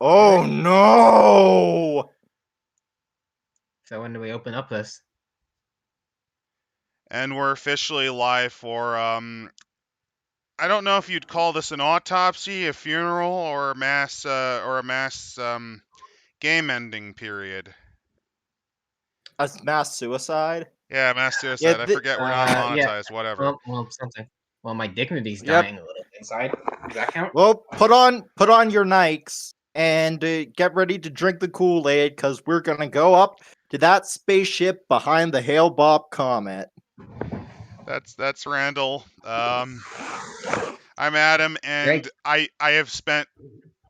Oh no! So when do we open up this? And we're officially live for I don't know if you'd call this an autopsy, a funeral, or a mass game ending period. A mass suicide? Yeah, mass suicide. I forget we're not monetized. Yeah. Whatever. Well, something. Well, my dignity's Yep. dying a little inside. Does that count? Well, put on your Nikes and get ready to drink the Kool-Aid, because we're gonna go up to that spaceship behind the Hale-Bopp comet. That's Randall. I'm Adam, and Great. I have spent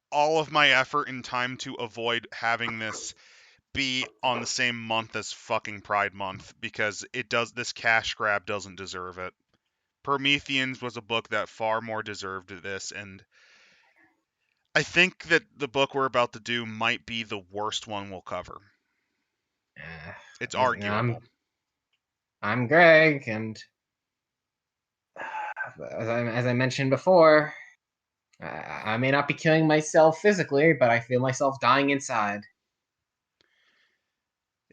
all of my effort and time to avoid having this be on the same month as fucking Pride Month, because this cash grab doesn't deserve it. Prometheans was a book that far more deserved this, and I think that the book we're about to do might be the worst one we'll cover. It's arguable. I'm Greg, and as I mentioned before, I may not be killing myself physically, but I feel myself dying inside.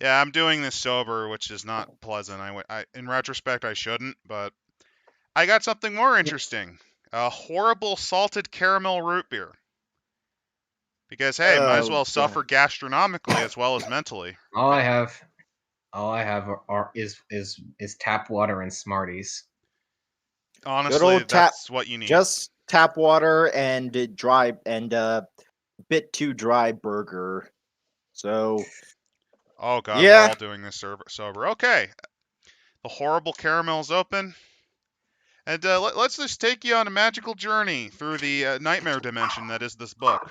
Yeah, I'm doing this sober, which is not pleasant. In retrospect, I shouldn't, but I got something more interesting. A horrible salted caramel root beer. Because, hey, might as well suffer gastronomically as well as mentally. All I have is tap water and Smarties. Honestly, that's what you need. Just tap water and bit too dry burger. So. Oh god, yeah. we're all doing this sober. Okay. The horrible caramel's open. And let's just take you on a magical journey through the nightmare dimension that is this book.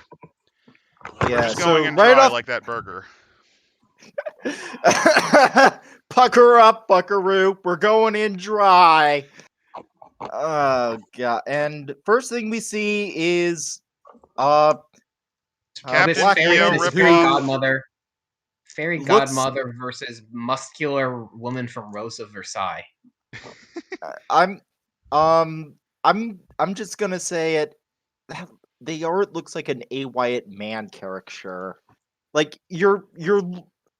Yeah, we're just going in dry like that burger. Pucker up, buckaroo. We're going in dry. Oh god! And first thing we see is Captain Fairy Godmother. Fairy Godmother versus muscular woman from Rose of Versailles. I'm just gonna say it. The art looks like an A. Wyatt Mann caricature. Like you're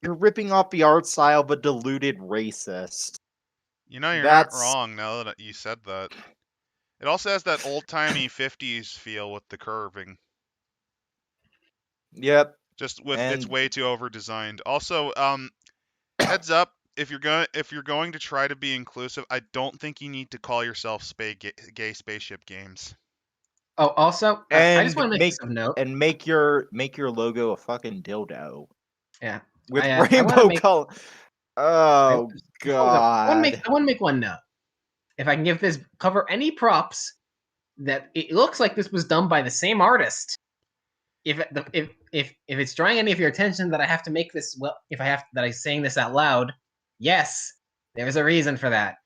ripping off the art style of a deluded racist. You know, you're not wrong now that you said that. It also has that old-timey 50s feel with the curving. Yep. Just with it's way too over-designed. Also, heads up, if you're going to try to be inclusive, I don't think you need to call yourself gay spaceship games. Oh, also, I just want to make some note and make your logo a fucking dildo. Yeah, with rainbow color. Oh god! I want to make one note. If I can cover any props, that it looks like this was done by the same artist. If it's drawing any of your attention that I have to make this, well, that I'm saying this out loud, yes, there's a reason for that.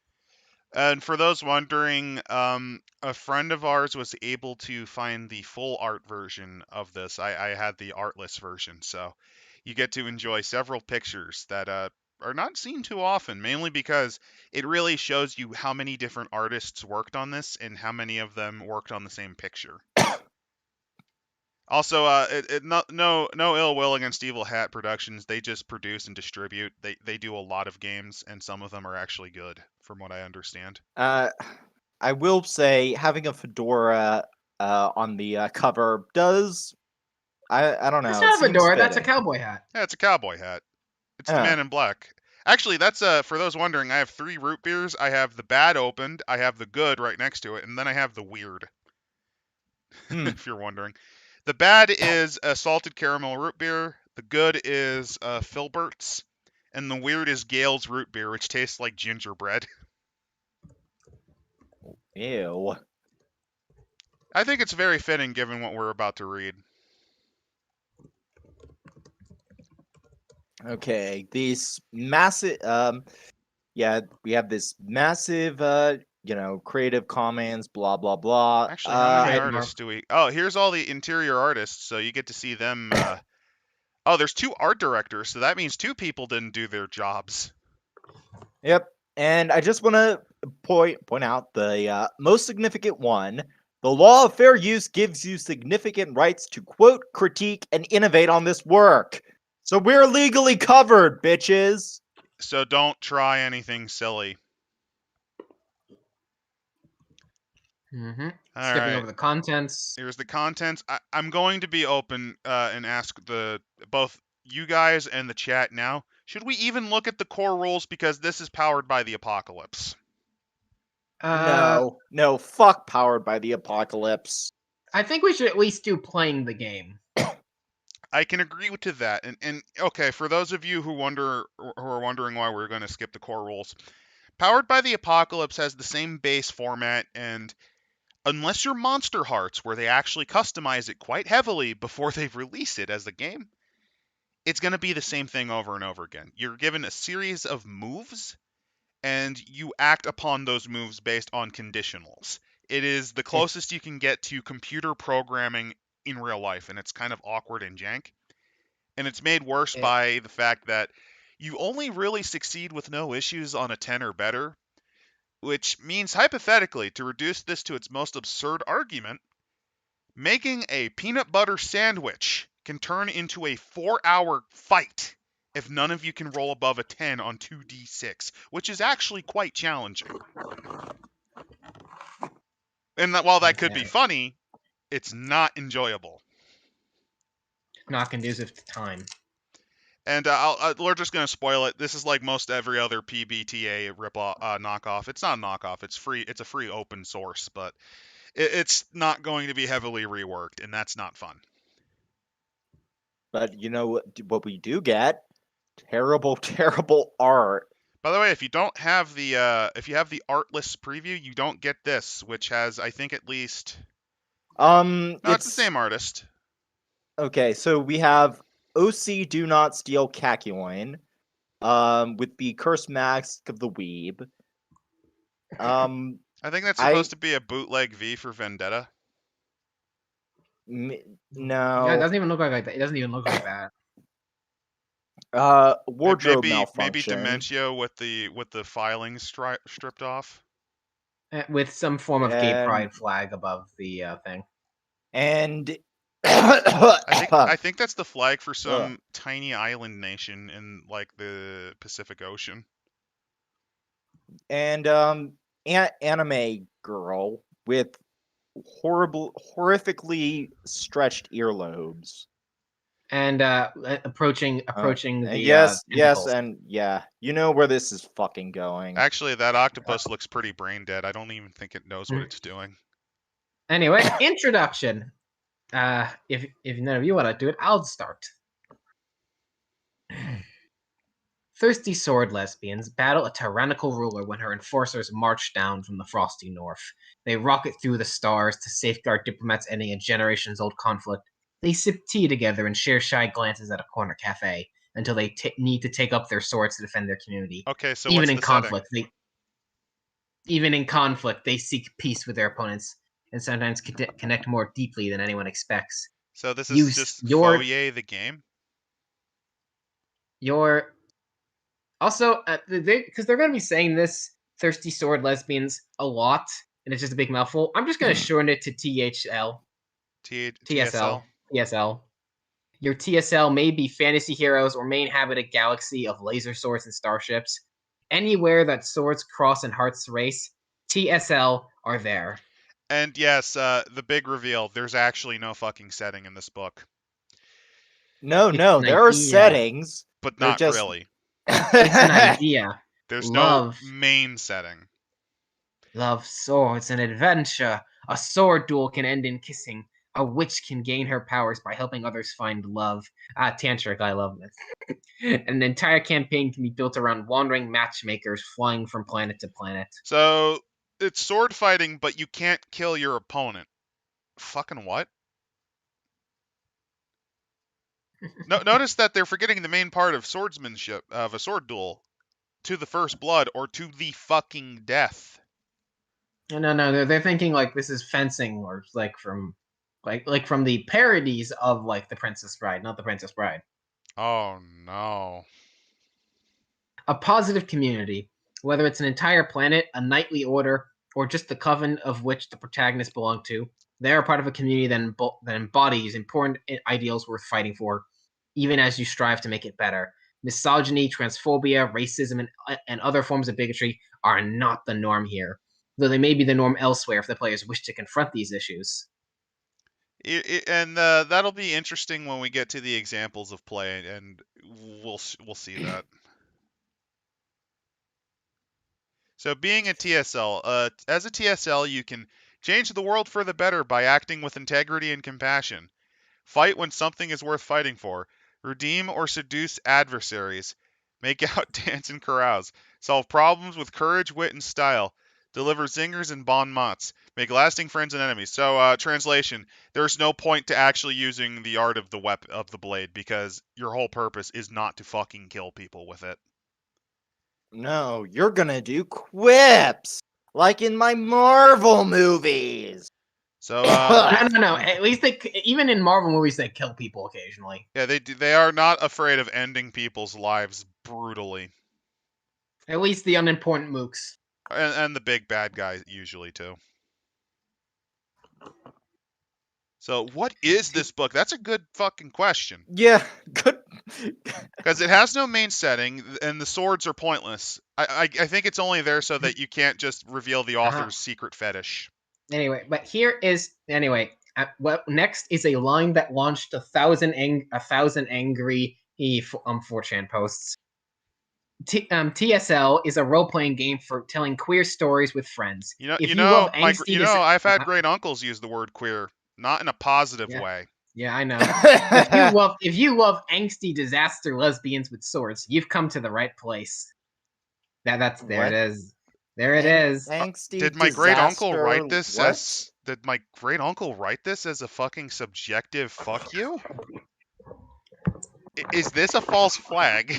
And for those wondering, a friend of ours was able to find the full art version of this. I had the artless version, so you get to enjoy several pictures that are not seen too often, mainly because it really shows you how many different artists worked on this and how many of them worked on the same picture. Also, no ill will against Evil Hat Productions. They just produce and distribute. They do a lot of games, and some of them are actually good, from what I understand. I will say having a fedora on the cover does. I don't know. It's not a fedora. That's a cowboy hat. Yeah, it's a cowboy hat. It's the Man in Black. Actually, that's for those wondering. I have 3 root beers. I have the bad opened. I have the good right next to it, and then I have the weird. If you're wondering. The bad is a salted caramel root beer. The good is Filbert's. And the weird is Gale's root beer, which tastes like gingerbread. Ew. I think it's very fitting given what we're about to read. Okay, these massive, yeah, we have this massive, Creative Commons, blah, blah, blah. Actually, how many artists do we... Oh, here's all the interior artists, so you get to see them. Oh, there's 2 art directors, so that means 2 people didn't do their jobs. Yep, and I just want to point out the most significant one. The law of fair use gives you significant rights to quote, critique, and innovate on this work. So we're legally covered, bitches. So don't try anything silly. Mm-hmm. All Skipping right. over the contents. Here's the contents. I'm going to be open and ask both you guys and the chat now. Should we even look at the core rules because this is powered by the apocalypse? No, fuck powered by the apocalypse. I think we should at least do playing the game. I can agree to that. And okay, for those of you who are wondering why we're going to skip the core rules, powered by the apocalypse has the same base format, and unless you're Monster Hearts, where they actually customize it quite heavily before they release it as the game, it's going to be the same thing over and over again. You're given a series of moves, and you act upon those moves based on conditionals. It is the closest you can get to computer programming in real life, and it's kind of awkward and jank. And it's made worse by the fact that you only really succeed with no issues on a 10 or better, which means, hypothetically, to reduce this to its most absurd argument, making a peanut butter sandwich can turn into a 4-hour fight if none of you can roll above a 10 on 2d6, which is actually quite challenging. And while that could be funny, it's not enjoyable. Not conducive to time. And we're just going to spoil it. This is like most every other PBTA knockoff. It's not a knockoff. It's free. It's a free open source, but it's not going to be heavily reworked, and that's not fun. But you know what we do get? Terrible, terrible art. By the way, if you don't have if you have the artless preview, you don't get this, which has, I think, at least. No, it's the same artist. Okay, so we have OC Do Not Steal Kakyoin, with the Cursed Mask of the Weeb. I think that's supposed to be a bootleg V for Vendetta. No. Yeah, it doesn't even look like that. It doesn't even look like that. Wardrobe malfunction. Maybe Dementia with the filings stripped off. With some form of gay pride flag above the thing. And I think that's the flag for some tiny island nation in like the Pacific Ocean. And anime girl with horrifically stretched earlobes. And approaching the yes, and yeah, you know where this is fucking going. Actually, that octopus looks pretty brain dead. I don't even think it knows what it's doing. Anyway, introduction. If none of you want to do it, I'll start. Thirsty Sword Lesbians battle a tyrannical ruler when her enforcers march down from the frosty north. They rocket through the stars to safeguard diplomats ending a generations-old conflict. They sip tea together and share shy glances at a corner cafe until they need to take up their swords to defend their community. Okay, so even in conflict, they seek peace with their opponents and sometimes connect more deeply than anyone expects. So this is just Foyer the game? Also, because they're going to be saying this Thirsty Sword Lesbians a lot, and it's just a big mouthful, I'm just going to shorten it to THL. TSL. Your TSL may be fantasy heroes or may inhabit a galaxy of laser swords and starships. Anywhere that swords cross and hearts race, TSL are there. And yes, the big reveal, there's actually no fucking setting in this book. No, there are settings. But not really. It's an idea. There's no main setting. Love, swords, and adventure. A sword duel can end in kissing. A witch can gain her powers by helping others find love. Tantric, I love this. An entire campaign can be built around wandering matchmakers flying from planet to planet. So, it's sword fighting, but you can't kill your opponent. Fucking what? No, notice that they're forgetting the main part of swordsmanship, of a sword duel. To the first blood, or to the fucking death. No, they're thinking like this is fencing, or like from the parodies of like The Princess Bride, not The Princess Bride. Oh no. A positive community, whether it's an entire planet, a knightly order, or just the coven of which the protagonists belong to. They are part of a community that embodies important ideals worth fighting for, even as you strive to make it better. Misogyny, transphobia, racism, and other forms of bigotry are not the norm here, though they may be the norm elsewhere if the players wish to confront these issues. And that'll be interesting when we get to the examples of play, and we'll see that. So being a TSL, as a TSL, you can change the world for the better by acting with integrity and compassion. Fight when something is worth fighting for. Redeem or seduce adversaries. Make out, dance, and carouse. Solve problems with courage, wit, and style. Deliver zingers and bon mots. Make lasting friends and enemies. So, translation: there's no point to actually using the art of the blade, because your whole purpose is not to fucking kill people with it. No, you're gonna do quips like in my Marvel movies. So, No. At least even in Marvel movies, they kill people occasionally. yeah, they are not afraid of ending people's lives brutally, At least the unimportant mooks. and the big bad guy usually too. So, what is this book? That's a good fucking question. Yeah, good. Because it has no main setting, and the swords are pointless. I think it's only there so that you can't just reveal the author's secret fetish. Anyway, but here is what next is a line that launched 1,000 angry 4chan posts. TSL is a role-playing game for telling queer stories with friends. I've had great uncles use the word queer, not in a positive way. Yeah, I know. if you love angsty disaster lesbians with swords, you've come to the right place. That's there. It is. There it is. Angsty Did my great uncle write this what? Did my great uncle write this as a fucking subjective fuck you? Is this a false flag?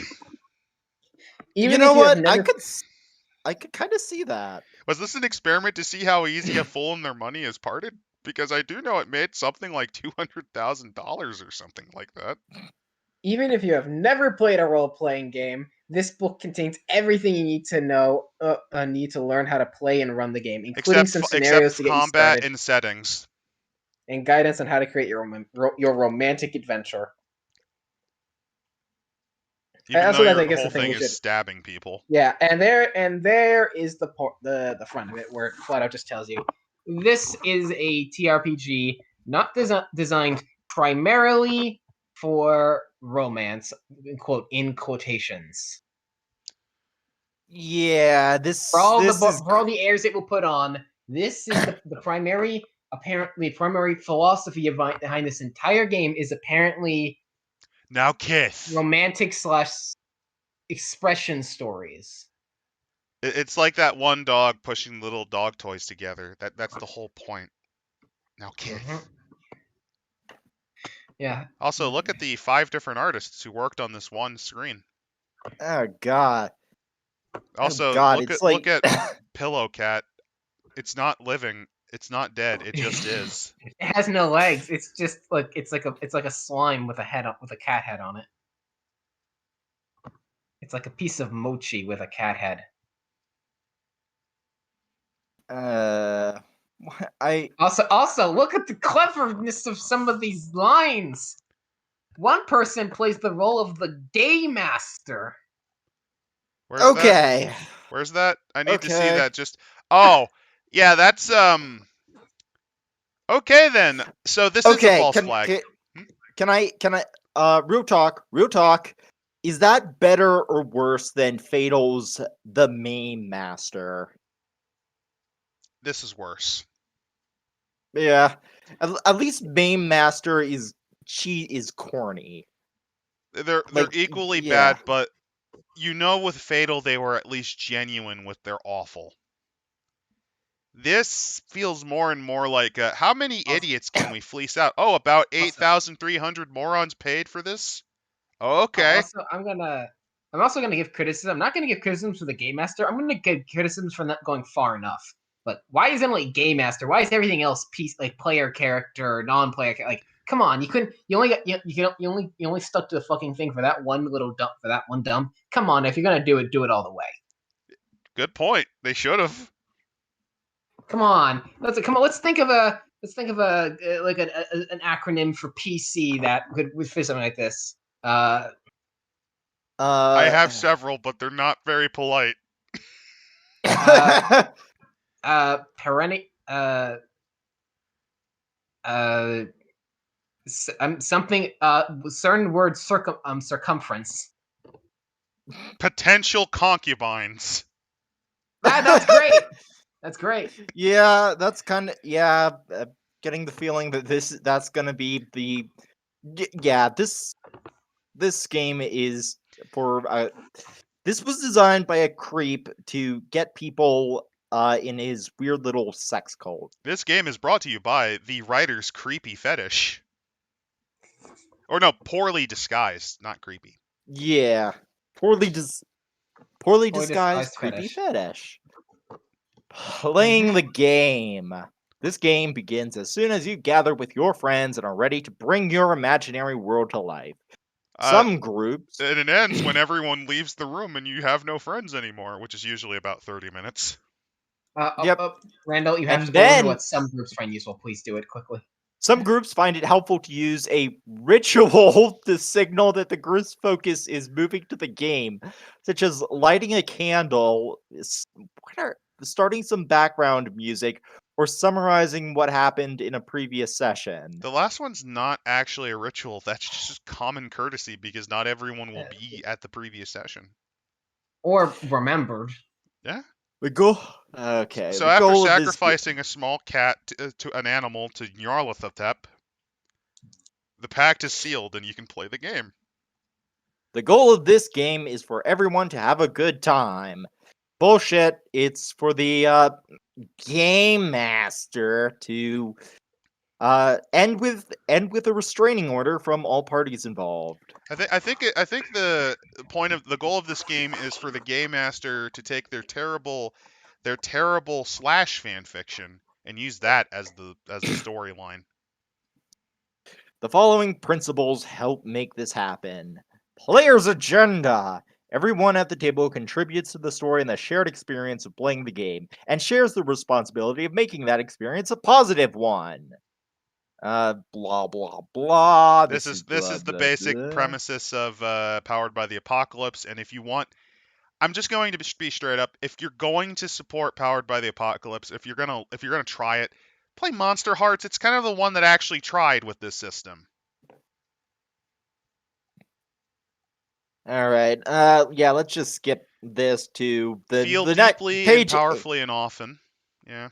You know what? I could kind of see that. Was this an experiment to see how easy a fool and their money is parted? Because I do know it made something like $200,000 or something like that. Even if you have never played a role-playing game, this book contains everything you need to know, need to learn how to play and run the game, including some scenarios to get you started, combat and settings, and guidance on how to create your romantic adventure. Even though your whole thing is stabbing people. Yeah, and there is the front of it where it flat out just tells you this is a TRPG not designed primarily for romance, in quotations. Yeah, for all the airs it will put on, this is the primary philosophy behind this entire game is apparently now kiss romantic / expression stories. It's like that one dog pushing little dog toys together. That's the whole point. Now kiss. Mm-hmm. Yeah. Also, look at the 5 different artists who worked on this one screen. Oh God. Also, look at Pillow Cat. It's not living. It's not dead. It just is. It has no legs. It's just like it's like a slime with a cat head on it. It's like a piece of mochi with a cat head. Also look at the cleverness of some of these lines. One person plays the role of the gay master. Where's that? I need to see that. Oh, yeah, that's okay then. So this is a false flag. Can I real talk. Is that better or worse than Fatal's The Main Master? This is worse. Yeah. At least Main Master is corny. They're equally bad, but with Fatal they were at least genuine with their awful. This feels more and more like how many idiots can we fleece out? Oh, about 8,300 morons paid for this? Oh, okay. I'm also gonna give criticism. I'm not gonna give criticisms for the Game Master. I'm gonna give criticisms for not going far enough. But why isn't it like Game Master? Why is everything else like player character, non-player like? Come on, you only stuck to the fucking thing for that one little dump for that one dump. Come on, if you're gonna do it all the way. Good point. They should have. Come on. Let's think of a like an acronym for PC that would fit something like this. I have several, but they're not very polite. Perenni. Something. Certain word circumference. Potential concubines. That's great. That's great. Yeah, that's kind of getting the feeling that that's gonna be the this game is for this was designed by a creep to get people in his weird little sex cult. This game is brought to you by the writer's creepy fetish. Or no, poorly disguised, not creepy. Yeah, poorly disguised creepy fetish. Playing the game. This game begins as soon as you gather with your friends and are ready to bring your imaginary world to life. Some groups. And it ends when everyone leaves the room and you have no friends anymore, which is usually about 30 minutes. Yep. Randall, you have And to go over then- what some groups find useful. Please do it quickly. Some groups find it helpful to use a ritual to signal that the group's focus is moving to the game, such as lighting a candle, starting some background music, or summarizing what happened in a previous session. The last one's not actually a ritual. That's just common courtesy because not everyone will be at the previous session. Or remembered. Yeah. The goal. Okay. So the after goal sacrificing a small cat to an animal to Nyarlathotep, the pact is sealed and you can play the game. The goal of this game is for everyone to have a good time. Bullshit. It's for the game master to end with a restraining order from all parties involved. I think the point of the goal of this game is for the game master to take their terrible slash fan fiction and use that as the storyline. The following principles help make this happen. Player's agenda. Everyone at the table contributes to the story and the shared experience of playing the game, and shares the responsibility of making that experience a positive one. Blah blah blah. This is blah, the blah, basic blah. premises of Powered by the Apocalypse, and if you want, I'm just going to be straight up. If you're going to support Powered by the Apocalypse, if you're gonna try it, play Monster Hearts. It's kind of the one that actually tried with this system. All right. Yeah. Let's just skip this to Feel the next deeply page. and powerfully and often. Yeah.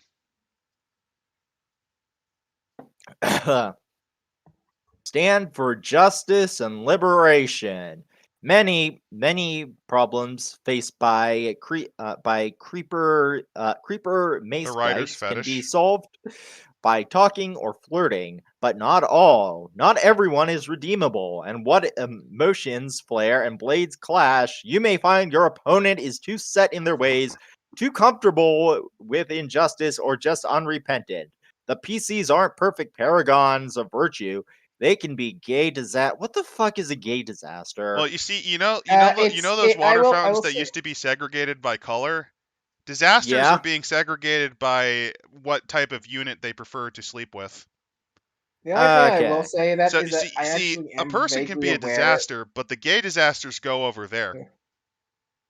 Stand for justice and liberation. Many problems faced by creeper mace writer's guys can be fetish. solved by talking or flirting, but not all. Not everyone is redeemable, and what emotions flare and blades clash, you may find your opponent is too set in their ways, too comfortable with injustice, or just unrepentant. The PCs aren't perfect paragons of virtue. They can be gay disaster. What the fuck is a gay disaster? Well, you see, you know those water fountains that used to be segregated by color. Disasters are being segregated by what type of unit they prefer to sleep with. The only thing I will say that So is that I actually am a person can be a aware- disaster, but the gay disasters go over there.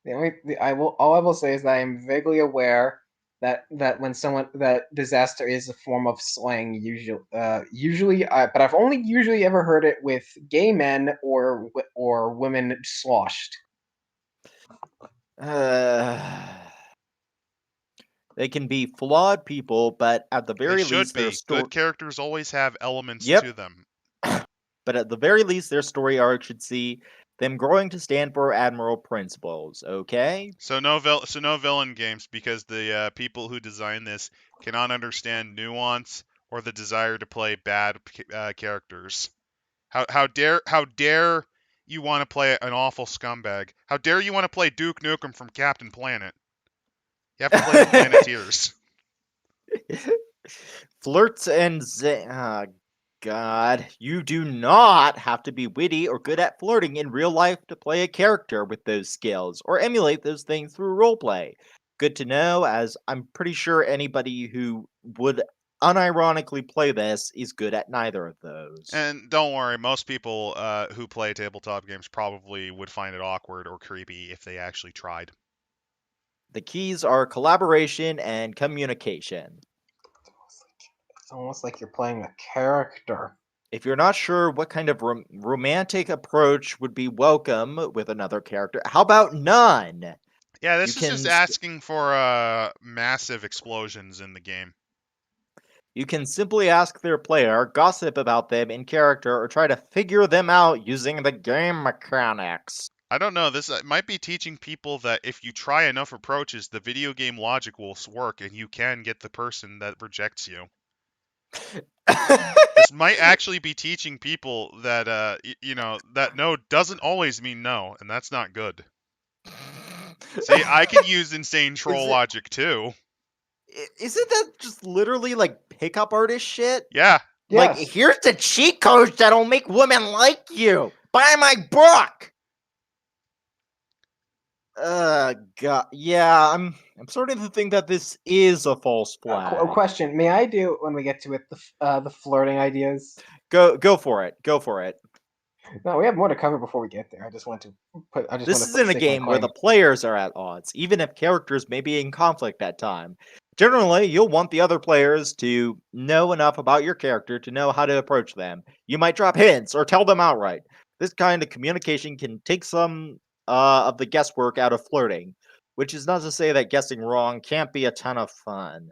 All I will say is that I am vaguely aware that when that disaster is a form of slang usually, but I've only usually ever heard it with gay men or women sloshed. They can be flawed people, but at the very least, their good characters always have elements Yep. to them. But at the very least, their story arc should see them growing to stand for admiral principles. Okay. So no villain games because the people who design this cannot understand nuance or the desire to play bad characters. How dare you want to play an awful scumbag? How dare you want to play Duke Nukem from Captain Planet? You have to play the Planeteers. Flirts and God, you do not have to be witty or good at flirting in real life to play a character with those skills, or emulate those things through roleplay. Good to know, as I'm pretty sure anybody who would unironically play this is good at neither of those. And don't worry, most people who play tabletop games probably would find it awkward or creepy if they actually tried. The keys are collaboration and communication. It's almost like you're playing a character. If you're not sure what kind of romantic approach would be welcome with another character, how about none? Yeah, this You is just can asking for massive explosions in the game. You can simply ask their player, gossip about them in character, or try to figure them out using the game mechanics. I don't know, this might be teaching people that if you try enough approaches, the video game logic will work and you can get the person that rejects you. This might actually be teaching people that, that no doesn't always mean no, and that's not good. See, I can use insane troll logic too. Isn't that just literally like pickup artist shit? Yeah. Like, here's the cheat codes that'll make women like you. Buy my book. God, yeah, I'm starting to think that this is a false flag. Question: may I do when we get to it the flirting ideas? Go for it. Go for it. No, we have more to cover before we get there. I just want to put. This isn't a game where the players are at odds, even if characters may be in conflict at time. Generally, you'll want the other players to know enough about your character to know how to approach them. You might drop hints or tell them outright. This kind of communication can take some of the guesswork out of flirting, which is not to say that guessing wrong can't be a ton of fun.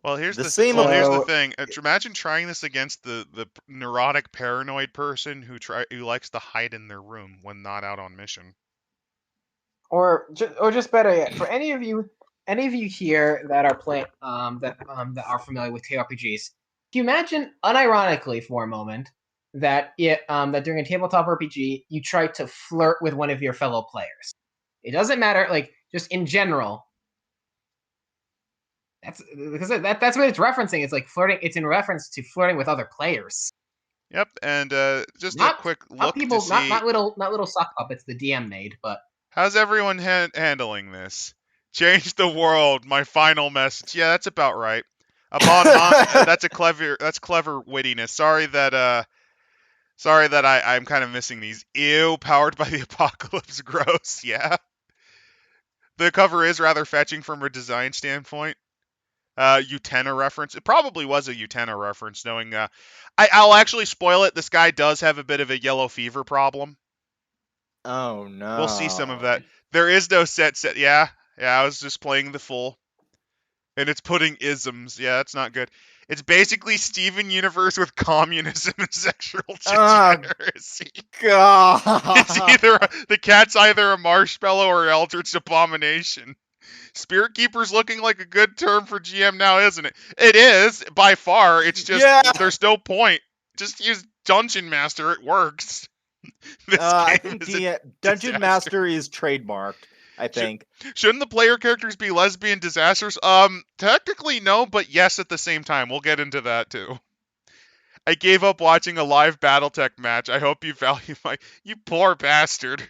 Well, here's The the same- here's the So- thing. Imagine trying this against the neurotic, paranoid person who likes to hide in their room when not out on mission. Or just better yet, for any of you here that are playing that are familiar with TRPGs, can you imagine unironically for a moment that that during a tabletop RPG you try to flirt with one of your fellow players? It doesn't matter, like just in general. That's because that's what it's referencing. It's like flirting. It's in reference to flirting with other players. Yep, and just Not- a quick Not look people, to see not little sock puppets the DM made, but how's everyone handling this. Change the world. My final message. Yeah, that's about right. That's clever wittiness. Sorry that I'm kind of missing these. Ew, powered by the apocalypse. Gross. Yeah. The cover is rather fetching from a design standpoint. Utena reference. It probably was a Utena reference, knowing. I'll actually spoil it. This guy does have a bit of a yellow fever problem. Oh no. We'll see some of that. There is no set. Yeah. I was just playing the full. And it's putting isms. Yeah, that's not good. It's basically Steven Universe with communism and sexual degeneracy. God. It's either the cat's either a marshmallow or Eldritch Abomination. Spirit Keeper's looking like a good term for GM now, isn't it? It is, by far. It's just, there's no point. Just use Dungeon Master. It works. I think Dungeon Master is trademarked, I think. Shouldn't the player characters be lesbian disasters? Technically no, but yes at the same time. We'll get into that too. I gave up watching a live Battletech match. I hope you value my... You poor bastard.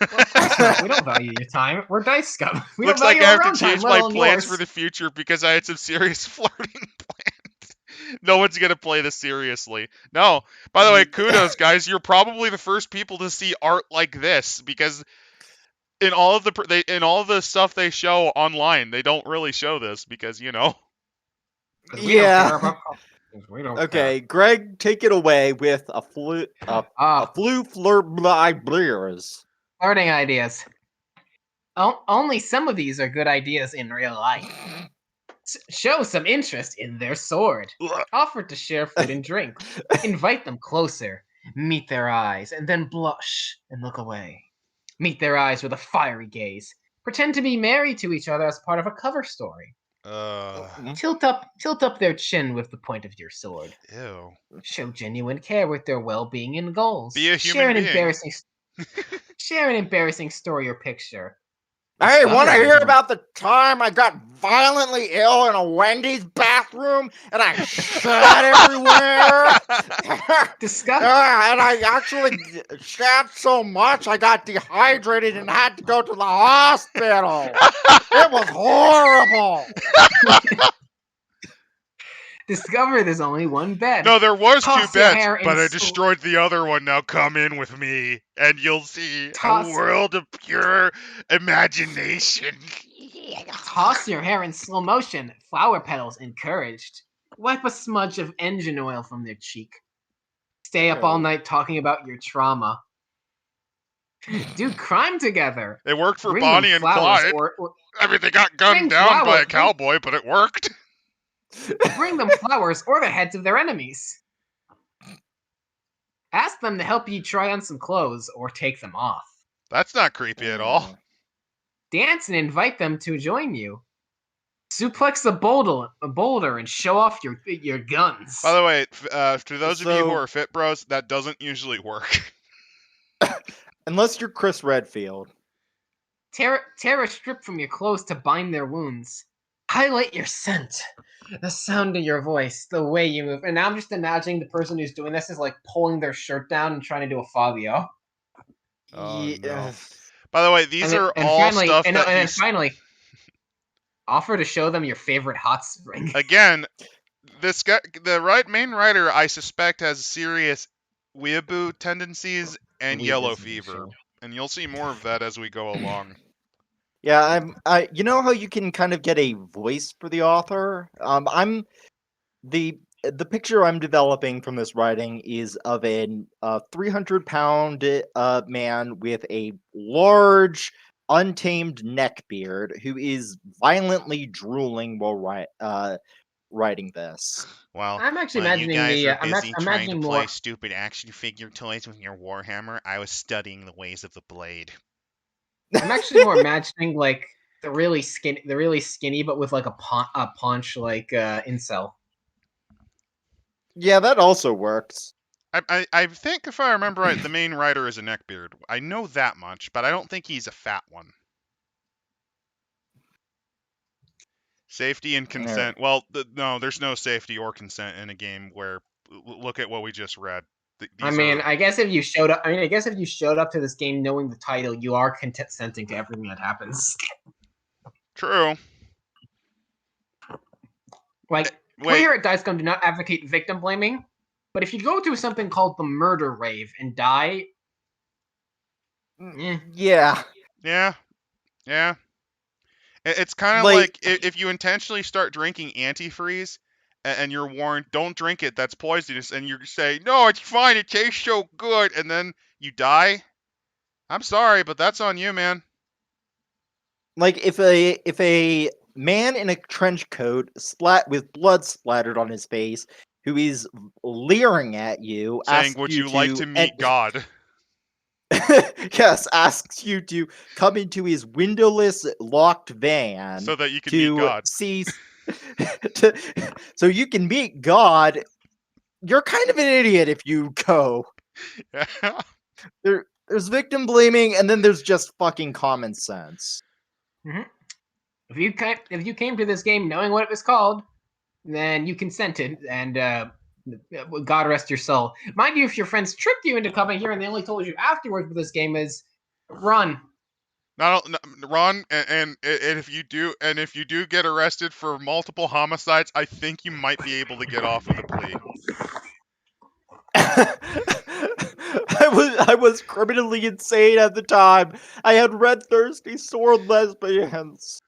well, of course not. We don't value your time. We're Dice Scum. We Looks don't like value I our have own to change time, my let alone plans yours. for the future because I had some serious flirting plans. No one's gonna play this seriously. No. By the way, kudos, guys. You're probably the first people to see art like this because in all of the stuff they show online, they don't really show this because We don't Yeah. care about competitions. We don't Okay, Greg, take it away with a flu flirt blears. Flirting ideas. Only some of these are good ideas in real life. Show some interest in their sword. Offer to share food and drink. Invite them closer. Meet their eyes, and then blush and look away. Meet their eyes with a fiery gaze. Pretend to be married to each other as part of a cover story. Tilt up their chin with the point of your sword. Ew. Show genuine care with their well-being and goals. Be a human being. Share an embarrassing story or picture. Hey, want to Discovery hear is about the time I got violently ill in a Wendy's bathroom and I shat everywhere? Discovery. And I actually shat so much I got dehydrated and had to go to the hospital. It was horrible. Discover there's only one bed. No, there was Toss 2 your beds, hair but I and destroyed the other one. Now come in with me, and you'll see Toss- a world of pure imagination. Toss your hair in slow motion. Flower petals encouraged. Wipe a smudge of engine oil from their cheek. Stay up all Ew. night talking about your trauma. Do crime together. It worked for Bring Bonnie them and flowers Clyde. or I mean, they got gunned Bring down by a flowers. cowboy, but it worked. bring them flowers or the heads of their enemies. Ask them to help you try on some clothes or take them off. That's not creepy at all. Dance and invite them to join you. Suplex a boulder and show off your guns. By the way, to those of you who So- are fit bros, that doesn't usually work. Unless you're Chris Redfield. Tear a strip from your clothes to bind their wounds. Highlight your scent. The sound of your voice, the way you move. And now I'm just imagining the person who's doing this is like pulling their shirt down and trying to do a Fabio. Oh, Yeah. no. By the way, these are all finally, stuff and that then he's... finally, offer to show them your favorite hot spring. Again, this guy, the main writer, I suspect, has serious weeaboo tendencies and yellow fever. And you'll see more of that as we go along. Yeah, you know how you can kind of get a voice for the author? I'm the picture I'm developing from this writing is of a 300-pound man with a large, untamed neck beard who is violently drooling while writing this. Well, I'm actually while you imagining guys the. were I'm busy trying imagining to more. play stupid action figure toys with your Warhammer, I was studying the ways of the blade. I'm actually more imagining like the really skinny, but with like a paunch like incel. Yeah, that also works. I think if I remember right, the main writer is a neckbeard. I know that much, but I don't think he's a fat one. Safety and consent. Well, no, there's no safety or consent in a game where. Look at what we just read. I guess if you showed up, to this game knowing the title, you are consenting to everything that happens. True. Like, we here at Dicecom do not advocate victim blaming, but if you go through something called the murder rave and die, Yeah. It's kind of like if you intentionally start drinking antifreeze and you're warned, don't drink it, that's poisonous, and you say, no, it's fine, it tastes so good, and then you die. I'm sorry, but that's on you, man. Like if a man in a trench coat with blood splattered on his face, who is leering at you, saying, would you like to meet God? Yes, asks you to come into his windowless, locked van so that you can meet God. So you can meet God. You're kind of an idiot if you go. Yeah. There's victim blaming, and then there's just fucking common sense. Mm-hmm. If you came to this game knowing what it was called, then you consented, and God rest your soul. Mind you, if your friends tricked you into coming here and they only told you afterwards what this game is, run. Run, and if you do get arrested for multiple homicides, I think you might be able to get off with a plea. I was criminally insane at the time. I had read Thirsty Sword Lesbians.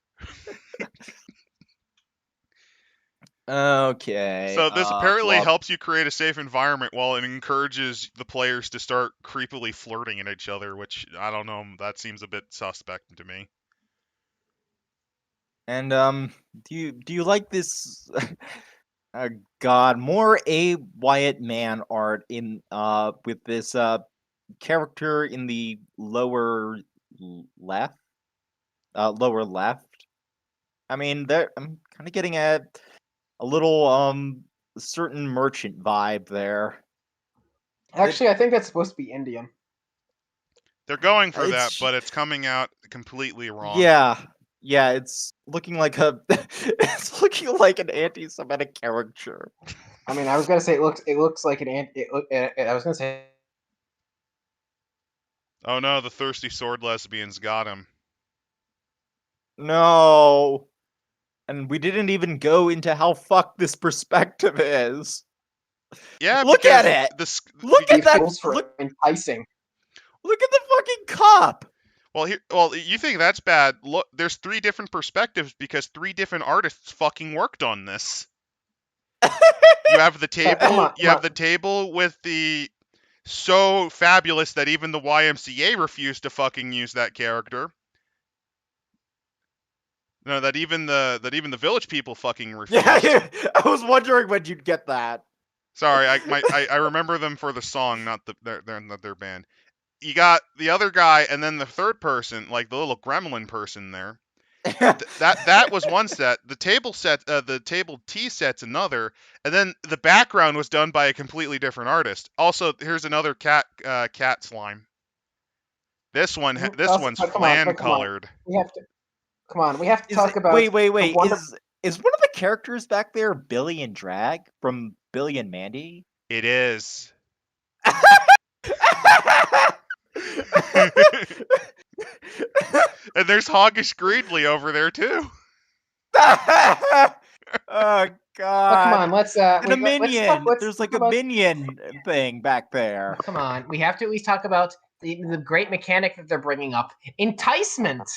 Okay. So this apparently helps you create a safe environment while it encourages the players to start creepily flirting at each other, which, I don't know, that seems a bit suspect to me. And do you like this God, more A. Wyatt Man art in with this character in the lower left? Lower left. I mean, I'm kind of getting a little certain merchant vibe there. Actually, I think that's supposed to be Indian. They're going for that, It's- but it's coming out completely wrong. Yeah, it's looking like it's looking like an anti-Semitic caricature. I mean, I was gonna say it looks like an ant. I was gonna say. Oh no, the Thirsty Sword Lesbians got him. No, and we didn't even go into how fucked this perspective is. Yeah, Look because at it. this. Look at that. Rules for enticing. Look at the fucking cop. Well, you think that's bad? Look, there's 3 different perspectives because 3 different artists fucking worked on this. You have the table. Come on. The table with the so fabulous that even the YMCA refused to fucking use that character. No, that even the village people fucking refused. Yeah, I was wondering when you'd get that. Sorry, I remember them for the song, not their band. You got the other guy, and then the third person, like the little gremlin person there. That was one set. The table T set's another, and then the background was done by a completely different artist. Also, here's another cat slime. This one's clan colored. We have to. Come on, we have to talk about. Wait. Is one of the characters back there Billy and Drag from Billy and Mandy? It is. And there's Hoggish Greedley over there too. Oh Oh, god! come on, let's. And a minion. Let's There's like talk a about- minion thing back there. Come on, we have to at least talk about the great mechanic that they're bringing up: enticement.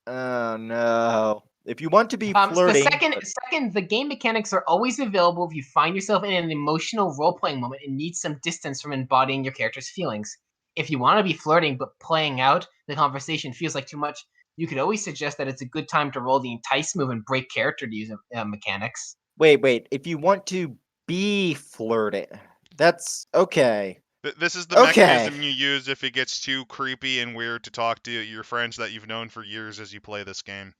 Oh no! If you want to be flirting, The game mechanics are always available if you find yourself in an emotional role-playing moment and need some distance from embodying your character's feelings. If you want to be flirting but playing out the conversation feels like too much, you could always suggest that it's a good time to roll the entice move and break character to use mechanics. wait. If you want to be flirting, that's okay. This is the mechanism you use if it gets too creepy and weird to talk to your friends that you've known for years as you play this game.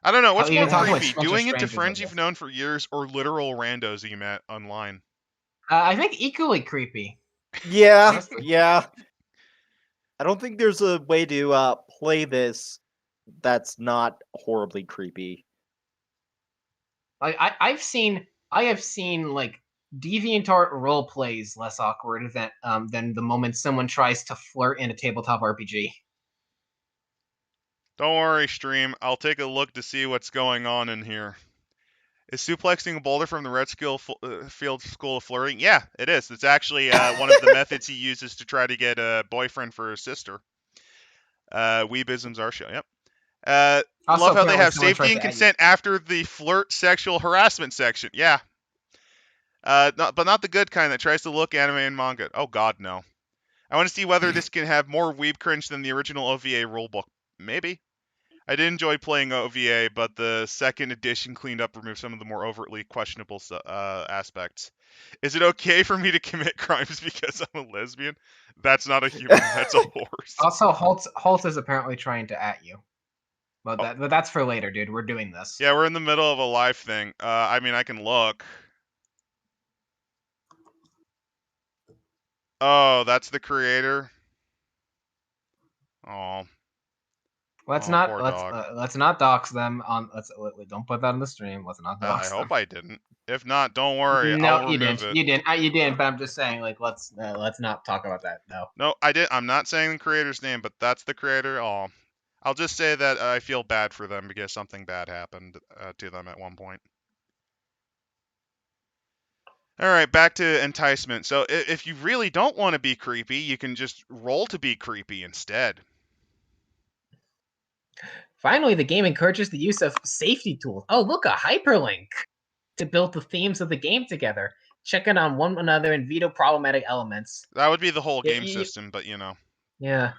I don't know, what's more creepy, doing it to friends you've known for years or literal randos you met online? I think equally creepy. Yeah. I don't think there's a way to play this that's not horribly creepy. Like I have seen like DeviantArt role plays less awkward than the moment someone tries to flirt in a tabletop RPG. Don't worry, stream. I'll take a look to see what's going on in here. Is suplexing a boulder from the Red Field School of Flirting? Yeah, it is. It's actually one of the methods he uses to try to get a boyfriend for his sister. Weebisms are show. Yep. I love how they have safety and consent after the flirt sexual harassment section. Yeah. But not the good kind that tries to look anime and manga. Oh god, no. I want to see whether this can have more weeb cringe than the original OVA rulebook. Maybe. I did enjoy playing OVA, but the second edition cleaned up, removed some of the more overtly questionable aspects. Is it okay for me to commit crimes because I'm a lesbian? That's not a human. That's a horse. Also, Holt is apparently trying to at you. But that's for later, dude. We're doing this. Yeah, we're in the middle of a live thing. I mean, I can look. Oh, that's the creator. Oh. Let's not dox them on. Don't put that on the stream. Let's not dox them. I hope I didn't. If not, don't worry. No, I'll you remove didn't. it. You didn't. But I'm just saying, like, let's not talk about that. No. No, I did. I'm not saying the creator's name, but that's the creator. Oh, I'll just say that I feel bad for them because something bad happened to them at one point. All right, back to enticement. So if you really don't want to be creepy, you can just roll to be creepy instead. Finally, the game encourages the use of safety tools. Oh, look, a hyperlink to build the themes of the game together. Check in on one another and veto problematic elements. That would be the whole game system, but you know. Yeah.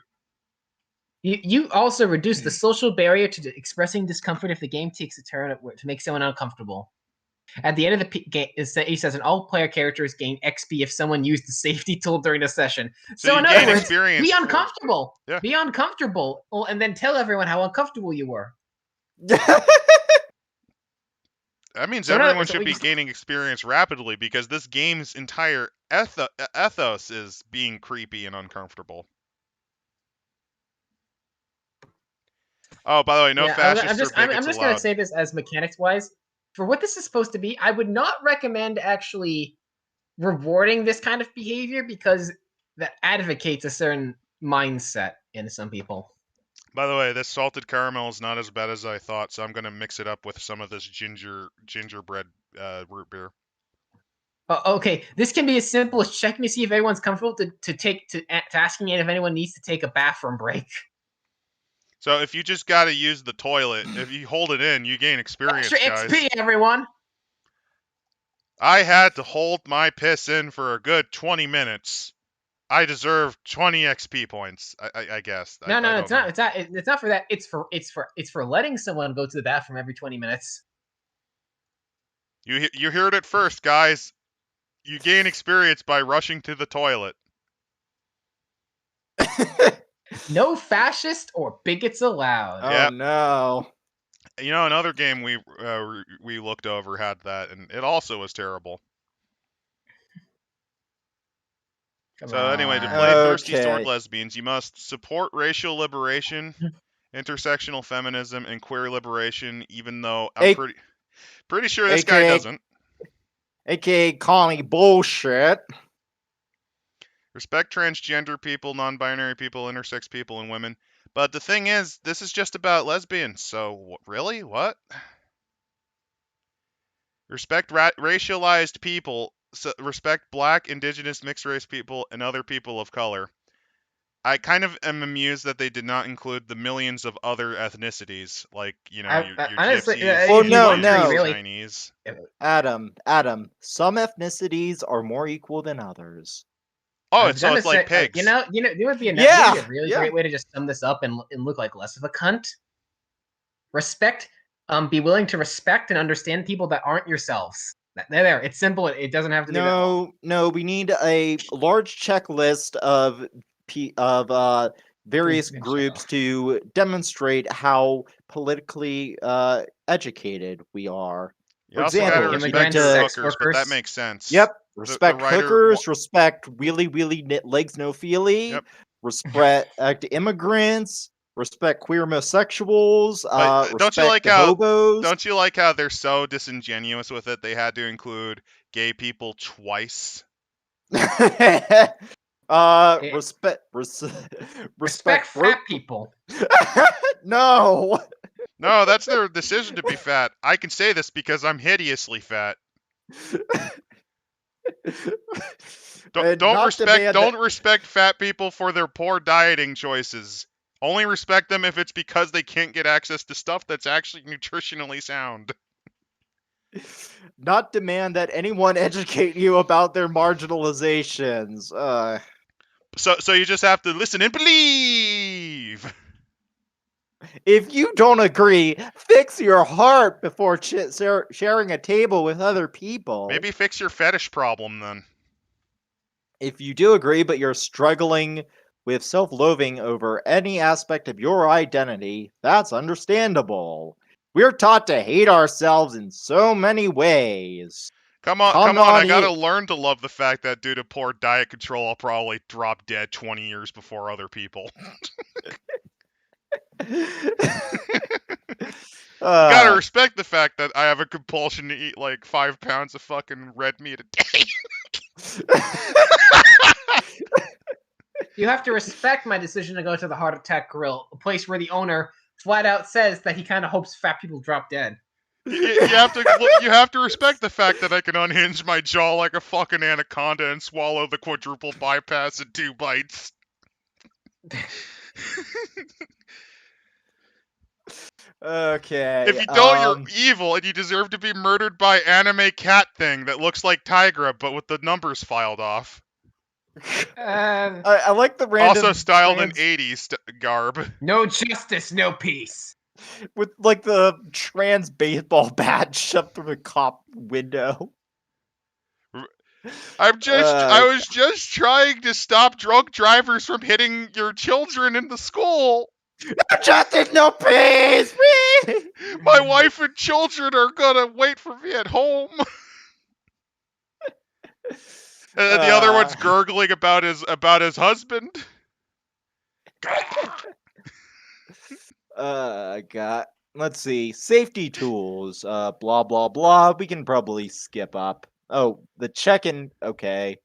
You also reduce the social barrier to expressing discomfort if the game takes a turn to make someone uncomfortable. At the end of the game, he says an all-player characters gain XP if someone used the safety tool during the session. So in other words, be uncomfortable. Yeah. Be uncomfortable, and then tell everyone how uncomfortable you were. That means So everyone so should we be just- gaining experience rapidly because this game's entire ethos is being creepy and uncomfortable. Oh, by the way, no Yeah, fascists or bigots I'm just gonna allowed. say this as mechanics wise. For what this is supposed to be, I would not recommend actually rewarding this kind of behavior because that advocates a certain mindset in some people. By the way, this salted caramel is not as bad as I thought, so I'm gonna mix it up with some of this gingerbread root beer. Okay, this can be as simple as checking to see if everyone's comfortable to asking if anyone needs to take a bathroom break. So if you just gotta use the toilet, if you hold it in, you gain experience, Extra guys. XP, everyone. I had to hold my piss in for a good 20 minutes. I deserve 20 XP points. I guess. No, I don't it's know. not. It's not for that. It's for letting someone go to the bathroom every 20 minutes. You heard it first, guys. You gain experience by rushing to the toilet. No fascist or bigots allowed. Oh Yep. no. You know, another game we looked over had that, and it also was terrible. Come So anyway, to on. play Thirsty Sword Okay. Lesbians, you must support racial liberation, intersectional feminism, and queer liberation. Even though I'm A- pretty sure this guy AKA doesn't. AKA calling bullshit. Respect transgender people, non-binary people, intersex people, and women. But the thing is, this is just about lesbians. So really, what? Respect racialized people. So respect black, indigenous, mixed race people, and other people of color. I kind of am amused that they did not include the millions of other ethnicities, like your Honestly, gypsies, Well, if you your no, want to be no. Asians, really, Chinese. Adam, some ethnicities are more equal than others. Oh, I was so gonna it's like say, pigs. there would be Yeah, a really yeah. great way to just sum this up and look like less of a cunt. Respect, be willing to respect and understand people that aren't yourselves. There. It's simple. It doesn't have to be that long. No, we need a large checklist of various Good groups shit. to demonstrate how politically educated we are. You For also gotta example, respect immigrants, your sex hookers, but that workers. makes sense. Yep. The Respect writer. hookers, respect wheelie legs no feely, Yep. respect immigrants, respect queer homosexuals, But don't you respect like the how? hobos. Don't you like how they're so disingenuous with it? They had to include gay people twice. Respect fat people. No. No, that's their decision to be fat. I can say this because I'm hideously fat. Don't respect fat people for their poor dieting choices. Only respect them if it's because they can't get access to stuff that's actually nutritionally sound. Not demand that anyone educate you about their marginalizations. So you just have to listen and believe. If you don't agree, fix your heart before sharing a table with other people. Maybe fix your fetish problem then. If you do agree, but you're struggling with self-loathing over any aspect of your identity, that's understandable. We're taught to hate ourselves in so many ways. Come on, I gotta learn to love the fact that due to poor diet control, I'll probably drop dead 20 years before other people. You gotta respect the fact that I have a compulsion to eat like 5 pounds of fucking red meat a day. You have to respect my decision to go to the Heart Attack Grill, a place where the owner flat out says that he kind of hopes fat people drop dead. You have to respect the fact that I can unhinge my jaw like a fucking anaconda and swallow the quadruple bypass in 2 bites. Okay. If you don't, you're evil and you deserve to be murdered by anime cat thing that looks like Tigra but with the numbers filed off. I like the random. Also styled in 80s garb. No justice, no peace. With like the trans baseball bat shoved through the cop window. I was just trying to stop drunk drivers from hitting your children in the school. Justice, no peace! My wife and children are gonna wait for me at home. And the other one's gurgling about his husband. God. Let's see. Safety tools. Blah blah blah. We can probably skip up. Oh, the check-in. Okay.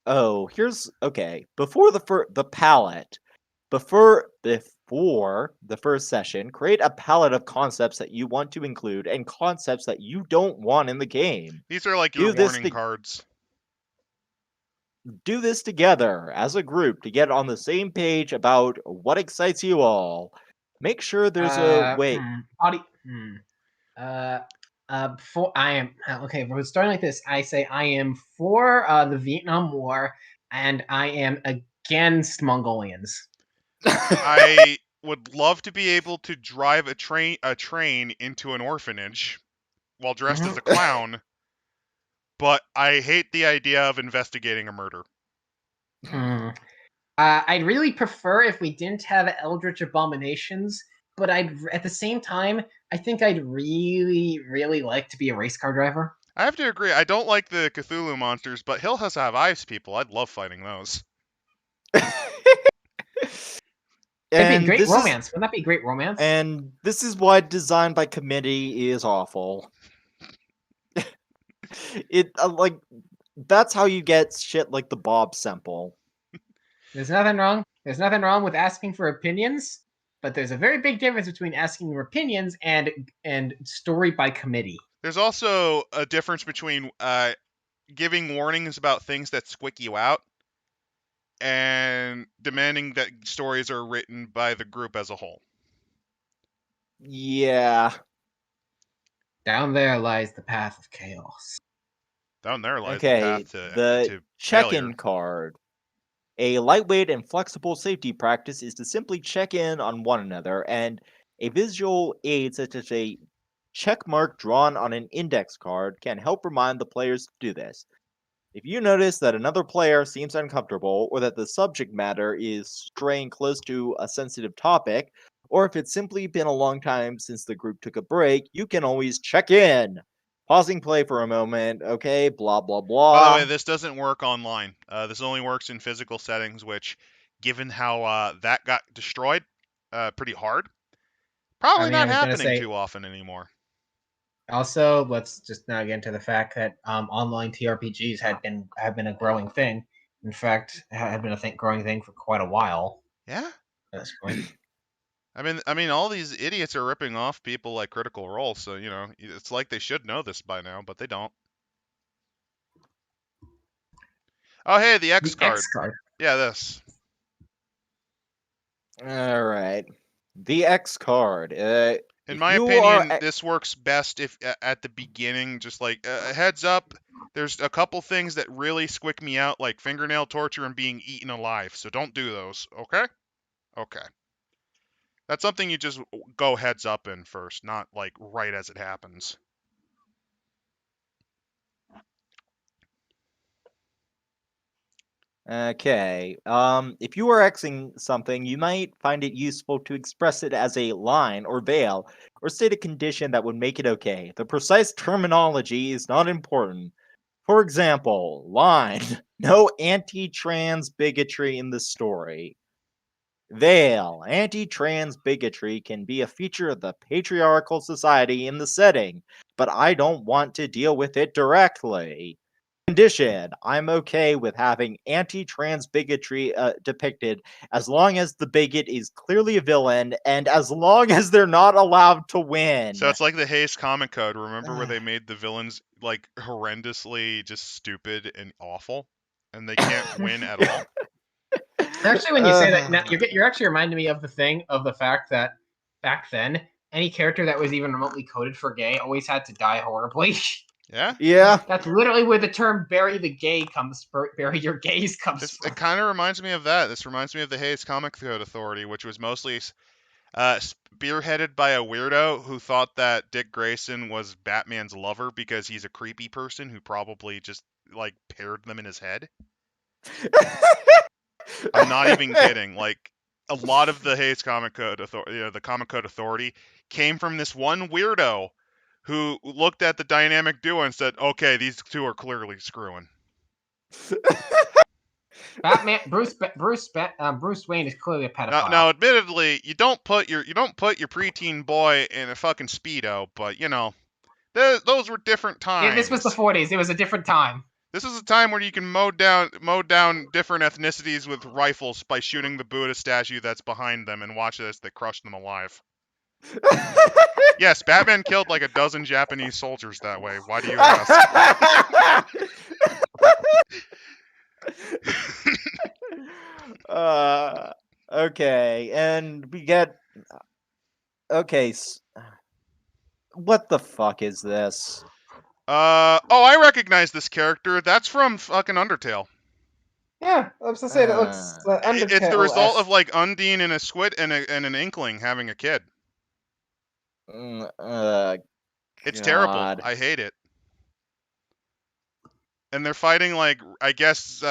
Oh, here's okay. Before the palette. Before the first session, create a palette of concepts that you want to include and concepts that you don't want in the game. These are like your Do this warning to- cards. Do this together as a group to get on the same page about what excites you all. Make sure there's a way. For I am okay. If we're starting like this, I say I am for the Vietnam War, and I am against Mongolians. I would love to be able to drive a train into an orphanage while dressed as a clown, but I hate the idea of investigating a murder. I'd really prefer if we didn't have eldritch abominations, but at the same time, I think I'd really, really like to be a race car driver. I have to agree. I don't like the Cthulhu monsters, but Hill has to have ice people. I'd love fighting those. It'd be great romance. Wouldn't that be great romance? And this is why design by committee is awful. It like that's how you get shit like the Bob sample. There's nothing wrong. There's nothing wrong with asking for opinions, but there's a very big difference between asking for opinions and story by committee. There's also a difference between giving warnings about things that squick you out and demanding that stories are written by the group as a whole. Yeah. Down there lies the path of chaos. Down there lies Okay, the path to the check-in failure. card. A lightweight and flexible safety practice is to simply check in on one another, and a visual aid such as a check mark drawn on an index card can help remind the players to do this. If you notice that another player seems uncomfortable, or that the subject matter is straying close to a sensitive topic, or if it's simply been a long time since the group took a break, you can always check in. Pausing play for a moment, okay, blah blah blah. By the way, this doesn't work online. This only works in physical settings, which, given how that got destroyed pretty hard, probably not happening too often anymore. Also, let's just now get into the fact that online TRPGs have been a growing thing. In fact, have been a growing thing for quite a while. Yeah. At this point. I mean, all these idiots are ripping off people like Critical Role, so it's like they should know this by now, but they don't. Oh, hey, the X card. X card. Yeah, this. All right, the X card. In my opinion, this works best if at the beginning, just like a heads up. There's a couple things that really squick me out, like fingernail torture and being eaten alive. So don't do those, okay? Okay. That's something you just go heads up in first, not like right as it happens. Okay. If you are Xing something, you might find it useful to express it as a line or veil, or state a condition that would make it okay. The precise terminology is not important. For example, line, no anti-trans bigotry in the story. Veil, anti-trans bigotry can be a feature of the patriarchal society in the setting, but I don't want to deal with it directly. Condition, I'm okay with having anti-trans bigotry depicted as long as the bigot is clearly a villain and as long as they're not allowed to win. So it's like the Hays Comic Code. Remember where they made the villains like horrendously just stupid and awful, and they can't win at all? Actually, when you say that, now you're actually reminding me of the fact that back then, any character that was even remotely coded for gay always had to die horribly. Yeah? Yeah. That's literally where the term bury the gay comes bury your gays comes from. It kind of reminds me of that. This reminds me of the Hays Comic Code Authority, which was mostly spearheaded by a weirdo who thought that Dick Grayson was Batman's lover because he's a creepy person who probably just like paired them in his head. I'm not even kidding. Like, a lot of the Hays Comic Code the Comic Code Authority came from this one weirdo who looked at the dynamic duo and said, "Okay, these two are clearly screwing." Batman, Bruce Wayne is clearly a pedophile. Now, admittedly, you don't put your preteen boy in a fucking Speedo, but you know, those were different times. This was the 40s. It was a different time. This is a time where you can mow down different ethnicities with rifles by shooting the Buddha statue that's behind them and watch as they crush them alive. Yes, Batman killed like a dozen Japanese soldiers that way. Why do you ask? Okay, and we get... Okay, what the fuck is this? Oh, I recognize this character. That's from fucking Undertale. Yeah, I was gonna say that looks Undertale. It's the result of like Undine and a squid and an inkling having a kid. It's terrible. I hate it. And they're fighting like, I guess,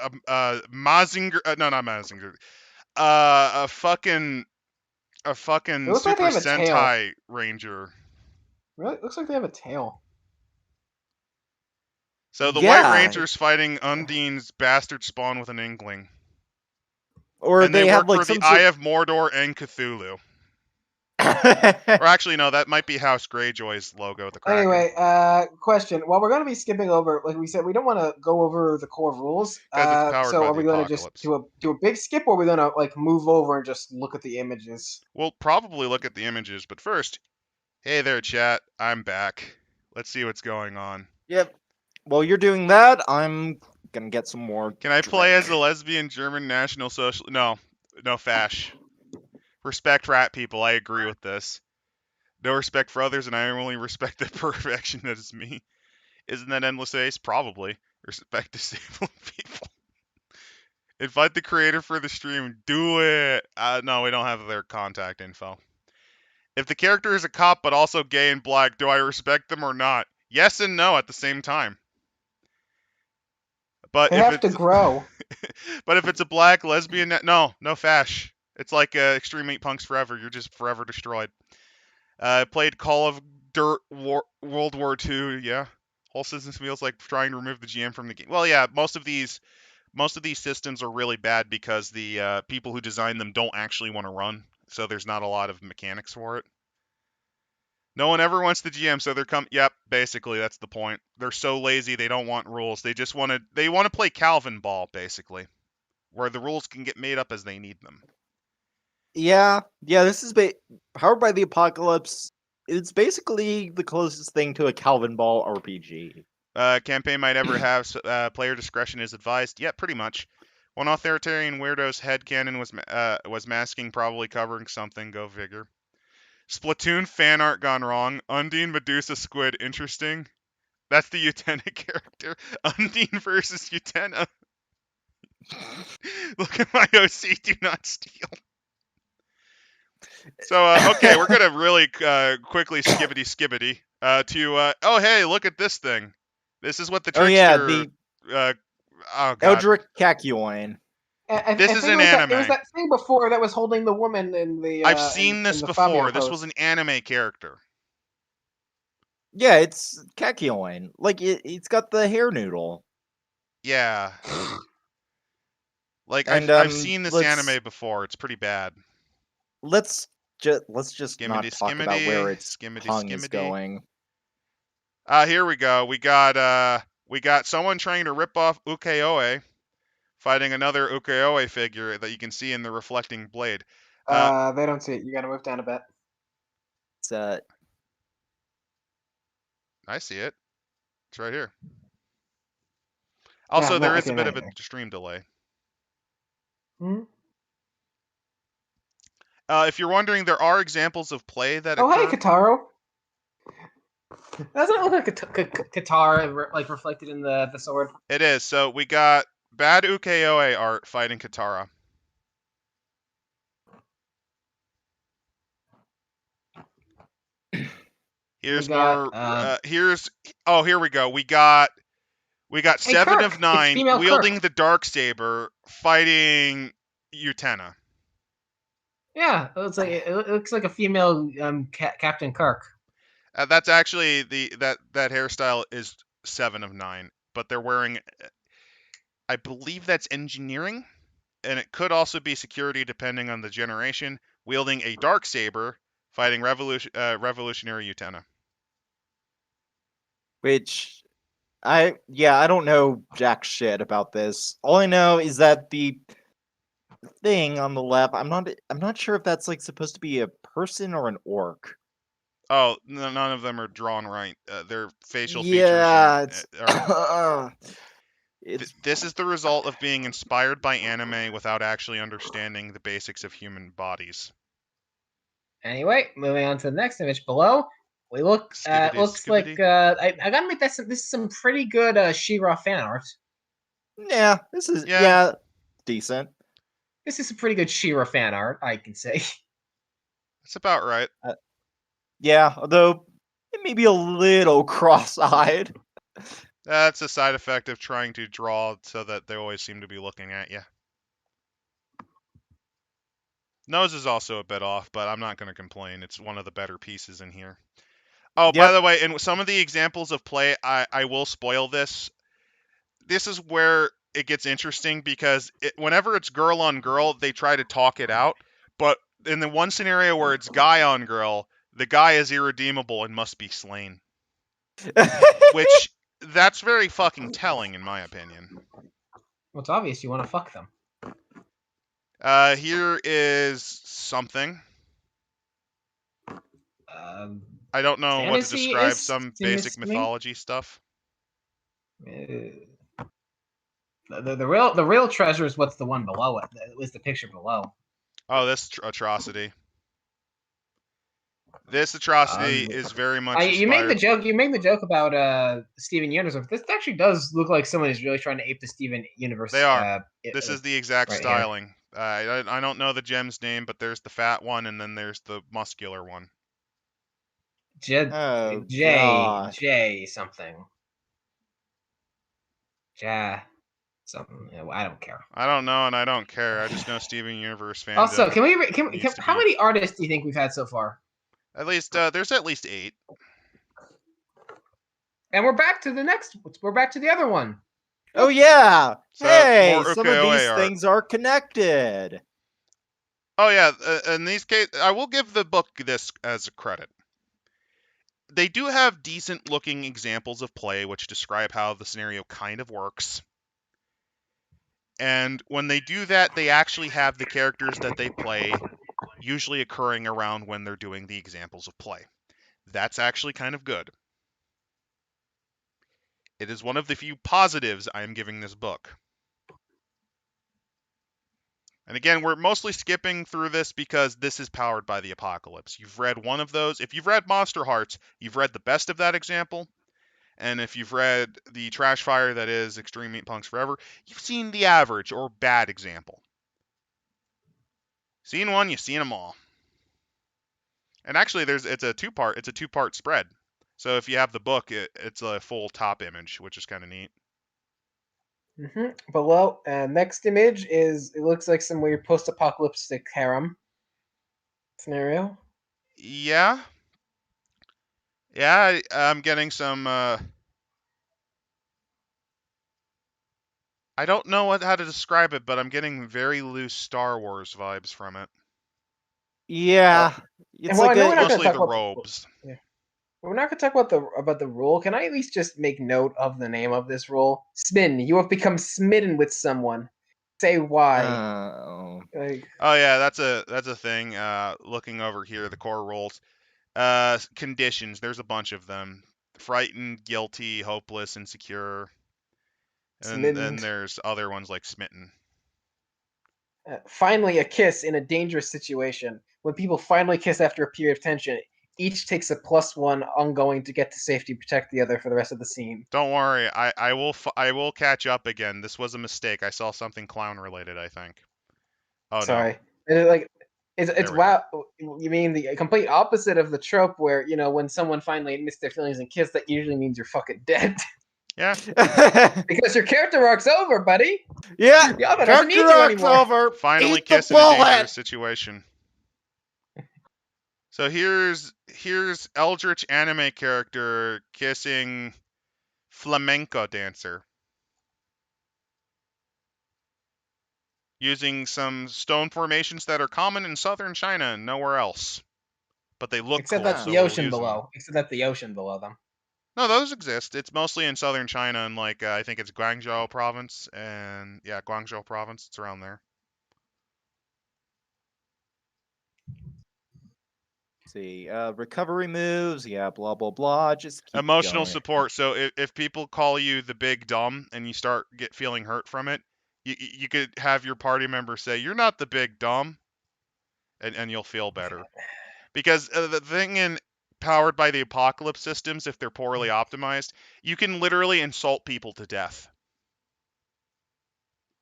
Mazinger. No, not Mazinger. A fucking Super like Sentai Ranger. Really, it looks like they have a tail. So the White Ranger's fighting Undine's bastard spawn with an inkling. Or they have work like for the Eye of Mordor and Cthulhu. Or actually, no, that might be House Greyjoy's logo. The Kraken. Anyway, question. While we're going to be skipping over, like we said, we don't want to go over the core rules. So are we going to just do a big skip, or are we going to like move over and just look at the images? We'll probably look at the images, but first, hey there, chat. I'm back. Let's see what's going on. Yep. While you're doing that, I'm gonna get some more. Can I play as a lesbian German National Social? No, fash. Respect rat people. I agree with this. No respect for others, and I only respect the perfection that is me. Isn't that endless ace? Probably. Respect disabled people. Invite the creator for the stream. Do it. No, we don't have their contact info. If the character is a cop but also gay and black, do I respect them or not? Yes and no at the same time. But they have to grow. But if it's a black lesbian, no fash. It's like Extreme Meat Punks Forever. You're just forever destroyed. Played Call of Dirt World War II. Yeah, whole system feels like trying to remove the GM from the game. Well, yeah, most of these systems are really bad because the people who designed them don't actually want to run. So there's not a lot of mechanics for it. No one ever wants the GM, so they're Yep, basically that's the point. They're so lazy they don't want rules. They just want to play Calvin Ball, basically, where the rules can get made up as they need them. Yeah. This is Powered by the Apocalypse. It's basically the closest thing to a Calvin Ball RPG. Campaign might ever have player discretion is advised. Yeah, pretty much. One authoritarian weirdo's headcanon was masking, probably covering something. Go figure. Splatoon fan art gone wrong. Undine Medusa Squid. Interesting. That's the Utena character. Undine versus Utena. Look at my OC. Do not steal. So, okay, we're going to really quickly skibbity oh, hey, look at this thing. This is what the trickster... Eldrick Kakyoin. This is an anime. It was that thing before that was holding the woman in the... I've seen this before. This was an anime character. Yeah, it's Kakyoin. Like, it's got the hair noodle. Yeah. Like, I've seen this anime before. It's pretty bad. Let's just not talk about where its tongue is going. Here we go. We got someone trying to rip off ukiyo-e, fighting another ukiyo-e figure that you can see in the reflecting blade. They don't see it. You gotta move down a bit. It's I see it. It's right here. Also, there is a bit of a stream delay. Hmm? If you're wondering, there are examples of play that. Oh, hey, Kataro. Doesn't it look like a Katara, like reflected in the sword? It is. So we got bad ukiyo-e art fighting Katara. Here's more. Here we go. We got 7 of 9 wielding the Darksaber fighting Utena. Yeah, it looks like a female Captain Kirk. That's actually that hairstyle is 7 of 9, but they're wearing, I believe that's engineering, and it could also be security depending on the generation, wielding a dark saber, fighting revolutionary Utena. Which I don't know jack shit about this. All I know is that the thing on the left, I'm not sure if that's like supposed to be a person or an orc. Oh, none of them are drawn right. Their facial Yeah, features this is the result of being inspired by anime without actually understanding the basics of human bodies. Anyway, moving on to the next image below. We look. Looks like I gotta admit this is some pretty good She-Ra fan art. Yeah, this is decent. This is some pretty good She-Ra fan art, I can say. That's about right. Yeah, although it may be a little cross-eyed. That's a side effect of trying to draw so that they always seem to be looking at you. Nose is also a bit off, but I'm not going to complain. It's one of the better pieces in here. Oh, by the way, in some of the examples of play, I will spoil this. This is where it gets interesting because whenever it's girl on girl, they try to talk it out. But in the one scenario where it's guy on girl, the guy is irredeemable and must be slain. Which, that's very fucking telling, in my opinion. Well, it's obvious you want to fuck them. Here is something. I don't know what to describe. Some basic mythology stuff. The real treasure is what's the one below it. Is the picture below. Oh, this atrocity. This atrocity is very much. You made the joke. You made the joke about Steven Universe. This actually does look like someone is really trying to ape the Steven Universe. They are. This is the exact styling. I don't know the gem's name, but there's the fat one, and then there's the muscular one. J something. Something. I don't care. I don't know, and I don't care. I just know Steven Universe fans. Also, can how many artists do you think we've had so far? At least there's at least 8. And we're back to the next. We're back to the other one. Oh yeah! So, hey, some of these things are connected. Oh yeah, in these cases, I will give the book this as a credit. They do have decent looking examples of play which describe how the scenario kind of works. And when they do that, they actually have the characters that they play usually occurring around when they're doing the examples of play. That's actually kind of good. It is one of the few positives I am giving this book. And again, we're mostly skipping through this because this is powered by the apocalypse. You've read one of those. If you've read Monster Hearts, you've read the best of that example. And if you've read the trash fire that is Extreme Meat Punks Forever, you've seen the average or bad example. Seen one, you've seen them all. And actually, it's a two-part spread. So if you have the book, it's a full top image, which is kind of neat. Below, next image is, it looks like some weird post-apocalyptic harem scenario. Yeah. Yeah, I'm getting some, I don't know how to describe it, but I'm getting very loose Star Wars vibes from it. Yeah. It's like mostly the robes. Yeah. We're not going to talk about the rule. Can I at least just make note of the name of this rule? Smitten. You have become smitten with someone. Say why. Oh yeah, that's a thing. Looking over here, the core rules. Conditions. There's a bunch of them. Frightened, guilty, hopeless, insecure. And then there's other ones like smitten. Finally, a kiss in a dangerous situation. When people finally kiss after a period of tension, each takes a +1 ongoing to get to safety, protect the other for the rest of the scene. Don't worry, I will catch up again. This was a mistake. I saw something clown related, I think. Oh sorry. No. It's wow. You mean the complete opposite of the trope where, when someone finally admits their feelings and kiss, that usually means you're fucking dead. Yeah. Because your character arc's over, buddy. Yeah. Character arc's over. Finally kiss in a dangerous situation. So here's Eldritch anime character kissing flamenco dancer. Using some stone formations that are common in southern China and nowhere else. But they look Except cool, that's so the ocean we'll use below. them. Except that's the ocean below them. No, those exist. It's mostly in southern China and like I think it's Guangzhou province and yeah, Guangzhou province. It's around there. See, recovery moves, yeah, blah blah blah. Just keep Emotional going. support. So if people call you the big dumb and you start feeling hurt from it, you could have your party member say, "You're not the big dumb," and you'll feel better. Because the thing in powered by the apocalypse systems, if they're poorly optimized, you can literally insult people to death.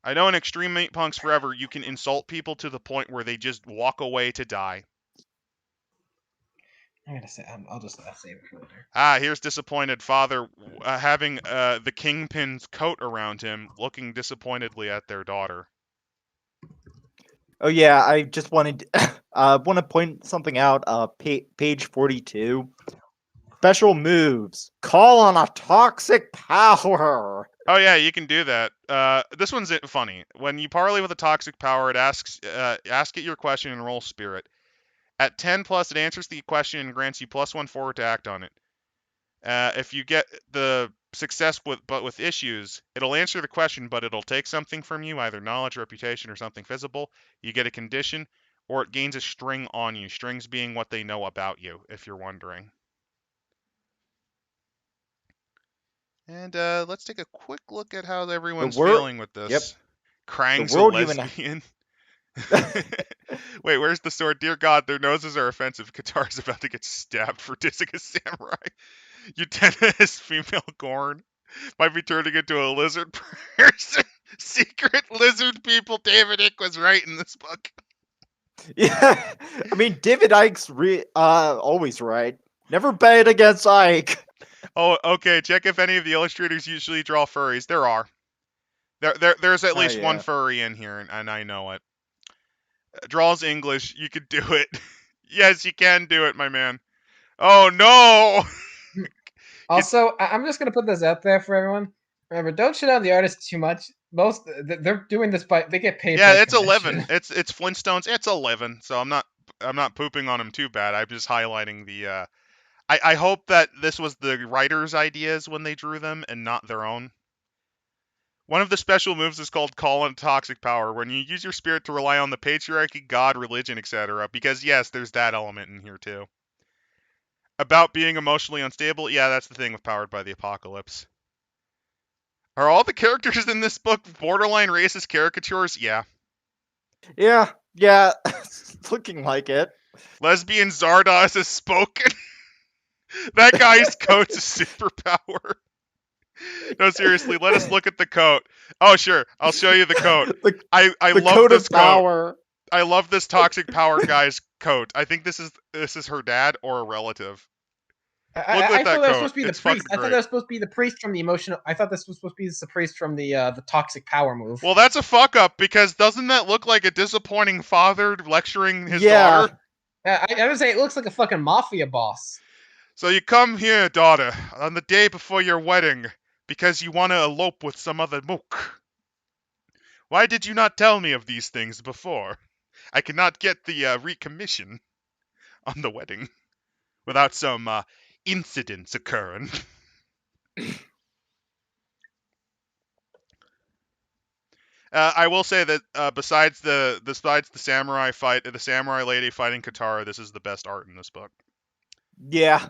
I know in Extreme Meat Punks Forever, you can insult people to the point where they just walk away to die. I'm gonna say I'll just save it for later. Here's disappointed father having the kingpin's coat around him, looking disappointedly at their daughter. Oh yeah, I just wanted want to point something out. Page 42. Special moves. Call on a toxic power. Oh yeah, you can do that. This one's funny. When you parley with a toxic power, it asks ask it your question and roll spirit. At 10 plus, it answers the question and grants you +1 forward to act on it. If you get the success with issues, it'll answer the question, but it'll take something from you, either knowledge, reputation, or something visible. You get a condition, or it gains a string on you. Strings being what they know about you, if you're wondering. And let's take a quick look at how everyone's feeling with this. Yep. Krang's a lesbian. Wait, where's the sword? Dear God, their noses are offensive. Katar's about to get stabbed for dissing a samurai. Utena is female Gorn. Might be turning into a lizard person. Secret lizard people. David Icke was right in this book. Yeah, I mean, David Icke's always right. Never bet against Ike. Oh, okay. Check if any of the illustrators usually draw furries. There are. There's at least one furry in here, and I know it. Draws English. You could do it. Yes, you can do it, my man. Oh, no! Also, I'm just going to put this out there for everyone. Remember, don't shit on the artist too much. They're doing this they get paid. Yeah, it's commission. 11. It's Flintstones. It's 11. So I'm not pooping on them too bad. I'm just highlighting the. I hope that this was the writer's ideas when they drew them and not their own. One of the special moves is called Call on Toxic Power, when you use your spirit to rely on the patriarchy, God, religion, etc. Because yes, there's that element in here too. About being emotionally unstable, yeah, that's the thing with Powered by the Apocalypse. Are all the characters in this book borderline racist caricatures? Yeah. Yeah, it's looking like it. Lesbian Zardoz has spoken. That guy's coat's a superpower. No, seriously, let us look at the coat. Oh, sure, I'll show you the coat. I love this coat. I love this toxic power guy's coat. I think this is her dad or a relative. I thought that was supposed to be the priest. I thought that was supposed to be the priest from the emotional. I thought this was supposed to be the priest from the toxic power move. Well, that's a fuck up because doesn't that look like a disappointing father lecturing his daughter? I would say it looks like a fucking mafia boss. So you come here, daughter, on the day before your wedding because you want to elope with some other mook. Why did you not tell me of these things before? I cannot get the recommission on the wedding without some incidents occurring. I will say that besides the samurai fight, the samurai lady fighting Katara, this is the best art in this book. Yeah.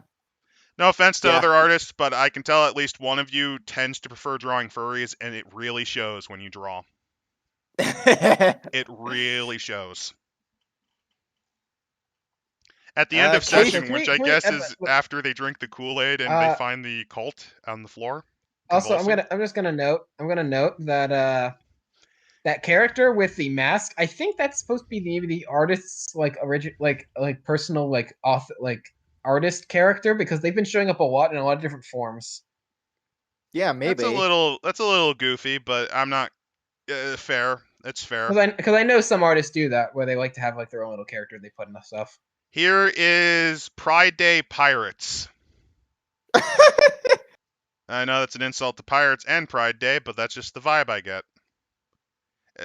No offense to other artists, but I can tell at least one of you tends to prefer drawing furries, and it really shows when you draw. It really shows. At the end of session, which I guess is after they drink the Kool-Aid and they find the cult on the floor. Also, I'm just gonna note that that character with the mask, I think that's supposed to be maybe the artist's personal artist character, because they've been showing up a lot in a lot of different forms. Yeah, maybe. That's a little goofy, but I'm not fair. It's fair. Because I know some artists do that, where they like to have their own little character they put in the stuff. Here is Pride Day Pirates. I know that's an insult to pirates and Pride Day, but that's just the vibe I get.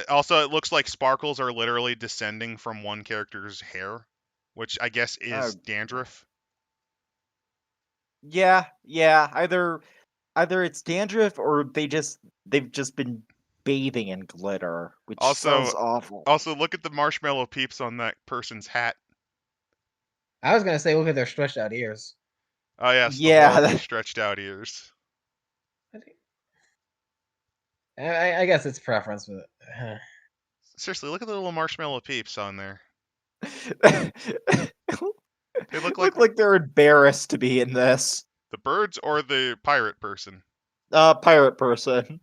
Also, it looks like sparkles are literally descending from one character's hair, which I guess is dandruff. Yeah. Either it's dandruff or they've just been bathing in glitter, which sounds awful. Also, look at the marshmallow peeps on that person's hat. I was gonna say, look at their stretched out ears. Oh yes, the stretched out ears. I guess it's preference, but seriously, look at the little marshmallow peeps on there. They look like they're embarrassed to be in this. The birds or the pirate person? Pirate person.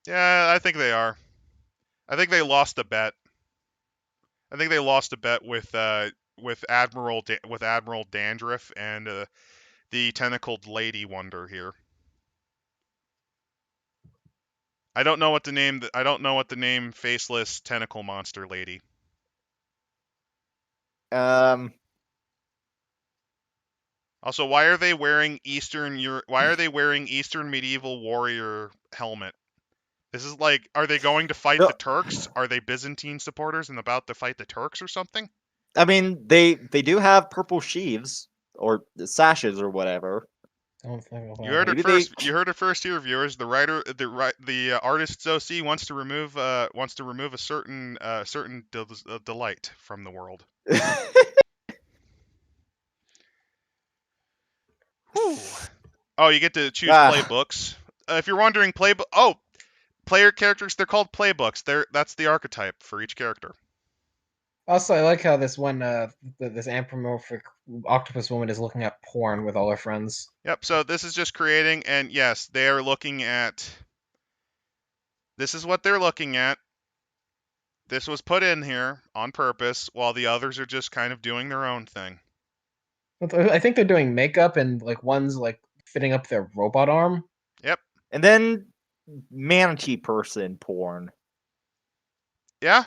Yeah, I think they are. I think they lost a bet. I think they lost a bet with Admiral Dandruff and the tentacled lady wonder here. I don't know what to name. I don't know what to name faceless tentacle monster lady. Also, why are they wearing Eastern medieval warrior helmet? This is like, are they going to fight the Turks? Are they Byzantine supporters and about to fight the Turks or something? I mean, they do have purple sheaves or sashes or whatever. You heard it first. You heard it first here, viewers. The artist's OC wants to remove a certain delight from the world. Oh, you get to choose playbooks. If you're wondering, player characters, they're called playbooks. That's the archetype for each character. Also, I like how this one, this anthropomorphic octopus woman is looking at porn with all her friends. Yep, so this is just creating, and yes, they are looking at... This is what they're looking at. This was put in here on purpose, while the others are just kind of doing their own thing. I think they're doing makeup, and like one's like fitting up their robot arm. Yep. And then manatee person porn. Yeah.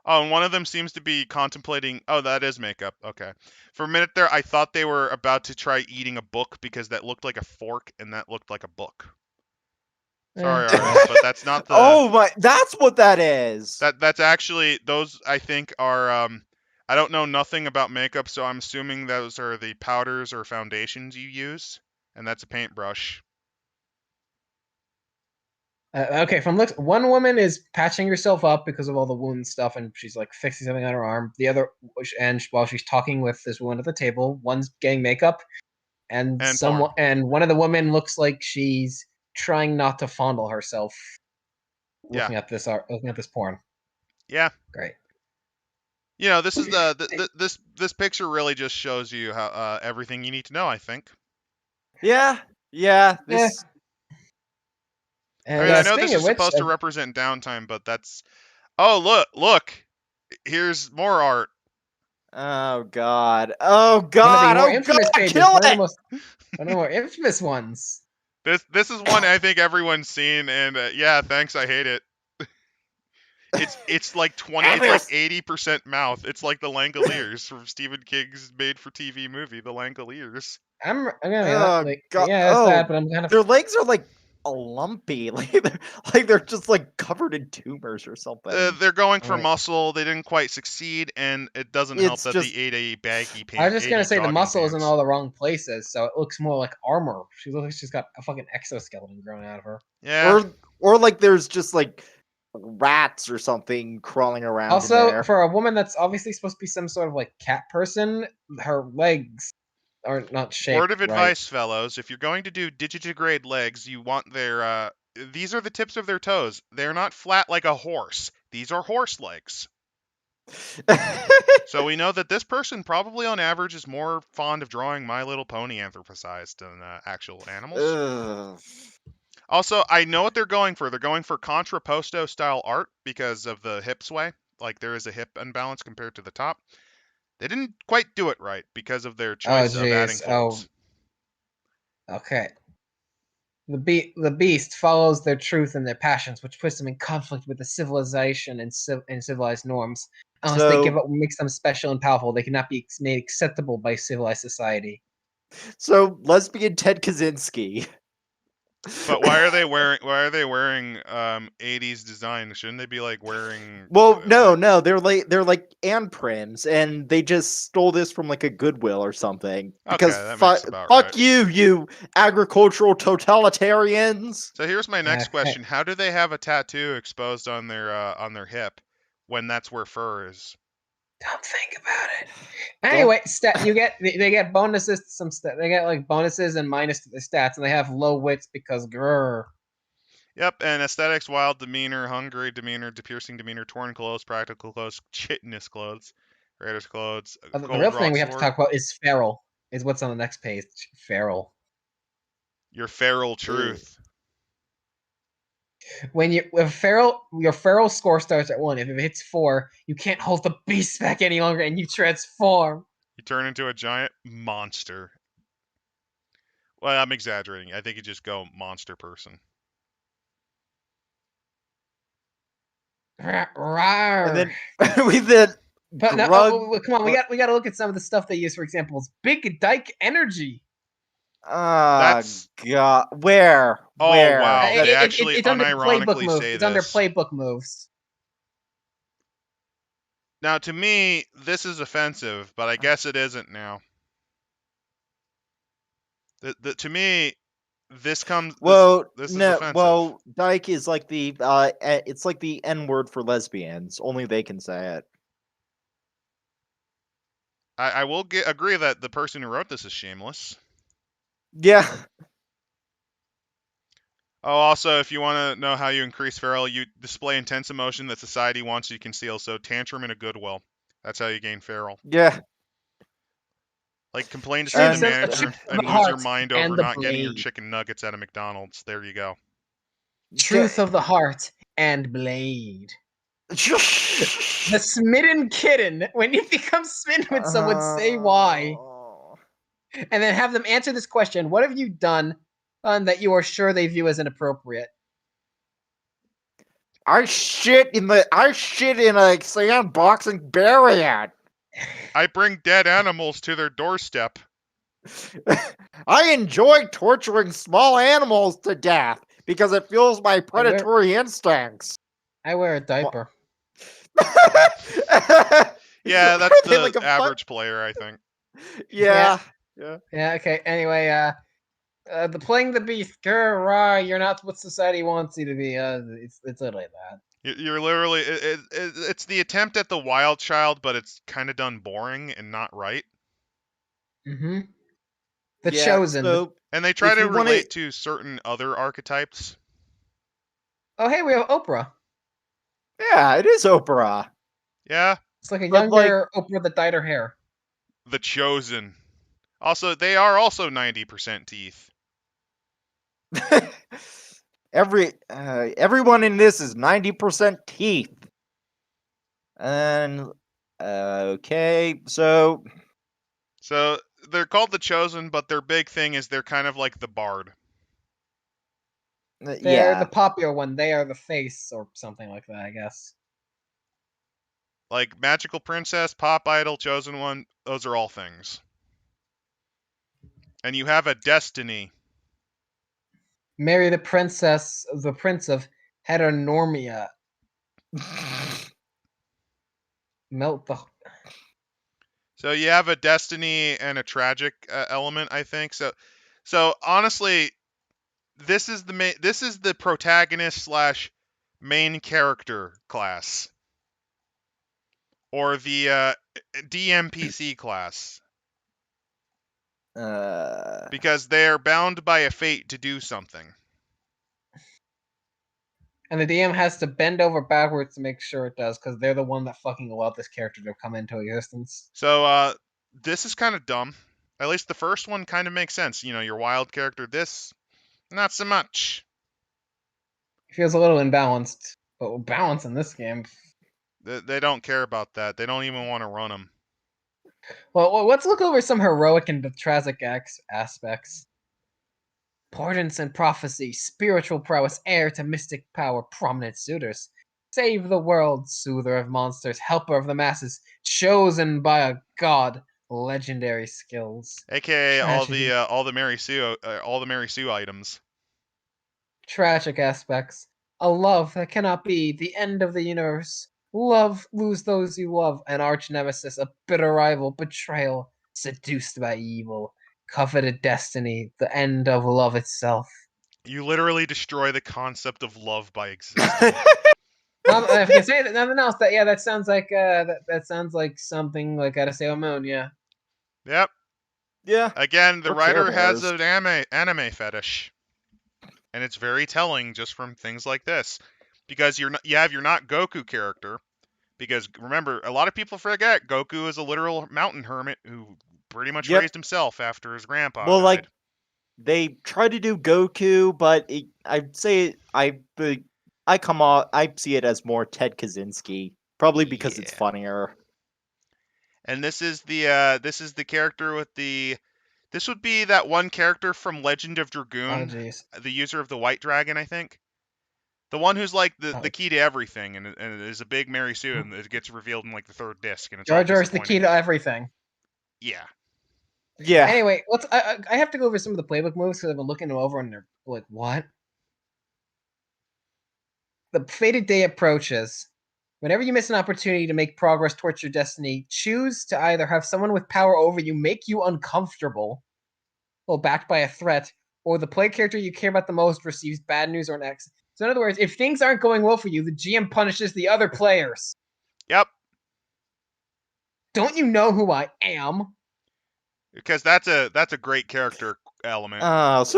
Oh, and one of them seems to be contemplating... Oh, that is makeup. Okay. For a minute there, I thought they were about to try eating a book because that looked like a fork and that looked like a book. Sorry, artist, but that's not the... Oh my... That's what that is! That's actually... Those, I think, are... I don't know nothing about makeup, so I'm assuming those are the powders or foundations you use. And that's a paintbrush. Okay, from looks, one woman is patching herself up because of all the wound stuff, and she's like fixing something on her arm. The other, and while she's talking with this woman at the table, one's getting makeup, and one of the women looks like she's trying not to fondle herself. Looking at this porn. Yeah. Great. You know, this is this picture really just shows you how everything you need to know, I think. Yeah. This. I mean, I know this is supposed to represent downtime, but that's... Oh, look! Here's more art. Oh god! Oh god! Kill it! One of the more infamous ones. This is one I think everyone's seen, and yeah, thanks. I hate it. It's like 80% mouth. It's like the Langoliers from Stephen King's made-for-TV movie, The Langoliers. I'm gonna be God. Yeah, that's that, but I'm kind of... Their legs are like lumpy, like they're just like covered in tumors or something. They're going for muscle. They didn't quite succeed, and it doesn't help that they ate a baggy pants. I was just gonna say the muscle is in all the wrong places, so it looks more like armor. She looks like she's got a fucking exoskeleton growing out of her. Yeah. Or like there's just like rats or something crawling around. Also, for a woman that's obviously supposed to be some sort of like cat person, her legs are not shaped. Word of advice, fellows: if you're going to do digitigrade legs, you want their these are the tips of their toes. They're not flat like a horse. These are horse legs. So we know that this person probably on average is more fond of drawing My Little Pony anthropomorphized than actual animals. Also, I know what they're going for. They're going for contrapposto style art because of the hip sway. Like there is a hip imbalance compared to the top. They didn't quite do it right because of their choice of adding folds. Okay. The beast follows their truth and their passions, which puts them in conflict with the civilization and civilized norms. Unless they give up what makes them special and powerful, they cannot be made acceptable by civilized society. So lesbian Ted Kaczynski. But why are they wearing 80s design? Shouldn't they be like wearing Well, no, they're like Anprims, and they just stole this from like a Goodwill or something. Because that makes about fuck right. you agricultural totalitarians. So here's my next question: how do they have a tattoo exposed on their hip when that's where fur is? Don't think about it. Anyway, they get bonuses to some stats. They get like bonuses and minus to the stats, and they have low wits because grrr. Yep, and aesthetics: wild demeanor, hungry demeanor, piercing demeanor, torn clothes, practical clothes, chitinous clothes, raiders clothes. The real thing we have to talk about is feral. Is what's on the next page. Feral. Your feral truth. When your feral score starts at 1. If it hits 4, you can't hold the beast back any longer, and you transform. You turn into a giant monster. Well, I'm exaggerating. I think you just go monster person. And then with the come on, we got to look at some of the stuff they use. For example, Big Dyke Energy. That's God. Where? Oh Where? wow! They actually it's under unironically moves. say It's under playbook moves. Now, to me, this is offensive, but I guess it isn't now. To me, this comes. This is offensive. Well, dyke is like the it's like the N word for lesbians. Only they can say it. I will agree that the person who wrote this is shameless. Yeah. Oh, also, if you want to know how you increase feral, you display intense emotion that society wants you to conceal. So, tantrum and a goodwill. That's how you gain feral. Yeah. Like, complain to the manager and lose your mind over not blade. getting your chicken nuggets at a McDonald's. There you go. Truth of the heart and blade. The smitten kitten. When you become smitten with someone, say why. And then have them answer this question. What have you done that you are sure they view as inappropriate? I shit in a sandbox and bury it. I bring dead animals to their doorstep. I enjoy torturing small animals to death because it fuels my predatory instincts. I wear a diaper. Yeah, that's the like average player, I think. Yeah. Okay. Anyway, the playing the beast, you're not what society wants you to be. It's literally that. You're literally it's the attempt at the wild child, but it's kind of done boring and not right. Mm-hmm. The chosen. And they try to relate to certain other archetypes. Oh, hey, we have Oprah. Yeah, it is Oprah. Yeah. It's like a younger Oprah that dyed her hair. The chosen. Also, they are also 90% teeth. Everyone in this is 90% teeth. And okay, so they're called the chosen, but their big thing is they're kind of like the bard. They're the popular one. They are the face or something like that, I guess. Like magical princess, pop idol, chosen one, those are all things. And you have a destiny. Marry the prince of heteronormia. Melt the. So you have a destiny and a tragic element, I think. So honestly, this is the protagonist / main character class, or the DMPC class, because they are bound by a fate to do something. And the DM has to bend over backwards to make sure it does, because they're the one that fucking allowed this character to come into existence. So, this is kind of dumb. At least the first one kind of makes sense. You know, your wild character. This, not so much. It feels a little imbalanced, but balance in this game. They don't care about that. They don't even want to run them. Well, let's look over some heroic and tragic aspects. Portents and prophecy, spiritual prowess, heir to mystic power, prominent suitors. Save the world, soother of monsters, helper of the masses, chosen by a god, legendary skills. AKA Tragedy. all the Mary Sue items. Tragic aspects. A love that cannot be, the end of the universe. Love, lose those you love, an arch nemesis, a bitter rival, betrayal, seduced by evil, coveted destiny, the end of love itself. You literally destroy the concept of love by existing. If I can say that, nothing else, that sounds like that sounds like something like out of Sailor Moon, yeah. Yep. Yeah. Again, the Or writer Care has Bears. an anime fetish, and it's very telling just from things like this, because you have your not Goku character. Because remember, a lot of people forget Goku is a literal mountain hermit who pretty much raised himself after his grandpa died. Like, they try to do Goku, but I'd say I see it as more Ted Kaczynski, probably because it's funnier. And this is the character with the. This would be that one character from Legend of Dragoon, the user of the White Dragon, I think. The one who's like the key to everything, and is a big Mary Sue, and it gets revealed in like the third disc, and it's Jar Jar's the key to everything. Yeah. Yeah. Anyway, I have to go over some of the playbook moves because I've been looking them over, and they're like, what? The fated day approaches. Whenever you miss an opportunity to make progress towards your destiny, choose to either have someone with power over you make you uncomfortable, while backed by a threat, or the play character you care about the most receives bad news or an X. So in other words, if things aren't going well for you, the GM punishes the other players. Yep. Don't you know who I am? Because that's a great character element. It's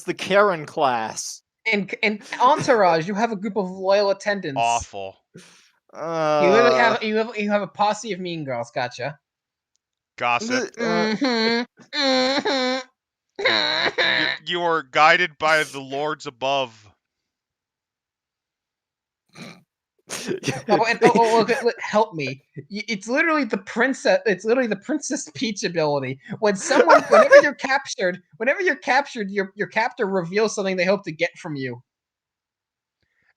the Karen class. And Entourage, you have a group of loyal attendants. Awful. You literally you have a posse of mean girls. Gotcha. Gossip. You are guided by the lords above. Help me! It's literally the princess. It's literally the Princess Peach ability. Whenever you're captured, your captor reveals something they hope to get from you.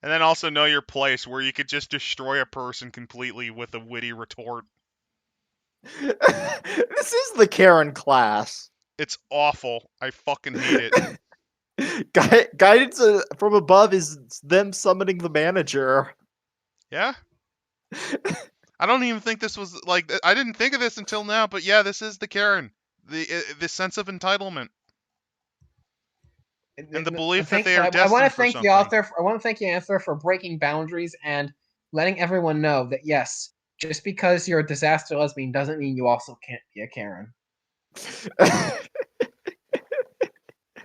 And then also know your place, where you could just destroy a person completely with a witty retort. This is the Karen class. It's awful. I fucking hate it. Guidance from above is them summoning the manager. Yeah? I don't even think this was, like, I didn't think of this until now, but yeah, this is the Karen. The sense of entitlement. And the belief that they are destined for something. I want to thank the author for breaking boundaries and letting everyone know that, yes, just because you're a disaster lesbian doesn't mean you also can't be a Karen.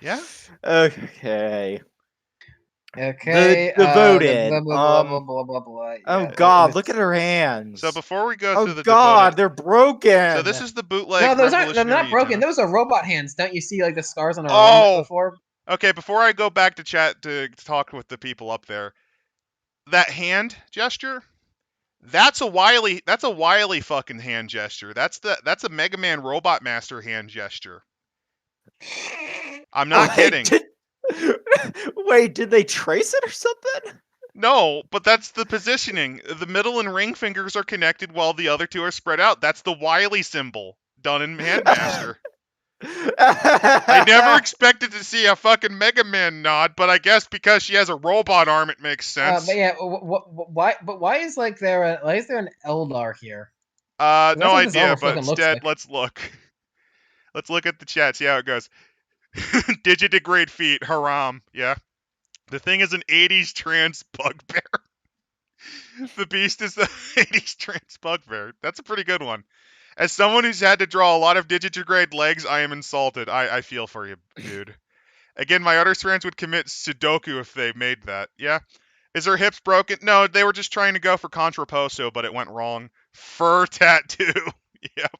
Yeah? Okay. Okay. Devoted. Blah, blah, blah, blah, blah. Oh God! Look at her hands. So before we go through the God, Devoted, they're broken. So this is the bootleg. No, they're not broken. Those are robot hands. Don't you see like the scars on her arm before? Okay. Before I go back to chat to talk with the people up there, that hand gesture, that's a wily fucking hand gesture. That's a Mega Man Robot Master hand gesture. I'm not kidding. Wait, did they trace it or something? No, but that's the positioning. The middle and ring fingers are connected while the other two are spread out. That's the Wily symbol done in Handmaster. I never expected to see a fucking Mega Man nod, but I guess because she has a robot arm, it makes sense. But yeah, why? But why is there an Eldar here? No idea. But instead, let's look. Let's look at the chat. See how it goes. Digidegrade feet, haram. Yeah. The thing is an 80s trans bugbear. The beast is the 80s trans bugbear. That's a pretty good one. As someone who's had to draw a lot of digidegrade legs, I am insulted. I feel for you, dude. Again, my other friends would commit Sudoku if they made that. Yeah? Is her hips broken? No, they were just trying to go for contraposo, but it went wrong. Fur tattoo. Yep.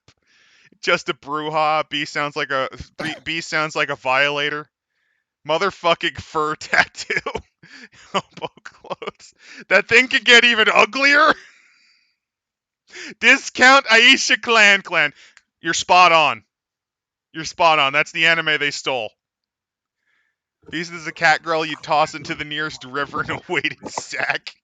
Just a brouhaha. B sounds like a violator. Motherfucking fur tattoo. Hobo clothes. That thing could get even uglier. Discount Aisha Clan. You're spot on. That's the anime they stole. Beast is a cat girl you toss into the nearest river in a weighted sack.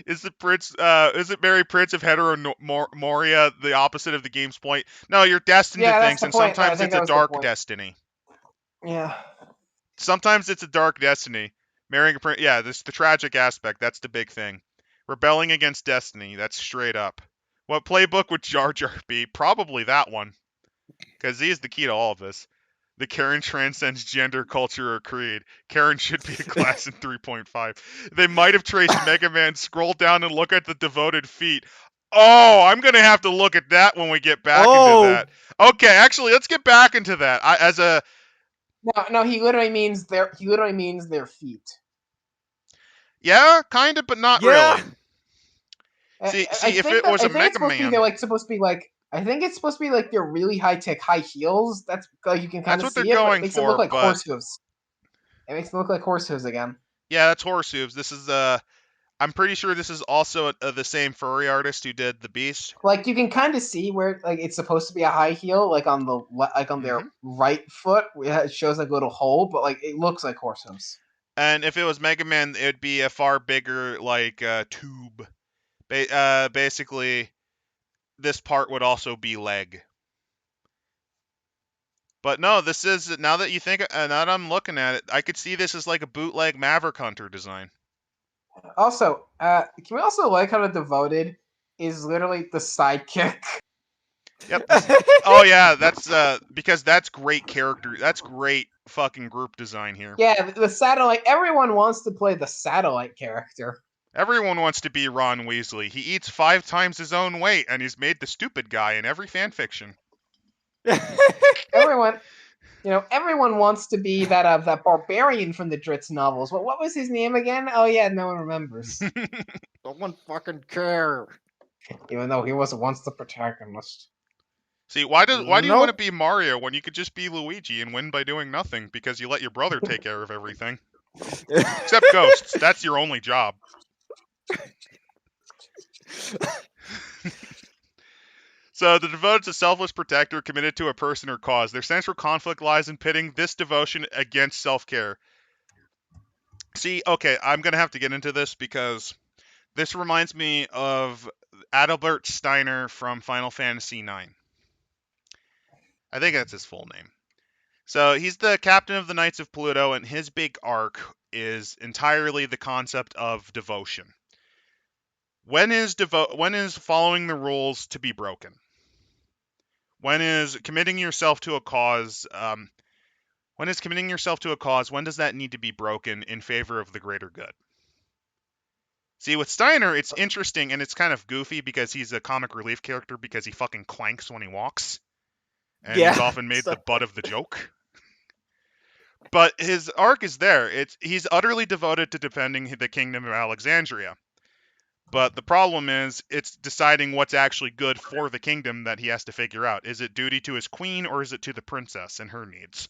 Is it Mary Prince of Heteromoria the opposite of the game's point? No, you're destined to things, and sometimes it's a dark destiny. Yeah. Sometimes it's a dark destiny. Marrying a prince, yeah, this the tragic aspect. That's the big thing. Rebelling against destiny. That's straight up. What playbook would Jar Jar be? Probably that one, because he is the key to all of this. The Karen transcends gender, culture, or creed. Karen should be a class in 3.5. They might have traced Mega Man. Scroll down and look at the devoted feet. Oh, I'm gonna have to look at that when we get back into that. Okay, actually, let's get back into that. No, he literally means their feet. Yeah, kind of, but not really. See, if it was a Mega Man, they're like supposed to be like. I think it's supposed to be like they're really high tech high heels. That's like you can kind of see it. But it makes them look like horse hooves. It makes them look like horse hooves again. Yeah, that's horse hooves. This is I'm pretty sure this is also the same furry artist who did the Beast. Like you can kind of see where like it's supposed to be a high heel, like on their right foot. It shows like a little hole, but like it looks like horse hooves. And if it was Mega Man, it would be a far bigger like tube. Basically, this part would also be leg. But no, this is, now that you think, now that I'm looking at it, I could see this as like a bootleg Maverick Hunter design. Also, can we also like how the Devoted is literally the sidekick? Yep. Oh yeah, that's because that's great character. That's great fucking group design here. Yeah, the satellite. Everyone wants to play the satellite character. Everyone wants to be Ron Weasley. He eats 5 times his own weight, and he's made the stupid guy in every fanfiction. Everyone wants to be that barbarian from the Dritz novels. What was his name again? Oh yeah, no one remembers. Don't one fucking care. Even though he was once the protagonist. See, why do you want to be Mario when you could just be Luigi and win by doing nothing because you let your brother take care of everything? Except ghosts. That's your only job. So, the Devoted's a selfless protector committed to a person or cause. Their central conflict lies in pitting this devotion against self-care. See, okay, I'm going to have to get into this because this reminds me of Adalbert Steiner from Final Fantasy IX. I think that's his full name. So, he's the captain of the Knights of Pluto, and his big arc is entirely the concept of devotion. When is following the rules to be broken? When is committing yourself to a cause? When does that need to be broken in favor of the greater good? See, with Steiner, it's interesting and it's kind of goofy because he's a comic relief character because he fucking clanks when he walks, and he's often made the butt of the joke. But his arc is there. He's utterly devoted to defending the kingdom of Alexandria. But the problem is, it's deciding what's actually good for the kingdom that he has to figure out. Is it duty to his queen, or is it to the princess and her needs?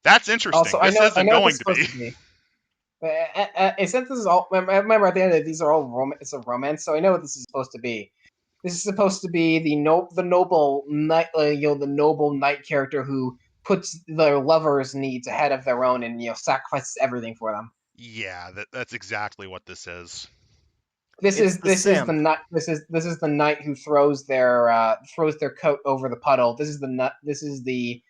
That's interesting. Also, this isn't going to be. Since this is all, remember at the end of it, these are all it's a romance, so I know what this is supposed to be. This is supposed to be the noble knight, the noble knight character who puts their lover's needs ahead of their own and sacrifices everything for them. Yeah, that's exactly what this is. This is the knight who throws their coat over the puddle. This is the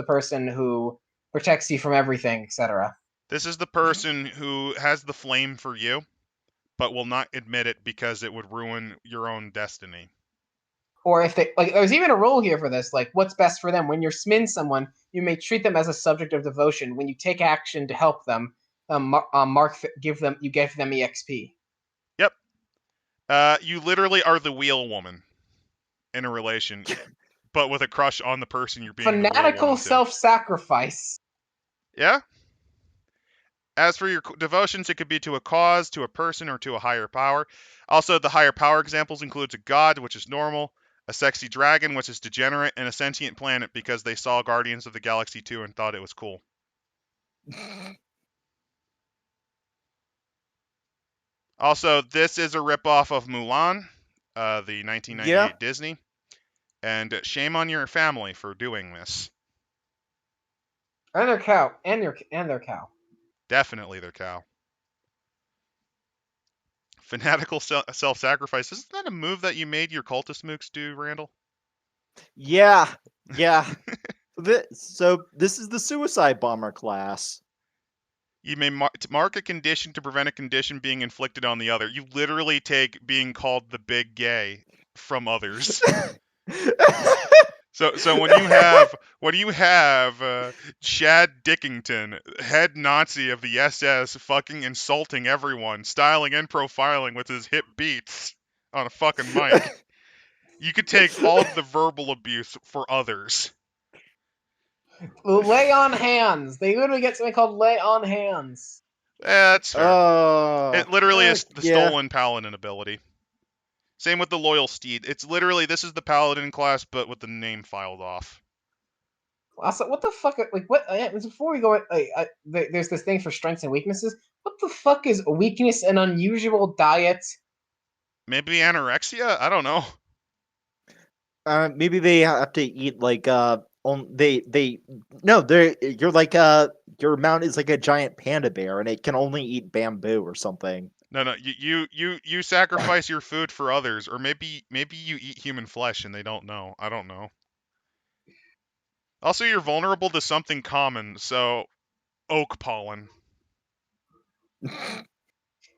person who protects you from everything, etc. This is the person who has the flame for you, but will not admit it because it would ruin your own destiny. Or if they there's even a rule here for this, like what's best for them. When you're smin someone, you may treat them as a subject of devotion. When you take action to help them, give them EXP. Yep. You literally are the wheel woman in a relation, but with a crush on the person you're being. Fanatical self-sacrifice. Yeah. As for your devotions, it could be to a cause, to a person, or to a higher power. Also, the higher power examples includes a god, which is normal, a sexy dragon, which is degenerate, and a sentient planet because they saw Guardians of the Galaxy 2 and thought it was cool. Also, this is a ripoff of Mulan, the 1998 Disney. And shame on your family for doing this. And their cow. And their cow. Definitely their cow. Fanatical self-sacrifice. Isn't that a move that you made your cultist mooks do, Randall? Yeah, yeah. So this is the suicide bomber class. You may mark a condition to prevent a condition being inflicted on the other. You literally take being called the big gay from others. So when you have Chad Dickington, head Nazi of the SS, fucking insulting everyone, styling and profiling with his hip beats on a fucking mic, you could take all of the verbal abuse for others. Lay on hands. They literally get something called lay on hands. That's fair. It literally is the yeah. stolen paladin ability. Same with the loyal steed. It's literally, this is the paladin class, but with the name filed off. Also, what the fuck? Like, what? Before we go, there's this thing for strengths and weaknesses. What the fuck is a weakness an unusual diet? Maybe anorexia? I don't know. Maybe they have to eat like you're like your mount is like a giant panda bear and it can only eat bamboo or something. No, you sacrifice your food for others, or maybe you eat human flesh and they don't know. I don't know. Also, you're vulnerable to something common, so oak pollen.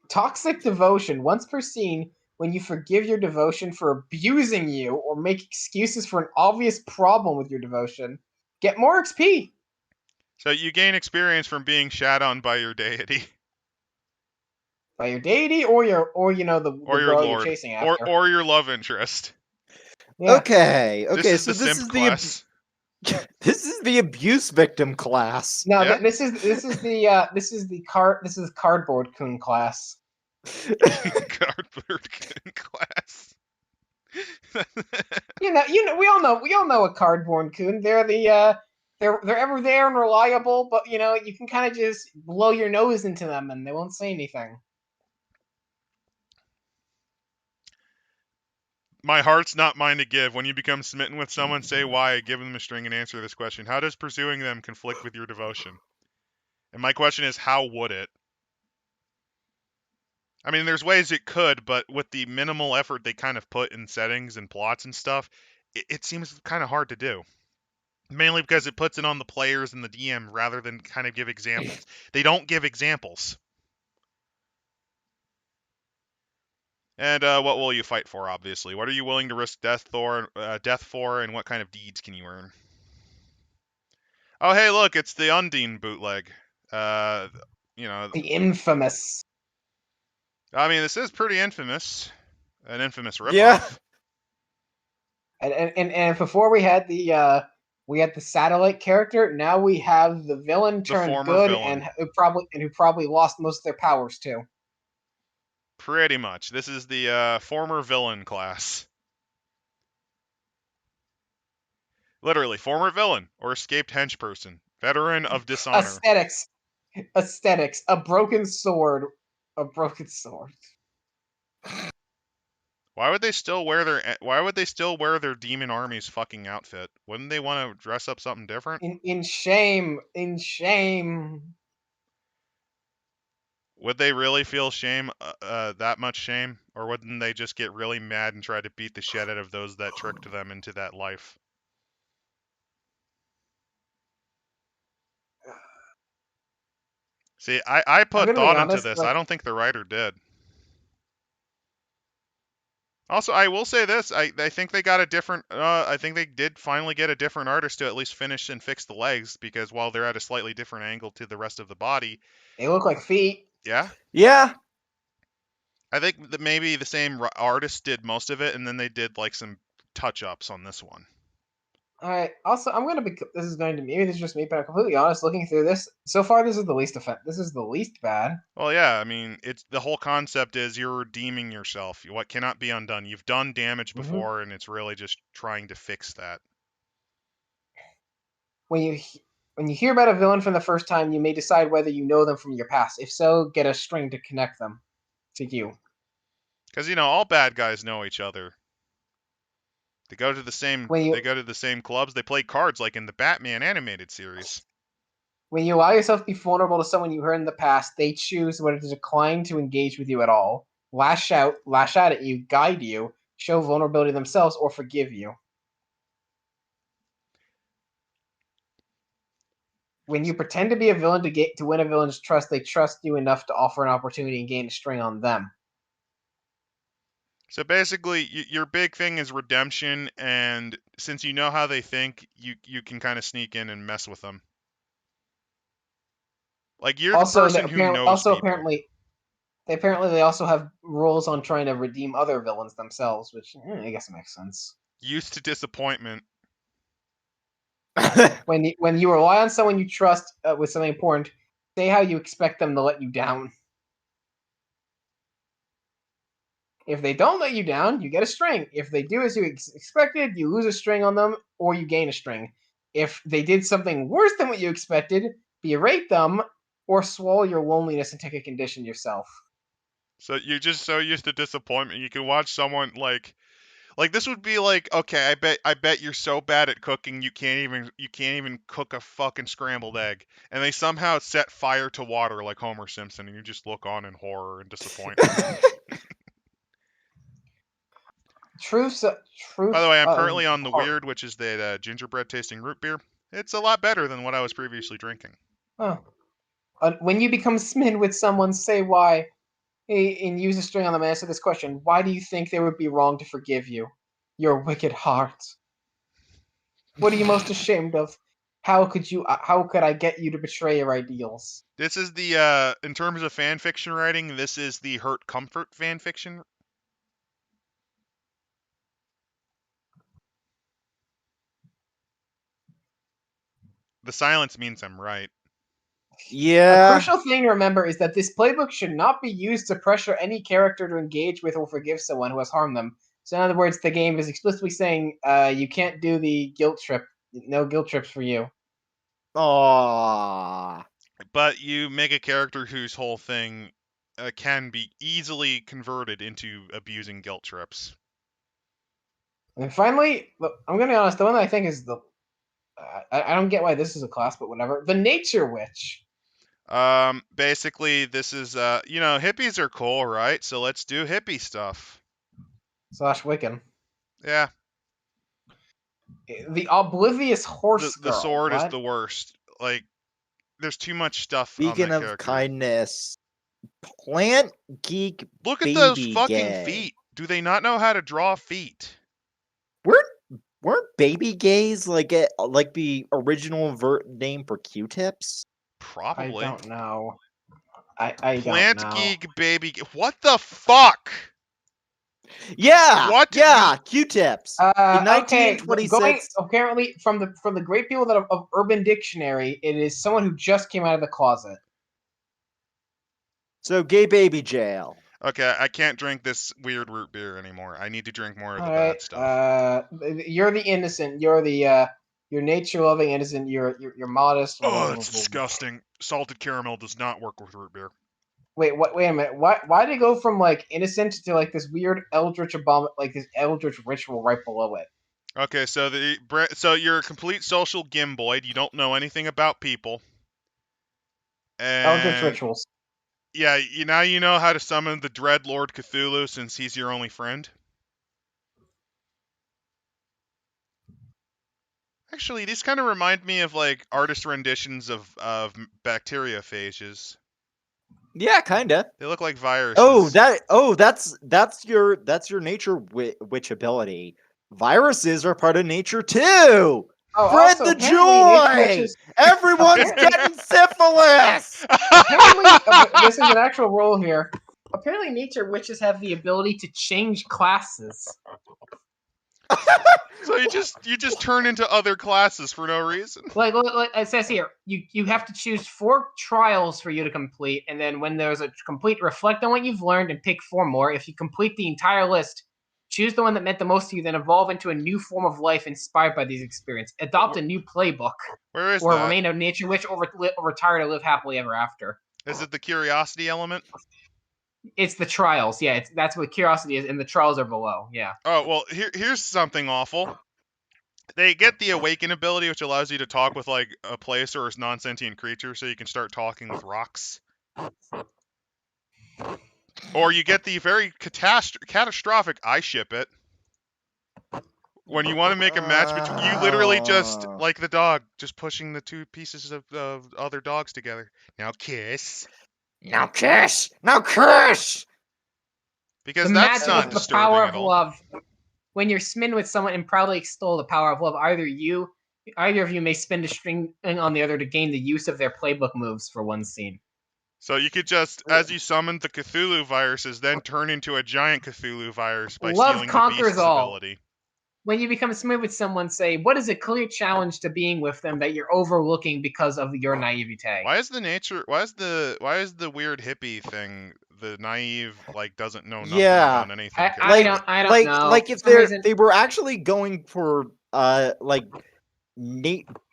Toxic devotion. Once per scene, when you forgive your devotion for abusing you or make excuses for an obvious problem with your devotion, get more XP. So you gain experience from being shat on by your deity. By your deity or the Or your girl lord. you're chasing after. Or your love interest. Yeah. Okay. This So is the this simp is class. this is the abuse victim class. No, Yeah. this is cardboard coon class. Cardboard class. We all know a cardboard coon. They're they're ever there and reliable, but you can kind of just blow your nose into them and they won't say anything. My heart's not mine to give. When you become smitten with someone, say why, give them a string and answer this question. How does pursuing them conflict with your devotion? And my question is, how would it? I mean, there's ways it could, but with the minimal effort they kind of put in settings and plots and stuff, it seems kind of hard to do. Mainly because it puts it on the players and the DM rather than kind of give examples. They don't give examples. And what will you fight for, obviously? What are you willing to risk death for, and what kind of deeds can you earn? Oh, hey, look, it's the Undine bootleg. The infamous. I mean, this is pretty infamous. An infamous ripoff. Yeah. And before we had the satellite character. Now we have the villain turned good villain. and who probably lost most of their powers too. Pretty much. This is the former villain class. Literally, former villain or escaped henchperson. Veteran of dishonor. Aesthetics. A broken sword. Why would they still wear their demon army's fucking outfit? Wouldn't they want to dress up something different? In shame. Would they really feel shame, that much shame? Or wouldn't they just get really mad and try to beat the shit out of those that tricked them into that life? See, I put thought into this. I don't think the writer did. Also, I will say this. I think they got a different... I think they did finally get a different artist to at least finish and fix the legs, because while they're at a slightly different angle to the rest of the body... They look like feet. Yeah? Yeah. I think that maybe the same artist did most of it, and then they did like some touch-ups on this one. All right. Also, this is going to maybe this is just me, but I'm completely honest. Looking through this, so far this is the least This is the least bad. Well, yeah. I mean, it's the whole concept is you're redeeming yourself. What cannot be undone. You've done damage before, and it's really just trying to fix that. When you hear about a villain for the first time, you may decide whether you know them from your past. If so, get a string to connect them to you. Because all bad guys know each other. They go to the same. They go to the same clubs. They play cards like in the Batman animated series. When you allow yourself to be vulnerable to someone you hurt in the past, they choose whether to decline to engage with you at all, lash out at you, guide you, show vulnerability themselves, or forgive you. When you pretend to be a villain to win a villain's trust, they trust you enough to offer an opportunity and gain a string on them. So basically, your big thing is redemption, and since you know how they think, you can kind of sneak in and mess with them. Like you're the person who knows people. Apparently, they also have rules on trying to redeem other villains themselves, which I guess makes sense. Used to disappointment. When you rely on someone you trust with something important, say how you expect them to let you down. If they don't let you down, you get a string. If they do as you expected, you lose a string on them, or you gain a string. If they did something worse than what you expected, berate them, or swallow your loneliness and take a condition yourself. So you're just so used to disappointment. You can watch someone like this would be like, okay, I bet you're so bad at cooking you can't even cook a fucking scrambled egg, and they somehow set fire to water like Homer Simpson, and you just look on in horror and disappointment. By the way, I'm currently on the Weird, which is the gingerbread tasting root beer. It's a lot better than what I was previously drinking. Oh. When you become smitten with someone, say why, and use a string on them and answer this question. Why do you think they would be wrong to forgive you? Your wicked heart. What are you most ashamed of? How could I get you to betray your ideals? This is the, in terms of fan fiction writing, this is the hurt comfort fan fiction. The silence means I'm right. Yeah. A crucial thing to remember is that this playbook should not be used to pressure any character to engage with or forgive someone who has harmed them. So in other words, the game is explicitly saying you can't do the guilt trip. No guilt trips for you. Aww. But you make a character whose whole thing can be easily converted into abusing guilt trips. And finally, I'm going to be honest, the one that I think is the... I don't get why this is a class, but whatever. The Nature Witch. Basically, this is, hippies are cool, right? So let's do hippie stuff. / Wiccan. Yeah. The Oblivious Horse The Girl. sword What? is the worst. Like, there's too much stuff Speaking on that of character. kindness, plant geek. Look at those baby fucking gay. feet. Do they not know how to draw feet? Weren't baby gays like the original name for Q-tips? Probably. I don't know. I Plant don't know. geek baby. What the fuck? Yeah. What? Yeah, Q-tips. In Okay, 1926. apparently from the great people that of Urban Dictionary, it is someone who just came out of the closet. So gay baby jail. Okay, I can't drink this weird root beer anymore. I need to drink more of the All bad right. stuff. You're the innocent. You're the you're nature-loving innocent. You're modest. Oh, it's disgusting. Salted caramel does not work with root beer. Wait, what? Wait a minute. Why did it go from like innocent to like this weird eldritch this eldritch ritual right below it? Okay, so you're a complete social gimboid. You don't know anything about people. Eldritch And rituals. yeah, now you know how to summon the Dread Lord Cthulhu since he's your only friend. Actually, these kind of remind me of like artist renditions of bacteriophages. Yeah, kinda. They look like viruses. That's your nature witch ability. Viruses are part of nature too. Oh, Spread also, the apparently, joy! Everyone's getting syphilis! Apparently, this is an actual rule here. Apparently, nature witches have the ability to change classes. So you just turn into other classes for no reason. Like it says here, you have to choose 4 trials for you to complete, and then when there's a complete, reflect on what you've learned and pick 4 more. If you complete the entire list, choose the one that meant the most to you, then evolve into a new form of life inspired by these experiences. Adopt a new playbook. Where is or that? remain a nature witch, or retire to live happily ever after. Is it the curiosity element? It's the trials, yeah. That's what curiosity is, and the trials are below, yeah. Oh, well, here's something awful. They get the awaken ability, which allows you to talk with like a place or a non-sentient creature, so you can start talking with rocks. Or you get the very catastrophic I ship it. When you want to make a match between, you literally just like the dog, just pushing the two pieces of other dogs together. Now kiss, Now kiss! Now kiss! because The that's magic not of the disturbing power at of all. love. When you're smitten with someone and proudly extol the power of love, either of you may spend a string on the other to gain the use of their playbook moves for one scene. So you could just, as you summon the Cthulhu viruses, then turn into a giant Cthulhu virus by Love stealing the conquers beast's all. ability. When you become smitten with someone, say, what is a clear challenge to being with them that you're overlooking because of your naivete? Why is the weird hippie thing, the naive, like, doesn't know nothing Yeah. about anything? I character? don't know. Like For if some reason, they were actually going for like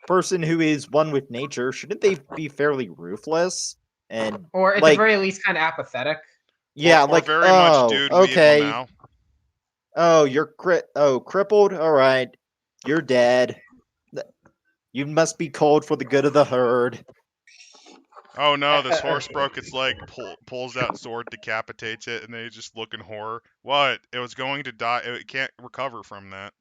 person who is one with nature, shouldn't they be fairly ruthless and or at like the very least, kind of apathetic. yeah, or like very much, oh, dude, we equal okay. now. Oh, you're crippled? All right. You're dead. You must be cold for the good of the herd. Oh no, this horse broke its leg, pulls out sword, decapitates it, and they just look in horror. What? It was going to die. It can't recover from that.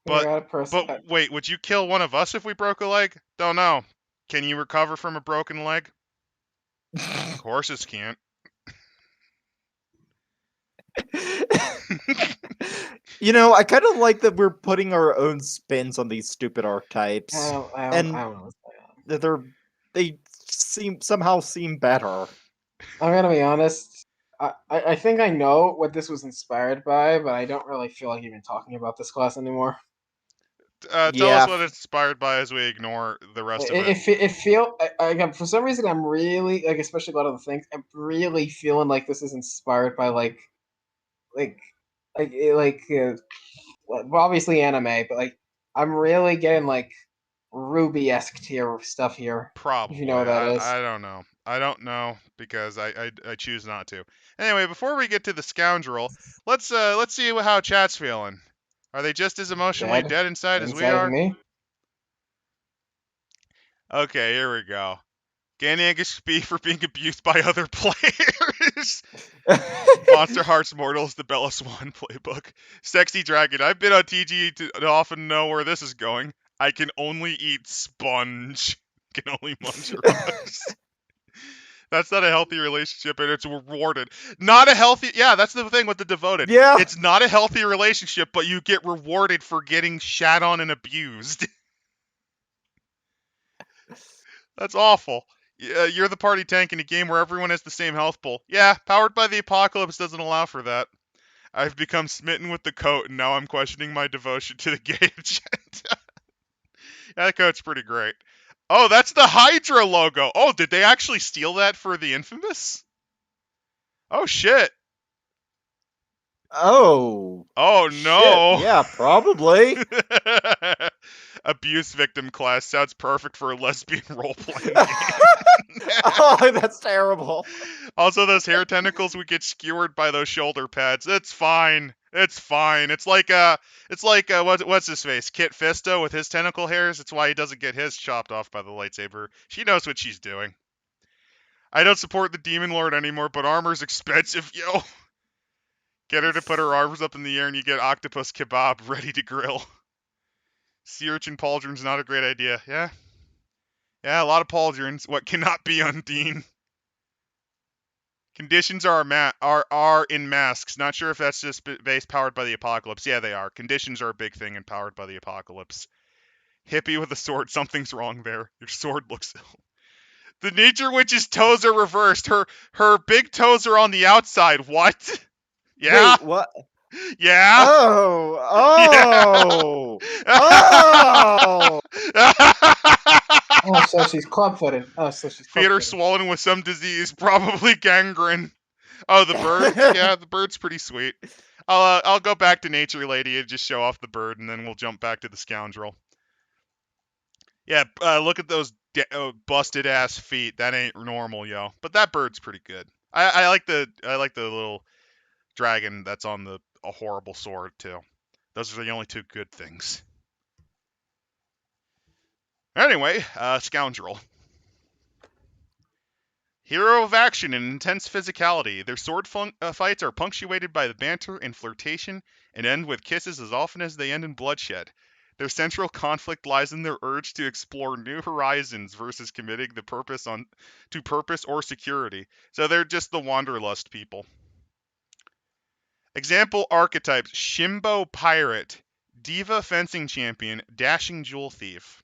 But wait, would you kill one of us if we broke a leg? Don't know. Can you recover from a broken leg? Horses can't. You know, I kind of like that we're putting our own spins on these stupid archetypes, I don't know. that they somehow seem better. I'm gonna be honest. I think I know what this was inspired by, but I don't really feel like even talking about this class anymore. Tell us Yeah. what it's inspired by as we ignore the rest of it. It feel for some reason I'm really like, especially a lot of the things, I'm really feeling like this is inspired by like like well, obviously anime, but like I'm really getting like Ruby-esque tier stuff here. Probably. If you know what that is. I don't know. I don't know because I choose not to. Anyway, before we get to the scoundrel, let's see how chat's feeling. Are they just as emotionally dead inside as we of are? me. Okay, here we go. Gaining XP for being abused by other players. Monster Hearts Mortals, the Bella Swan playbook. Sexy Dragon. I've been on TG to often know where this is going. I can only eat sponge. Can only munch rocks. That's not a healthy relationship, and it's rewarded. Not a healthy... Yeah, that's the thing with the Devoted. Yeah. It's not a healthy relationship, but you get rewarded for getting shat on and abused. That's awful. You're the party tank in a game where everyone has the same health pool. Yeah, Powered by the Apocalypse doesn't allow for that. I've become smitten with the coat, and now I'm questioning my devotion to the gay agenda. Yeah, that coat's pretty great. Oh, that's the Hydra logo. Oh, did they actually steal that for the Infamous? Oh, shit. Oh. Oh, no. Shit. Yeah, probably. Abuse victim class sounds perfect for a lesbian role-playing game. Oh, that's terrible. Also, those hair tentacles would get skewered by those shoulder pads. It's fine. It's fine. It's like what's his face? Kit Fisto with his tentacle hairs. It's why he doesn't get his chopped off by the lightsaber. She knows what she's doing. I don't support the Demon Lord anymore, but armor's expensive, yo. Get her to put her arms up in the air and you get octopus kebab ready to grill. Sea urchin pauldron's not a great idea. Yeah. Yeah, a lot of pauldrons. What cannot be undone. Conditions are in masks. Not sure if that's just base Powered by the Apocalypse. Yeah, they are. Conditions are a big thing in Powered by the Apocalypse. Hippie with a sword. Something's wrong there. Your sword looks ill. The Nature Witch's toes are reversed. Her big toes are on the outside. What? Yeah. Wait, what? Yeah. Oh. Oh. Oh, so she's club-footed. Feet are swollen with some disease, probably gangrene. Oh, the bird? Yeah, the bird's pretty sweet. I'll go back to Nature Lady and just show off the bird, and then we'll jump back to the scoundrel. Yeah, look at those busted ass feet. That ain't normal, yo. But that bird's pretty good. I like the little dragon that's on a horrible sword too. Those are the only two good things. Anyway, Scoundrel. Hero of action and intense physicality. Their sword fights are punctuated by the banter and flirtation and end with kisses as often as they end in bloodshed. Their central conflict lies in their urge to explore new horizons versus committing to purpose or security. So they're just the wanderlust people. Example archetypes: Shimbo Pirate, Diva Fencing Champion, Dashing Jewel Thief.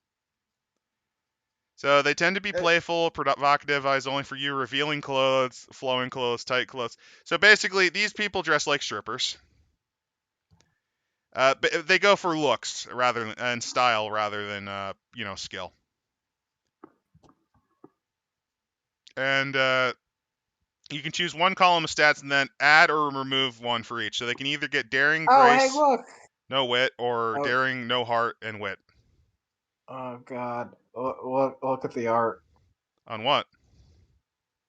So they tend to be playful, provocative, eyes only for you, revealing clothes, flowing clothes, tight clothes. So basically, these people dress like strippers. But they go for looks and style rather than skill. And you can choose one column of stats and then add or remove one for each. So they can either get daring, grace, hey, look. no wit, or Oh. daring, no heart, and wit. Oh God! Look at the art. On what?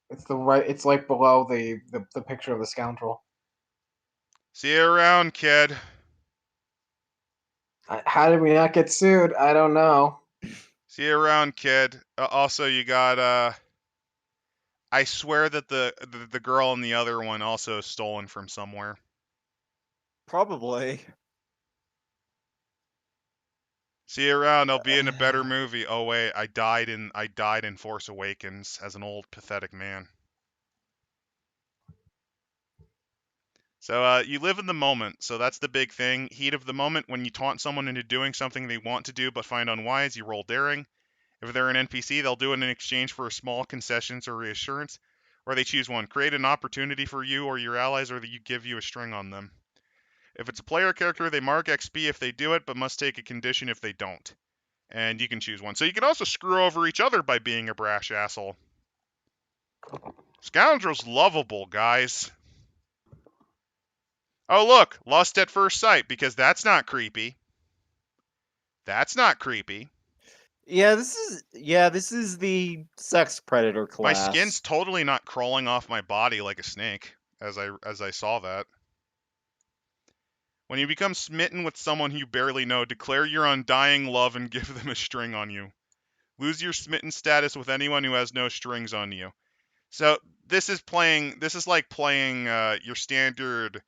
It's It's like below the picture of the scoundrel. See you around, kid. How did we not get sued? I don't know. See you around, kid. Also, you got I swear that the girl in the other one also is stolen from somewhere. Probably. See you around. I'll be in a better movie. Oh wait, I died in Force Awakens as an old pathetic man. So you live in the moment. So that's the big thing. Heat of the moment. When you taunt someone into doing something they want to do but find unwise, you roll daring. If they're an NPC, they'll do it in exchange for a small concessions or reassurance, or they choose one. Create an opportunity for you or your allies, or that you give you a string on them. If it's a player character, they mark XP if they do it, but must take a condition if they don't. And you can choose one. So you can also screw over each other by being a brash asshole. Scoundrel's lovable, guys. Oh look, lust at first sight, because that's not creepy. That's not creepy. Yeah, this is the sex predator class. My skin's totally not crawling off my body like a snake, as I saw that. When you become smitten with someone you barely know, declare your undying love and give them a string on you. Lose your smitten status with anyone who has no strings on you. So this is like playing your standard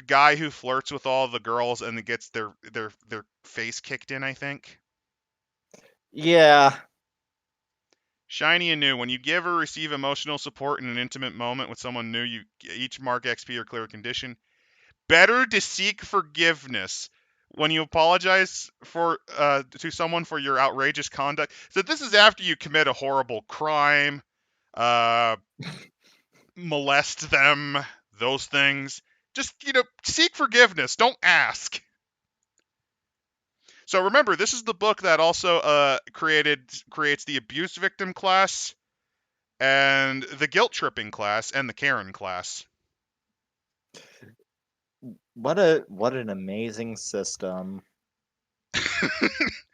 guy who flirts with all the girls and gets their face kicked in, I think. Yeah. Shiny and new. When you give or receive emotional support in an intimate moment with someone new, you each mark XP or clear a condition. Better to seek forgiveness when you apologize to someone for your outrageous conduct. So this is after you commit a horrible crime, molest them, those things. Just, seek forgiveness. Don't ask. So remember, this is the book that also creates the abuse victim class and the guilt tripping class and the Karen class. What an amazing system.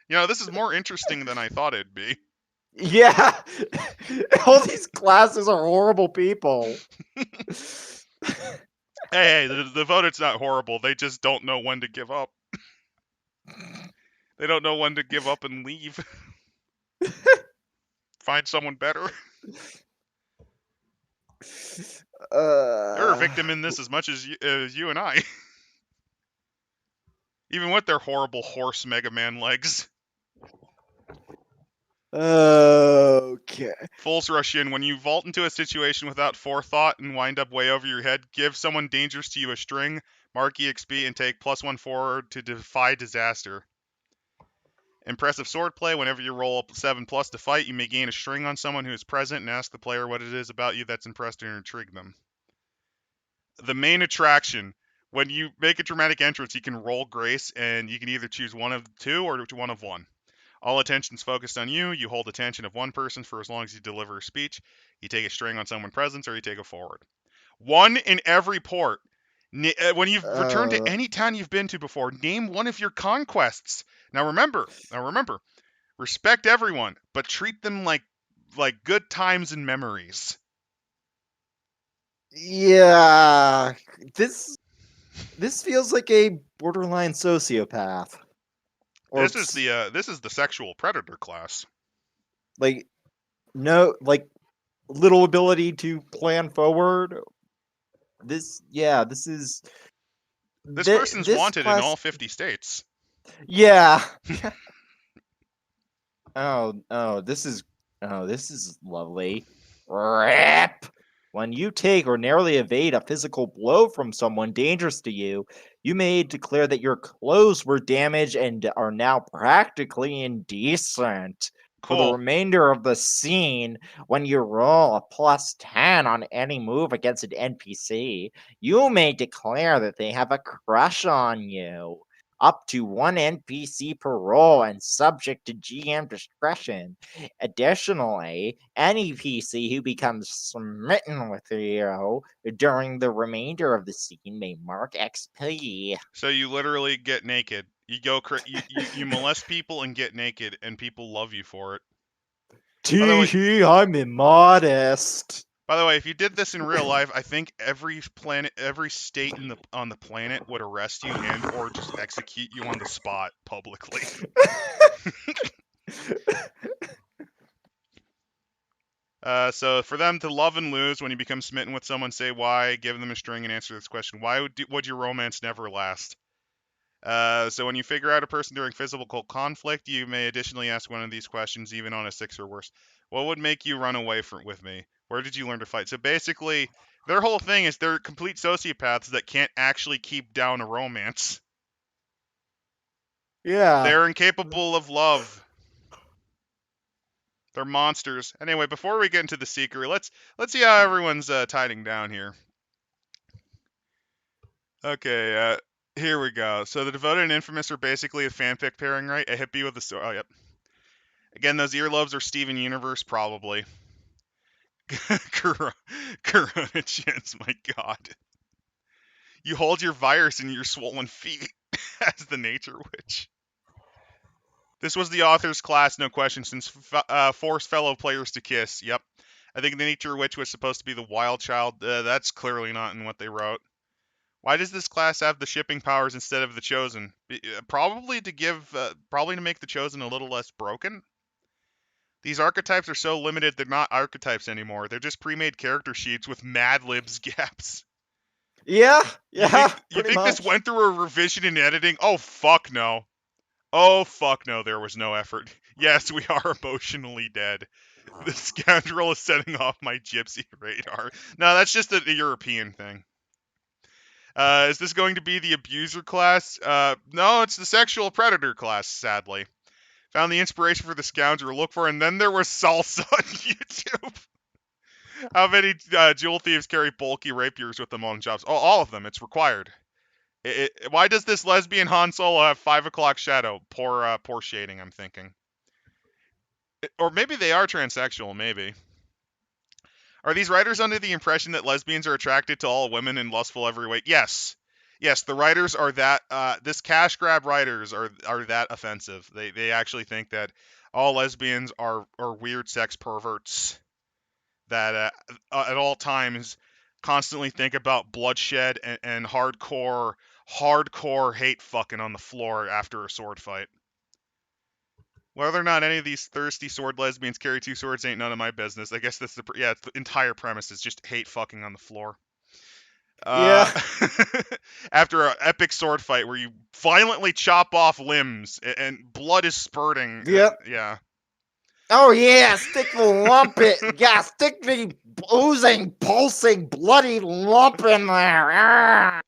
This is more interesting than I thought it'd be. Yeah. All these classes are horrible people. Hey, the Devotee's not horrible. They just don't know when to give up. They don't know when to give up and leave. Find someone better. They're a victim in this as much as you and I. Even with their horrible horse Mega Man legs. Okay. Fools rush in. When you vault into a situation without forethought and wind up way over your head, give someone dangerous to you a string, mark EXP, and take +1 forward to defy disaster. Impressive swordplay. Whenever you roll up 7+ to fight, you may gain a string on someone who is present and ask the player what it is about you that's impressed and intrigued them. The main attraction. When you make a dramatic entrance, you can roll grace, and you can either choose one of two or one of one. All attention's focused on you. You hold attention of one person for as long as you deliver a speech. You take a string on someone present, or you take a forward. One in every port. When you've returned to any town you've been to before, name one of your conquests. Now remember, respect everyone, but treat them like good times and memories. Yeah, this This feels like a borderline sociopath. Or This is the sexual predator class. like no little ability to plan forward. This is This person's this wanted in class. all 50 states. Yeah. This is lovely. Rip. When you take or narrowly evade a physical blow from someone dangerous to you, you may declare that your clothes were damaged and are now practically indecent. For the Cool. remainder of the scene, when you roll a +10 on any move against an NPC, you may declare that they have a crush on you. Up to one NPC per roll and subject to GM discretion. Additionally, any PC who becomes smitten with you during the remainder of the scene may mark XP. So you literally get naked. You go you molest people and get naked, and people love you for it. By the way- Tee I'm immodest. By the way, if you did this in real life, I think every state on the planet would arrest you and or just execute you on the spot publicly. So for them to love and lose when you become smitten with someone, say why, give them a string, and answer this question: why would your romance never last? So when you figure out a person during physical conflict, you may additionally ask one of these questions, even on a 6 or worse. What would make you run away with me? Where did you learn to fight? So basically, their whole thing is they're complete sociopaths that can't actually keep down a romance. Yeah. They're incapable of love. They're monsters. Anyway, before we get into the Seeker, let's see how everyone's tiding down here. Okay, here we go. So the Devoted and Infamous are basically a fanfic pairing, right? A hippie with a sword. Oh, yep. Again, those earlobes are Steven Universe, probably. Corona chins, my god. You hold your virus in your swollen feet as the Nature Witch. This was the author's class, no question, since force fellow players to kiss. Yep. I think the Nature Witch was supposed to be the wild child. That's clearly not in what they wrote. Why does this class have the shipping powers instead of the Chosen? Probably to make the Chosen a little less broken. These archetypes are so limited they're not archetypes anymore. They're just pre-made character sheets with Mad Libs gaps. Yeah. You think this went through a revision in editing? Oh fuck no. Oh fuck no, there was no effort. Yes, we are emotionally dead. The scoundrel is setting off my gypsy radar. No, that's just a European thing. Is this going to be the abuser class? No, it's the sexual predator class, sadly. Found the inspiration for the scoundrel. Look for, and then there was salsa on YouTube. How many jewel thieves carry bulky rapiers with them on jobs? Oh, all of them. It's required. Why does this lesbian Han Solo have 5 o'clock shadow? Poor shading, I'm thinking. Or maybe they are transsexual, maybe. Are these writers under the impression that lesbians are attracted to all women and lustful every way? Yes. Yes, the writers are that, this cash grab writers are that offensive. They actually think that all lesbians are weird sex perverts that at all times constantly think about bloodshed and hardcore hate fucking on the floor after a sword fight. Whether or not any of these thirsty sword lesbians carry 2 swords ain't none of my business. I guess that's the entire premise is just hate fucking on the floor. Yeah. After an epic sword fight where you violently chop off limbs and blood is spurting. Yep. Yeah. Oh yeah, stick the lump it. Yeah, stick the oozing, pulsing, bloody lump in there. Ah.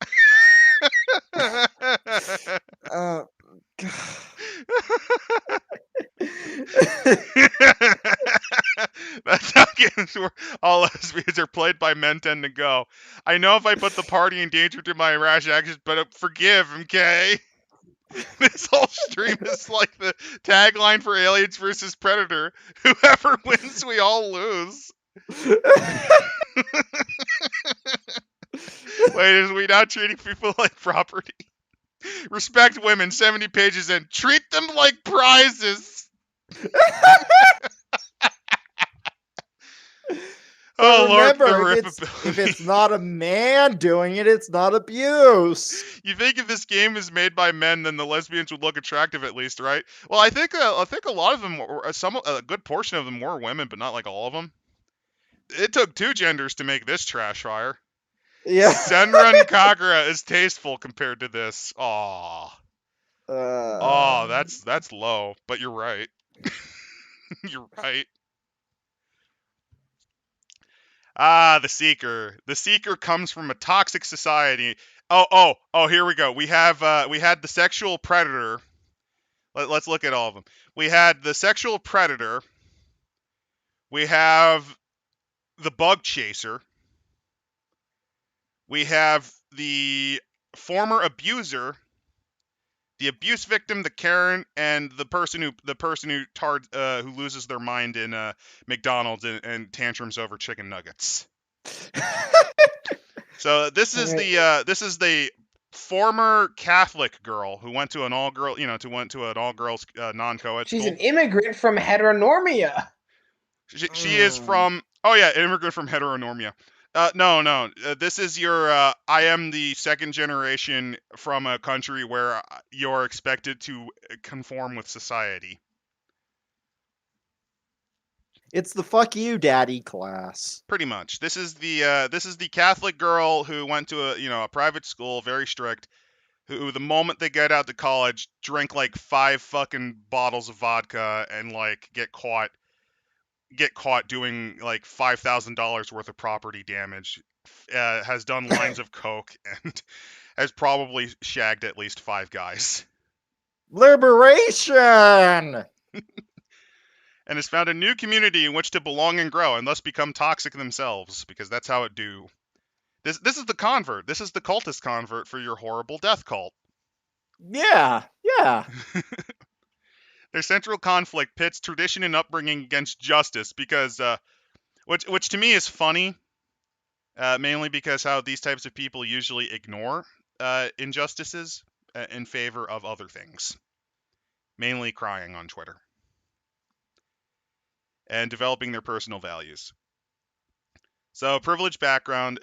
That's how games where all lesbians are played by men tend to go. I know if I put the party in danger through my rash actions, but forgive, okay? This whole stream is like the tagline for Aliens vs. Predator. Whoever wins, we all lose. Wait, is we now treating people like property? Respect women, 70 pages in. Treat them like prizes. Oh Lord, the remember, if it's not a man doing it, it's not abuse. You think if this game is made by men, then the lesbians would look attractive at least, right? Well, I think a lot of them, a good portion of them were women, but not like all of them. It took 2 genders to make this trash fire. Yeah. Senran Kagura is tasteful compared to this. Aw. Oh, that's low, but you're right. You're right. Ah, the Seeker. The Seeker comes from a toxic society. Oh, here we go. We had the sexual predator. Let's look at all of them. We had the sexual predator. We have the bug chaser. We have the former abuser, the abuse victim, the Karen, and the person who loses their mind in McDonald's and tantrums over chicken nuggets. So this is the former Catholic girl who went to an all-girl, went to an all-girls non-co-ed She's school. an immigrant from heteronormia. She is from immigrant from heteronormia. No. This is your. I am the second generation from a country where you're expected to conform with society. It's the fuck you, daddy class. Pretty much. This is the Catholic girl who went to a private school, very strict. Who the moment they get out to college, drink like 5 fucking bottles of vodka and like get caught doing like $5,000 worth of property damage, has done lines of coke, and has probably shagged at least 5 guys. Liberation! And has found a new community in which to belong and grow, and thus become toxic themselves, because that's how it do. This is the convert. This is the cultist convert for your horrible death cult. Yeah. Their central conflict pits tradition and upbringing against justice, because which to me is funny, mainly because how these types of people usually ignore injustices in favor of other things, mainly crying on Twitter and developing their personal values. So privileged background.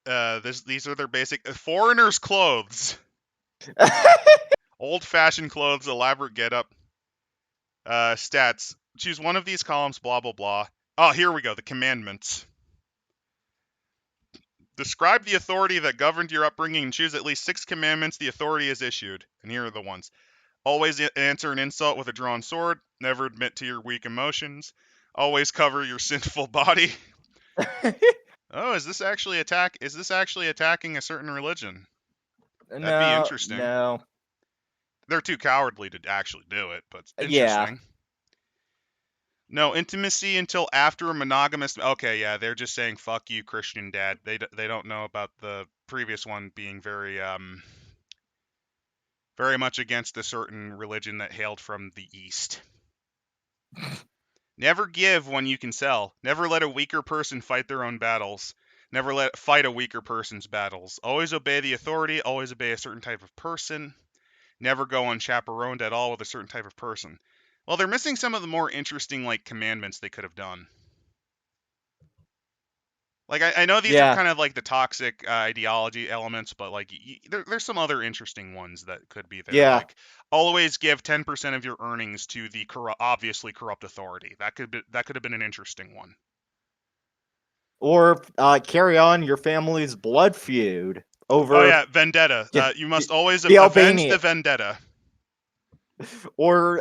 These are their basic foreigners' clothes. Old-fashioned clothes, elaborate getup. Stats. Choose one of these columns, blah, blah, blah. Oh, here we go. The commandments. Describe the authority that governed your upbringing and choose at least 6 commandments the authority has issued. And here are the ones. Always answer an insult with a drawn sword. Never admit to your weak emotions. Always cover your sinful body. Oh, is this actually attacking a certain religion? That'd be interesting. No. They're too cowardly to actually do it, but it's interesting. Yeah. No intimacy until after a monogamous. Okay, yeah, they're just saying fuck you, Christian dad. They don't know about the previous one being very much against a certain religion that hailed from the East. Never give when you can sell. Never let a weaker person fight their own battles. Never fight a weaker person's battles. Always obey the authority. Always obey a certain type of person. Never go unchaperoned at all with a certain type of person. Well, they're missing some of the more interesting like commandments they could have done. Like I know these are kind of like the toxic ideology elements, but like there's some other interesting ones that could be there. Yeah. Like always give 10% of your earnings to the obviously corrupt authority. That could have been an interesting one. Or carry on your family's blood feud over. Oh yeah, vendetta. You must always the avenge Albania. the vendetta. Or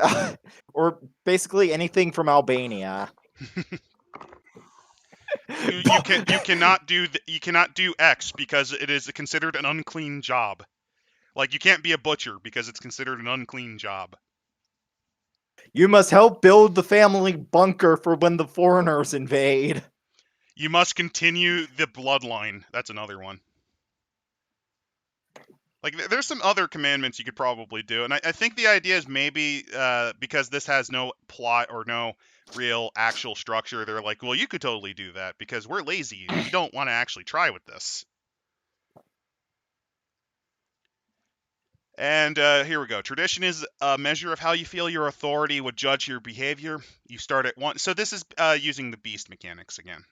basically anything from Albania. You cannot do X because it is considered an unclean job. Like you can't be a butcher because it's considered an unclean job. You must help build the family bunker for when the foreigners invade. You must continue the bloodline. That's another one. Like, there's some other commandments you could probably do, and I think the idea is maybe because this has no plot or no real actual structure, they're like, well, you could totally do that because we're lazy and we don't want to actually try with this. And here we go. Tradition is a measure of how you feel your authority would judge your behavior. You start at 1. So this is using the beast mechanics again.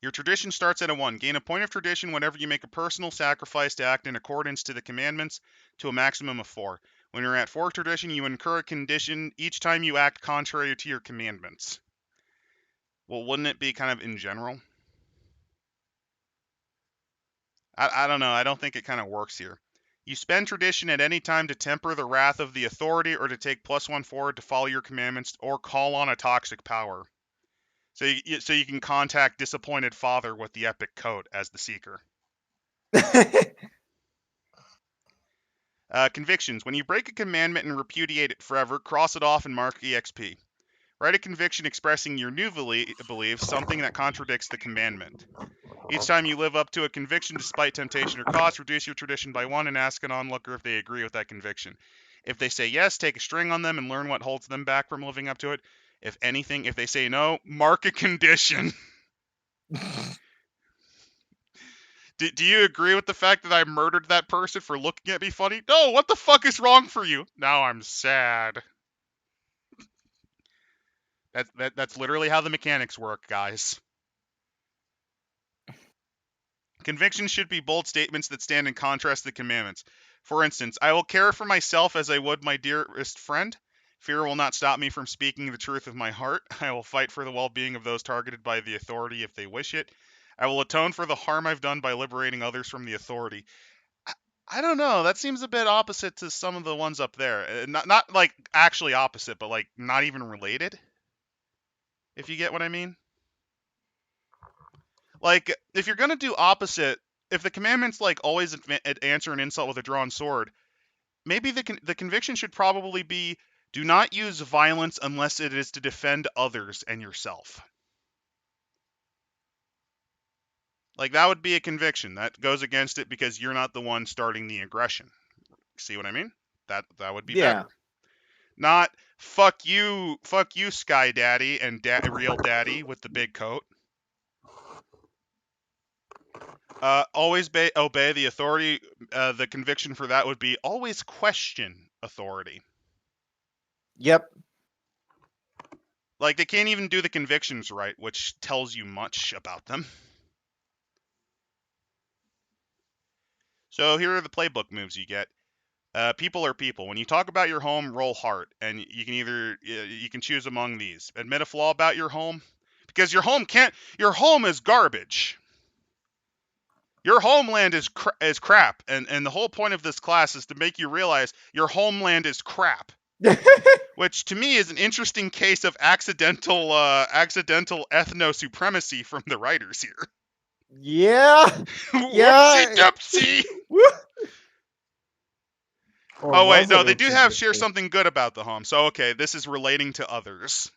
Your tradition starts at a 1. Gain a point of tradition whenever you make a personal sacrifice to act in accordance to the commandments to a maximum of 4. When you're at 4 tradition, you incur a condition each time you act contrary to your commandments. Well, wouldn't it be kind of in general? I don't know. I don't think it kind of works here. You spend tradition at any time to temper the wrath of the authority or to take +1 forward to follow your commandments or call on a toxic power. So you can contact disappointed father with the epic coat as the Seeker. Convictions. When you break a commandment and repudiate it forever, cross it off and mark EXP. Write a conviction expressing your new belief, something that contradicts the commandment. Each time you live up to a conviction despite temptation or cost, reduce your tradition by 1 and ask an onlooker if they agree with that conviction. If they say yes, take a string on them and learn what holds them back from living up to it. If they say no, mark a condition. Do you agree with the fact that I murdered that person for looking at me funny? No, what the fuck is wrong for you? Now I'm sad. That's literally how the mechanics work, guys. Convictions should be bold statements that stand in contrast to the commandments. For instance, I will care for myself as I would my dearest friend. Fear will not stop me from speaking the truth of my heart. I will fight for the well-being of those targeted by the authority if they wish it. I will atone for the harm I've done by liberating others from the authority. I don't know. That seems a bit opposite to some of the ones up there. Not like actually opposite, but like not even related. If you get what I mean. Like, if you're gonna do opposite, if the commandments like always answer an insult with a drawn sword, maybe the conviction should probably be: do not use violence unless it is to defend others and yourself. Like, that would be a conviction that goes against it because you're not the one starting the aggression. See what I mean? That would be better. Not fuck you, Sky Daddy and Real Daddy with the big coat. Always obey the authority. The conviction for that would be always question authority. Yep. Like, they can't even do the convictions right, which tells you much about them. So here are the playbook moves you get. People are people. When you talk about your home, roll heart, and you can choose among these. Admit a flaw about your home, because your home is garbage. Your homeland is crap, and the whole point of this class is to make you realize your homeland is crap. Which to me is an interesting case of accidental ethno-supremacy from the writers here. Yeah. Whoopsie dupsie. Oh wait, no, they do share something good about the home. So okay, this is relating to others.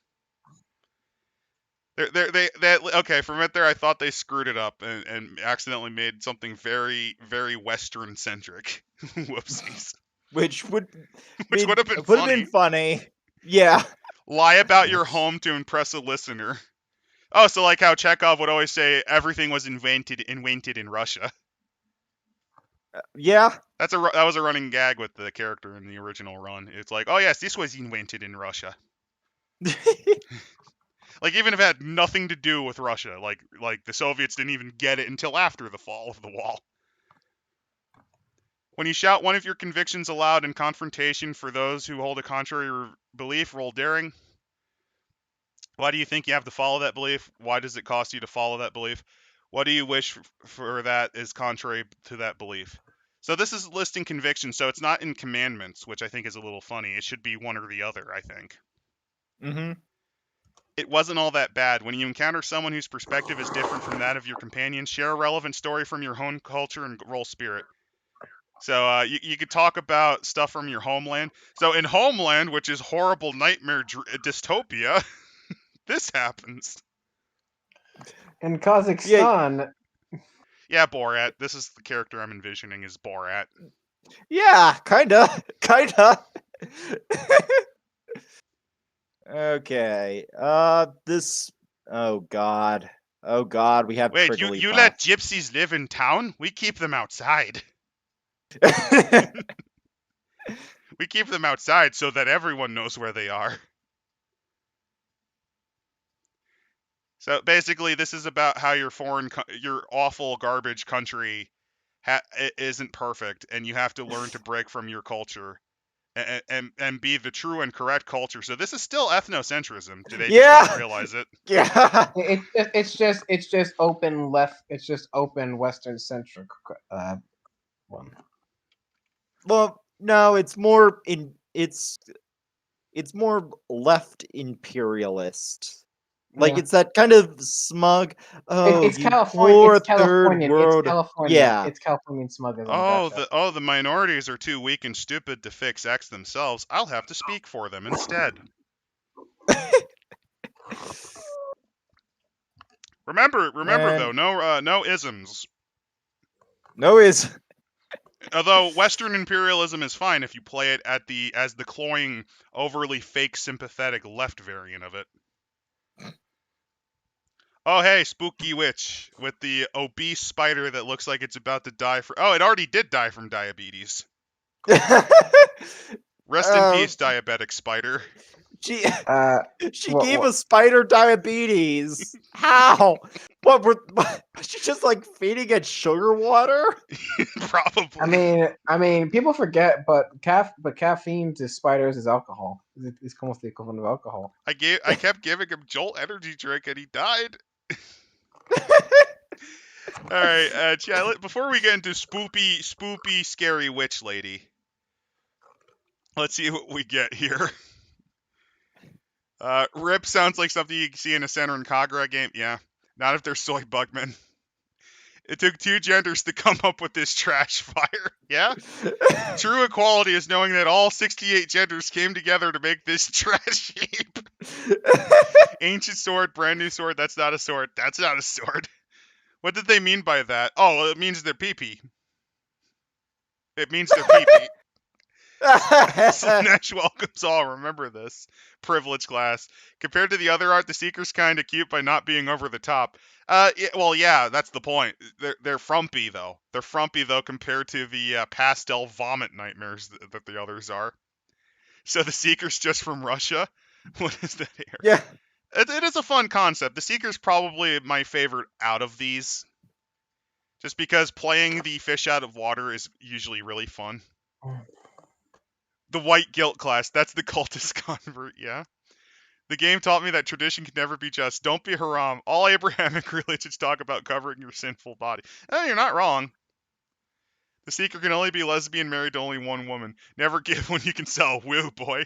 Okay, from it there, I thought they screwed it up and accidentally made something very, very Western centric. Whoopsies. Which would have been funny. Yeah. Lie about your home to impress a listener. Oh, so like how Chekhov would always say everything was invented in Russia. Yeah. That was a running gag with the character in the original run. It's like, oh yes, this was invented in Russia. Like, even if it had nothing to do with Russia, like the Soviets didn't even get it until after the fall of the wall. When you shout one of your convictions aloud in confrontation for those who hold a contrary belief, roll daring. Why do you think you have to follow that belief? Why does it cost you to follow that belief? What do you wish for that is contrary to that belief? So this is listing convictions, so it's not in commandments, which I think is a little funny. It should be one or the other, I think. Mm-hmm. It wasn't all that bad. When you encounter someone whose perspective is different from that of your companions, share a relevant story from your own culture and roll spirit. So you could talk about stuff from your homeland. So in Homeland, which is horrible nightmare dystopia, this happens. In Kazakhstan. Yeah, Borat. This is the character I'm envisioning is Borat. Yeah, kinda. Okay. This. Oh God. We have. Wait, you let gypsies live in town? We keep them outside. We keep them outside so that everyone knows where they are. So basically, this is about how your your awful garbage country isn't perfect, and you have to learn to break from your culture and be the true and correct culture. So this is still ethnocentrism. Do they just don't realize it? Yeah. It's just open left. It's just open Western centric one. Well, no, it's more it's more left imperialist. Like Yeah. it's that kind of smug. Oh, It's you California. poor It's third Californian. world. It's Californian. Yeah. It's Californian smugism. Oh, Gotcha. the minorities are too weak and stupid to fix X themselves. I'll have to speak for them instead. Remember though, no isms. No is. Although Western imperialism is fine if you play it as the cloying, overly fake, sympathetic left variant of it. Oh hey, spooky witch with the obese spider that looks like it's about to die from. Oh, it already did die from diabetes. Rest in peace, diabetic spider. She What- gave what- a spider diabetes. How? What? She just like feeding it sugar water? Probably. I mean, people forget, but caffeine to spiders is alcohol. It's almost the equivalent of alcohol. I kept giving him Jolt energy drink and he died. All right, Chad, before we get into spoopy, scary witch lady, let's see what we get here. Rip sounds like something you can see in a Senran Kagura game. Yeah, not if they're soy bugmen. It took 2 genders to come up with this trash fire. Yeah? True equality is knowing that all 68 genders came together to make this trash heap. Ancient sword, brand new sword, that's not a sword. That's not a sword. What did they mean by that? Oh, it means they're pee-pee. It means they're pee-pee. Slanesh welcomes all, remember this. Privilege class. Compared to the other art, the Seeker's kinda cute by not being over the top. Well, yeah, that's the point. They're frumpy, though. They're frumpy, though, compared to the pastel vomit nightmares that the others are. So the Seeker's just from Russia? What is that here? Yeah. It is a fun concept. The Seeker's probably my favorite out of these. Just because playing the fish out of water is usually really fun. The white guilt class, that's the cultist convert, yeah. The game taught me that tradition can never be just. Don't be haram. All Abrahamic religions talk about covering your sinful body. You're not wrong. The Seeker can only be lesbian, married to only one woman. Never give when you can sell. Woo, boy.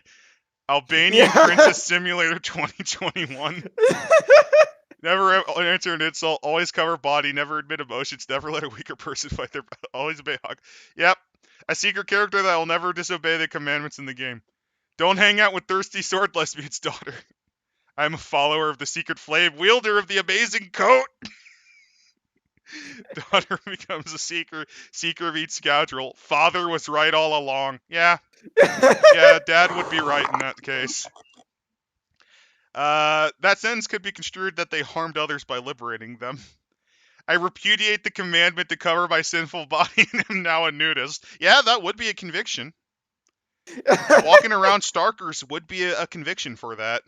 Albanian Princess Simulator 2021. Never answer an insult. Always cover body. Never admit emotions. Never let a weaker person fight their. Always obey hug. Yep. A secret character that will never disobey the commandments in the game. Don't hang out with Thirsty Sword Lesbians' daughter. I'm a follower of the secret flame, wielder of the amazing coat. Daughter becomes a seeker. Seeker meets scoundrel. Father was right all along. Yeah. Yeah, Dad would be right in that case. That sentence could be construed that they harmed others by liberating them. I repudiate the commandment to cover my sinful body and am now a nudist. Yeah, that would be a conviction. Walking around Starkers would be a conviction for that.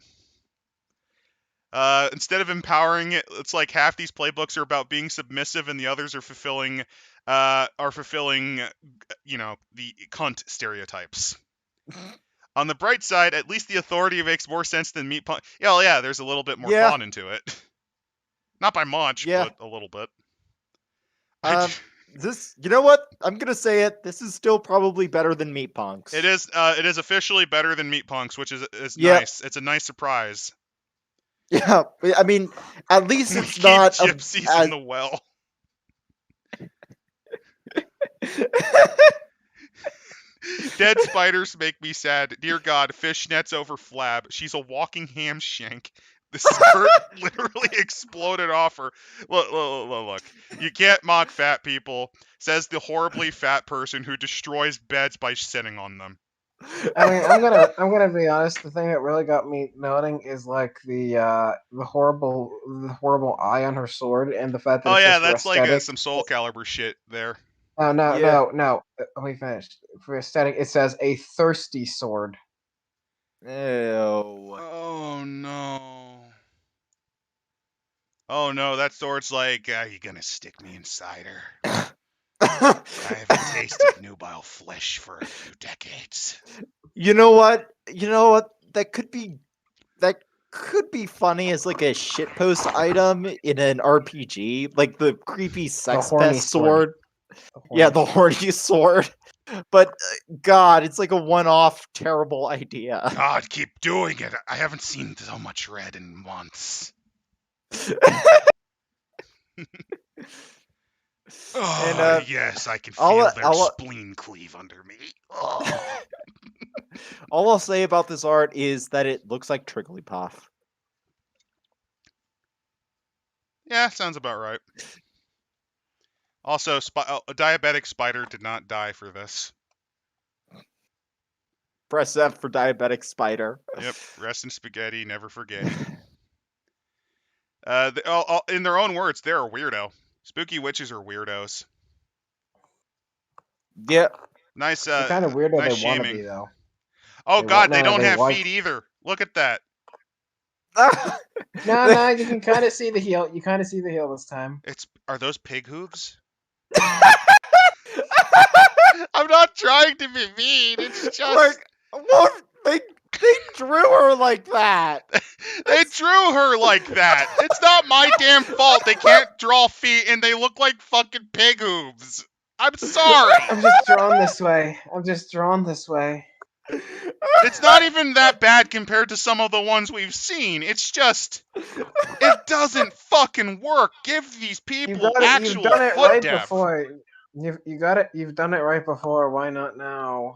Instead of empowering it, it's like half these playbooks are about being submissive and the others are fulfilling, you know, the cunt stereotypes. On the bright side, at least the authority makes more sense than meat punk. Yeah, well, yeah, there's a little bit more thought into it. Not by much, but a little bit. This, you know what? I'm gonna say it. This is still probably better than Meat Punks. It is officially better than Meat Punks, which is nice. It's a nice surprise. Yeah, I mean, at least We it's keep not gypsies in the well. Dead spiders make me sad. Dear God, fishnets over flab. She's a walking ham shank. The skirt literally exploded off her. Look. You can't mock fat people, says the horribly fat person who destroys beds by sitting on them. I mean, I'm gonna be honest. The thing that really got me noting is like the horrible eye on her sword and the fact that it's just that's for aesthetic. like some Soul Calibur shit there. Oh no. We finished. For aesthetic, it says a thirsty sword. Ew. Oh no. Oh no, that sword's like, you gonna stick me inside her? I haven't tasted nubile flesh for a few decades. You know what? That could be funny as like a shitpost item in an RPG, like the creepy sex horny pest sword. sword. Yeah, the horny sword. But God, it's like a one-off terrible idea. God, keep doing it. I haven't seen so much red in months. Oh, yes, I can feel their spleen cleave under me. Oh. All I'll say about this art is that it looks like Trigglypuff. Yeah, sounds about right. Also, a diabetic spider did not die for this. Press F for diabetic spider. Yep, rest in spaghetti, never forgetting. In their own words, they're a weirdo. Spooky witches are weirdos. Yeah. Nice, The kind of weirdo nice they want to shaming. be, though. Oh God, they don't have like... feet either. Look at that. No, you can kind of see the heel. You kind of see the heel this time. Are those pig hooves? I'm not trying to be mean. It's just they drew her like that. They drew her like that. It's not my damn fault. They can't draw feet and they look like fucking pig hooves. I'm sorry. I'm just drawn this way. It's not even that bad compared to some of the ones we've seen. It's just, it doesn't fucking work. Give these people actual You've done it foot right depth. before. You got it. You've done it right before. Why not now?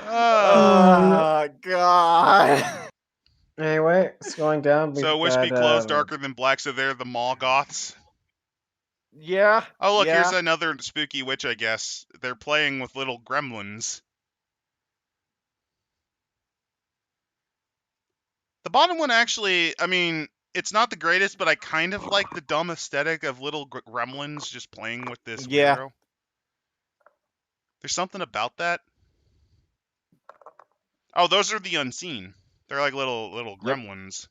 Oh God. Anyway, it's going down. So wispy clothes darker than black, so they're the mall goths. Yeah. Oh look, yeah. here's another spooky witch, I guess. They're playing with little gremlins. The bottom one actually, I mean, it's not the greatest, but I kind of like the dumb aesthetic of little gremlins just playing with this weirdo. There's something about that. Oh, those are the unseen. They're like little gremlins.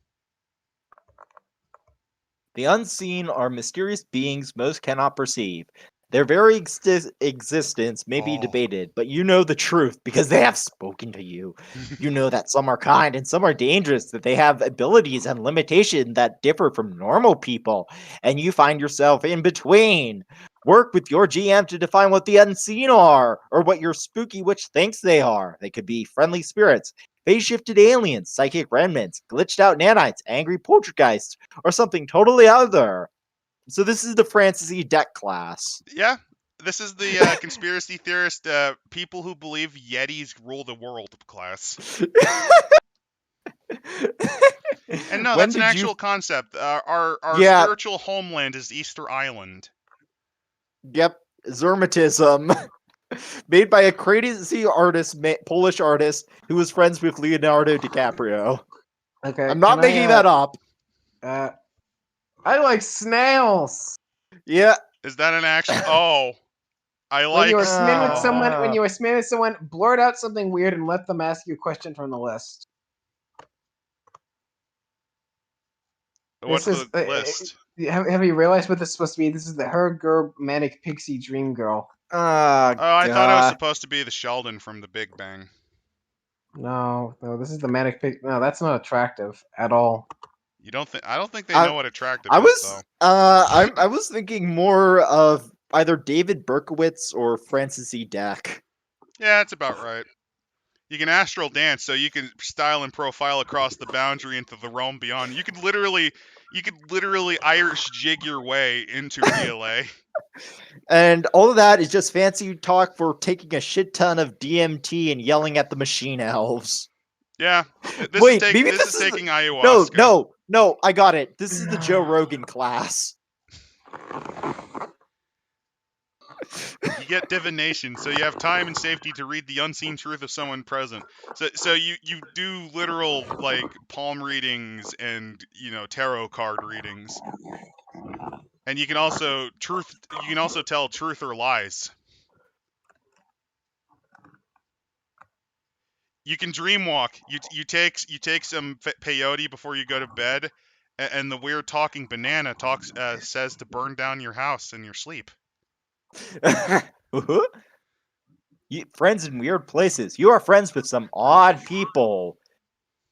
The unseen are mysterious beings most cannot perceive. Their very existence may be debated, but you know the truth because they have spoken to you. You know that some are kind and some are dangerous, that they have abilities and limitations that differ from normal people, and you find yourself in between. Work with your GM to define what the unseen are, or what your spooky witch thinks they are. They could be friendly spirits, phase-shifted aliens, psychic remnants, glitched-out nanites, angry poltergeists, or something totally other. So this is the Fantasy deck class. Yeah, this is the conspiracy theorist, people who believe Yetis rule the world class. And no, that's an actual concept. Our spiritual homeland is Easter Island. Yep, Zermatism. Made by a crazy artist, Polish artist, who was friends with Leonardo DiCaprio. Okay, I'm not making that up. I like snails. Yeah. Is that an actual? Oh, I like. When you were smearing with someone, blurt out something weird and let them ask you a question from the list. What's the list? Have you realized what this is supposed to be? This is the Her Gerb Manic Pixie Dream Girl. I thought it was supposed to be the Sheldon from The Big Bang. No, this is the Manic Pixie. No, that's not attractive at all. You don't think? I don't think they know what attractive is, though. I was thinking more of either David Berkowitz or Francis E. Deck. Yeah, that's about right. You can astral dance, so you can style and profile across the boundary into the realm beyond. You could literally Irish jig your way into RLA. And all of that is just fancy talk for taking a shit ton of DMT and yelling at the machine elves. Yeah. This is taking ayahuasca. No, I got it. This is the Joe Rogan class. You get divination, so you have time and safety to read the unseen truth of someone present. So you do literal like palm readings and tarot card readings, and you can also tell truth or lies. You can dream walk. You take some peyote before you go to bed, And the weird talking banana says to burn down your house in your sleep. Friends in weird places. You are friends with some odd people.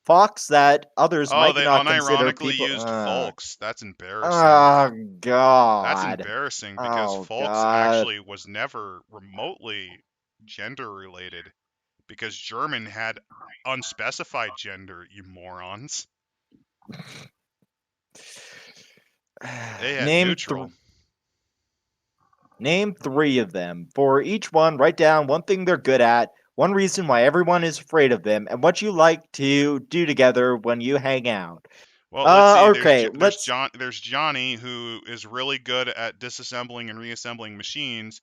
Fox that others Oh, might they not consider unironically people. used folks. That's embarrassing. Oh That's God. embarrassing because Oh folks God. actually was never remotely gender related, because German had unspecified gender, you morons. They had neutral. Name 3 of them. For each one, write down one thing they're good at, one reason why everyone is afraid of them, and what you like to do together when you hang out. Well, let's see. Okay, There's Johnny, who is really good at disassembling and reassembling machines,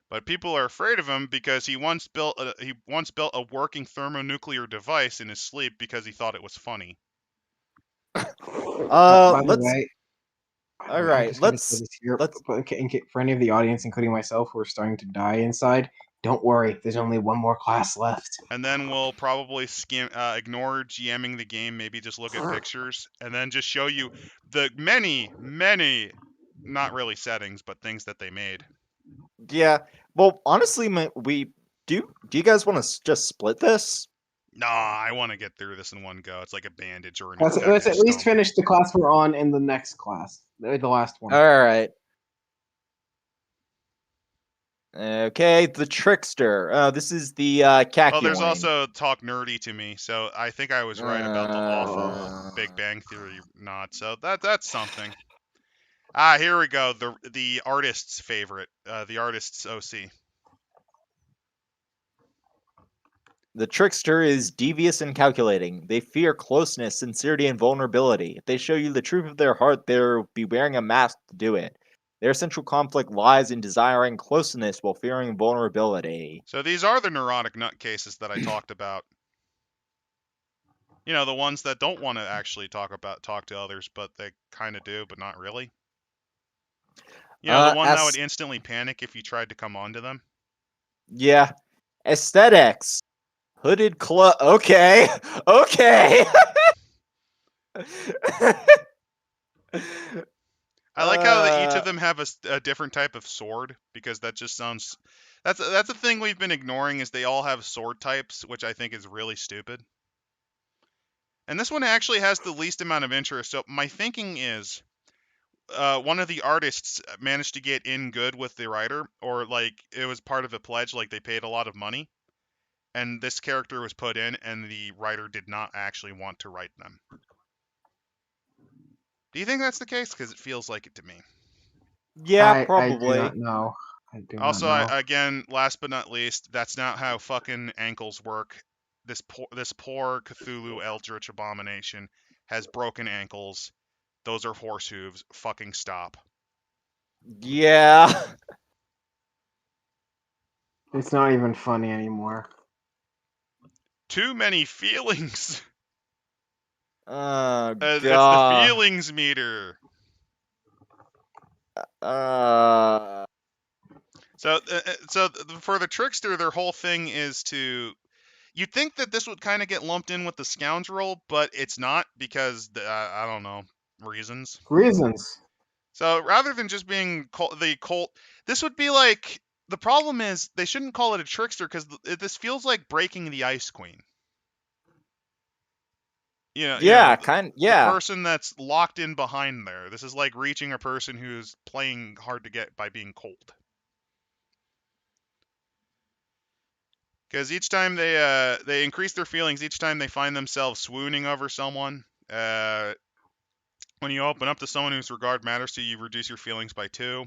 but people are afraid of him because he once built a working thermonuclear device in his sleep because he thought it was funny. By the way, all right, I'm just gonna say this here, for any of the audience, including myself, who are starting to die inside. Don't worry, there's only one more class left. And then we'll probably ignore GMing the game, maybe just look at pictures, and then just show you the many, not really settings, but things that they made. Yeah. Well, honestly, we do you guys want to just split this? Nah, I want to get through this in one go. It's like a bandage or an Let's at least finish the class we're on in the next class. The last one. All right. Okay, the trickster. This is the Cacuane. Oh, there's also talk nerdy to me, so I think I was right about the awful Big Bang Theory nod. So that's something. Here we go. The artist's favorite, the artist's OC. The trickster is devious and calculating. They fear closeness, sincerity, and vulnerability. If they show you the truth of their heart, they'll be wearing a mask to do it. Their central conflict lies in desiring closeness while fearing vulnerability. So these are the neurotic nutcases that I talked about. You know, the ones that don't want to actually talk to others, but they kind of do, but not really. You know, the one that would instantly panic if you tried to come on to them. Yeah. Aesthetics. Hooded Okay. Okay. I like how each of them have a different type of sword, because that just sounds... That's a thing we've been ignoring, is they all have sword types, which I think is really stupid. And this one actually has the least amount of interest. So my thinking is, one of the artists managed to get in good with the writer, or like it was part of a pledge, like they paid a lot of money, and this character was put in, and the writer did not actually want to write them. Do you think that's the case? Because it feels like it to me. Yeah, probably. I do not know. Also, again, last but not least, that's not how fucking ankles work. This poor Cthulhu Eldritch abomination has broken ankles. Those are horse hooves. Fucking stop. Yeah. It's not even funny anymore. Too many feelings. God. It's the feelings meter. So for the trickster, their whole thing is to... You'd think that this would kind of get lumped in with the scoundrel, but it's not, because I don't know, reasons. So rather than just being the cult, this would be like... The problem is they shouldn't call it a trickster, because this feels like breaking the Ice Queen. The person that's locked in behind there. This is like reaching a person who's playing hard to get by being cold. Because each time they increase their feelings, each time they find themselves swooning over someone. When you open up to someone whose regard matters to you, you reduce your feelings by 2.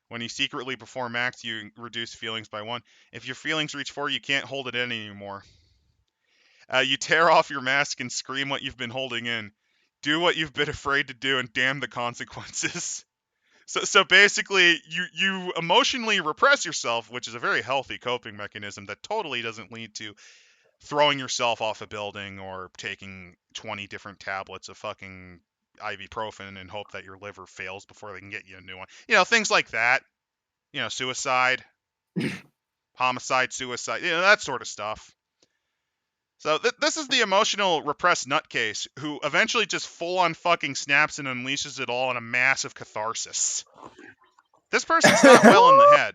When you secretly perform acts, you reduce feelings by 1. If your feelings reach 4, you can't hold it in anymore. You tear off your mask and scream what you've been holding in. Do what you've been afraid to do, and damn the consequences. So basically, you emotionally repress yourself, which is a very healthy coping mechanism that totally doesn't lead to throwing yourself off a building or taking 20 different tablets of fucking ibuprofen and hope that your liver fails before they can get you a new one. You know, things like that. You know, suicide, homicide, suicide, you know, that sort of stuff. So this is the emotional repressed nutcase who eventually just full on fucking snaps and unleashes it all in a massive catharsis. This person's not well in the head.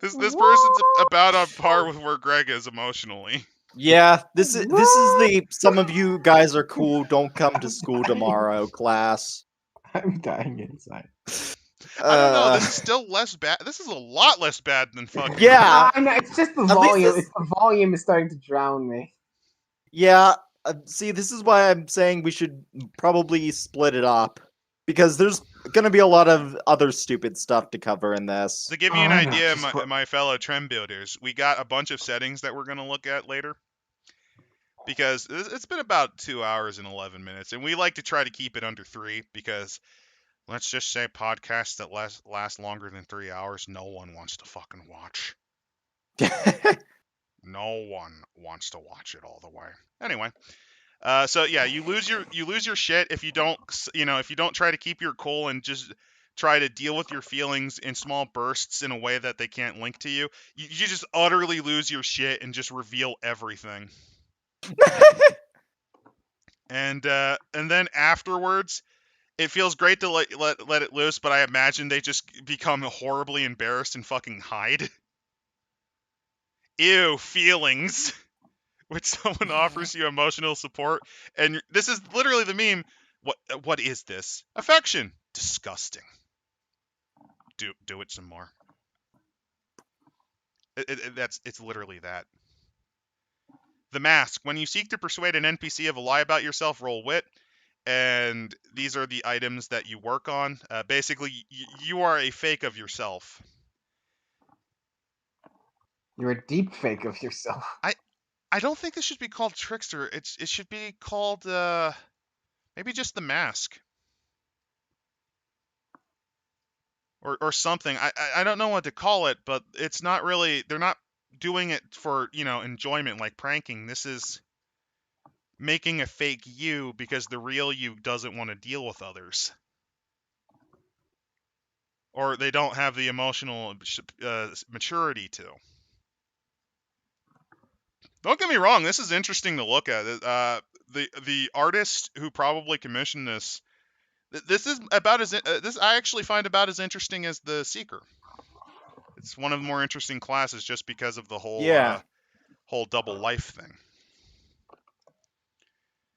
This person's about on par with where Greg is emotionally. Yeah, this is the some of you guys are cool, don't come to school tomorrow class. I'm dying inside. I don't know. This is still less bad. This is a lot less bad than fucking. Yeah. No, it's just the At least volume. this- It's the volume is starting to drown me. Yeah, see, this is why I'm saying we should probably split it up. Because there's gonna be a lot of other stupid stuff to cover in this. To give you Oh, an I know, idea, just my fellow trend builders, we got a bunch of settings that we're going to look at later. Because it's been about 2 hours and 11 minutes, and we like to try to keep it under 3, because let's just say podcasts that last longer than 3 hours, no one wants to fucking watch. No one wants to watch it all the way. Anyway, so yeah, you lose your shit if you don't try to keep your cool and just try to deal with your feelings in small bursts in a way that they can't link to you. You just utterly lose your shit and just reveal everything. And then afterwards, it feels great to let it loose, but I imagine they just become horribly embarrassed and fucking hide. Ew, feelings. Which someone offers you emotional support, and this is literally the meme. What is this? Affection. Disgusting. Do it some more. It's literally that. The mask. When you seek to persuade an NPC of a lie about yourself, roll wit. And these are the items that you work on. Basically, you are a fake of yourself. You're a deep fake of yourself. I don't think this should be called trickster. It should be called maybe just the mask. Or something. I don't know what to call it, but it's not really. They're not doing it for enjoyment like pranking. This is making a fake you because the real you doesn't want to deal with others. Or they don't have the emotional maturity to. Don't get me wrong, this is interesting to look at. The artist who probably commissioned this is about as this I actually find about as interesting as the Seeker. It's one of the more interesting classes just because of the whole whole double life thing.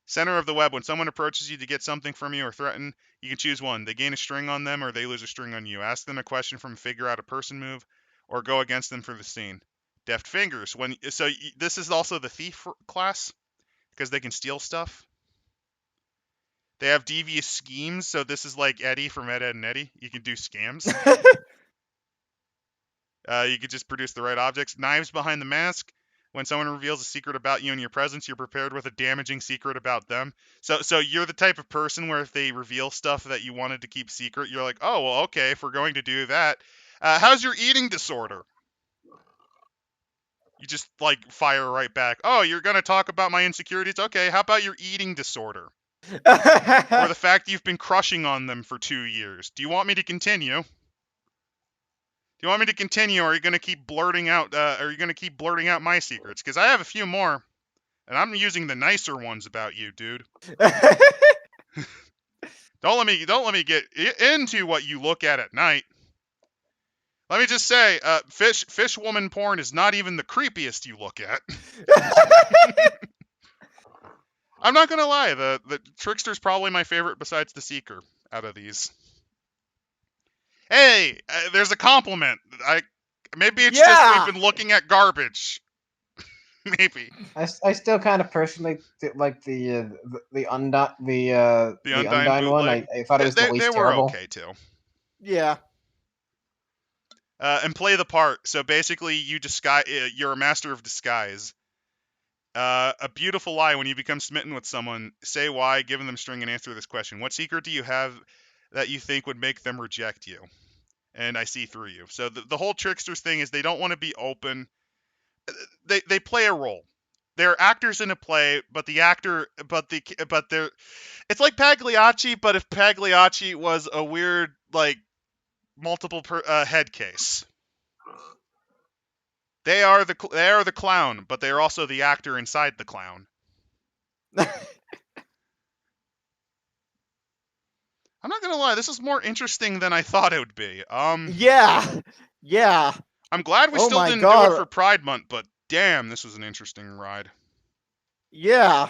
Center of the web. When someone approaches you to get something from you or threaten, you can choose one. They gain a string on them or they lose a string on you. Ask them a question from figure out a person move or go against them for the scene. Deft fingers. This is also the thief class because they can steal stuff. They have devious schemes, so this is like Eddie from Ed, Edd and Eddy. You can do scams. You could just produce the right objects. Knives behind the mask. When someone reveals a secret about you in your presence, you're prepared with a damaging secret about them. So you're the type of person where if they reveal stuff that you wanted to keep secret, you're like, oh, well, okay, if we're going to do that. How's your eating disorder? You just, fire right back. Oh, you're going to talk about my insecurities? Okay, how about your eating disorder? Or the fact you've been crushing on them for 2 years. Do you want me to continue? Do you want me to continue, or are you going to keep blurting out? Are you going to keep blurting out my secrets? Because I have a few more, and I'm using the nicer ones about you, dude. Don't let me get into what you look at night. Let me just say, fish woman porn is not even the creepiest you look at. I'm not gonna lie, the Trickster's probably my favorite besides the Seeker out of these. Hey, there's a compliment. Maybe it's just we've been looking at garbage. Maybe. I still kind of personally like the Undyne one. I thought it was the least terrible. They were okay too. Yeah. And play the part. So basically, you're a master of disguise. A beautiful lie. When you become smitten with someone, say why, give them string, and answer this question. What secret do you have that you think would make them reject you? And I see through you. So the whole Tricksters thing is they don't want to be open. They play a role. They're actors in a play, but they're it's like Pagliacci, but if Pagliacci was a weird multiple head case. They are the clown, but they are also the actor inside the clown. I'm not gonna lie, this is more interesting than I thought it would be. Yeah. Yeah. I'm glad we Oh still my didn't do God. it for Pride Month, but damn, this was an interesting ride. Yeah.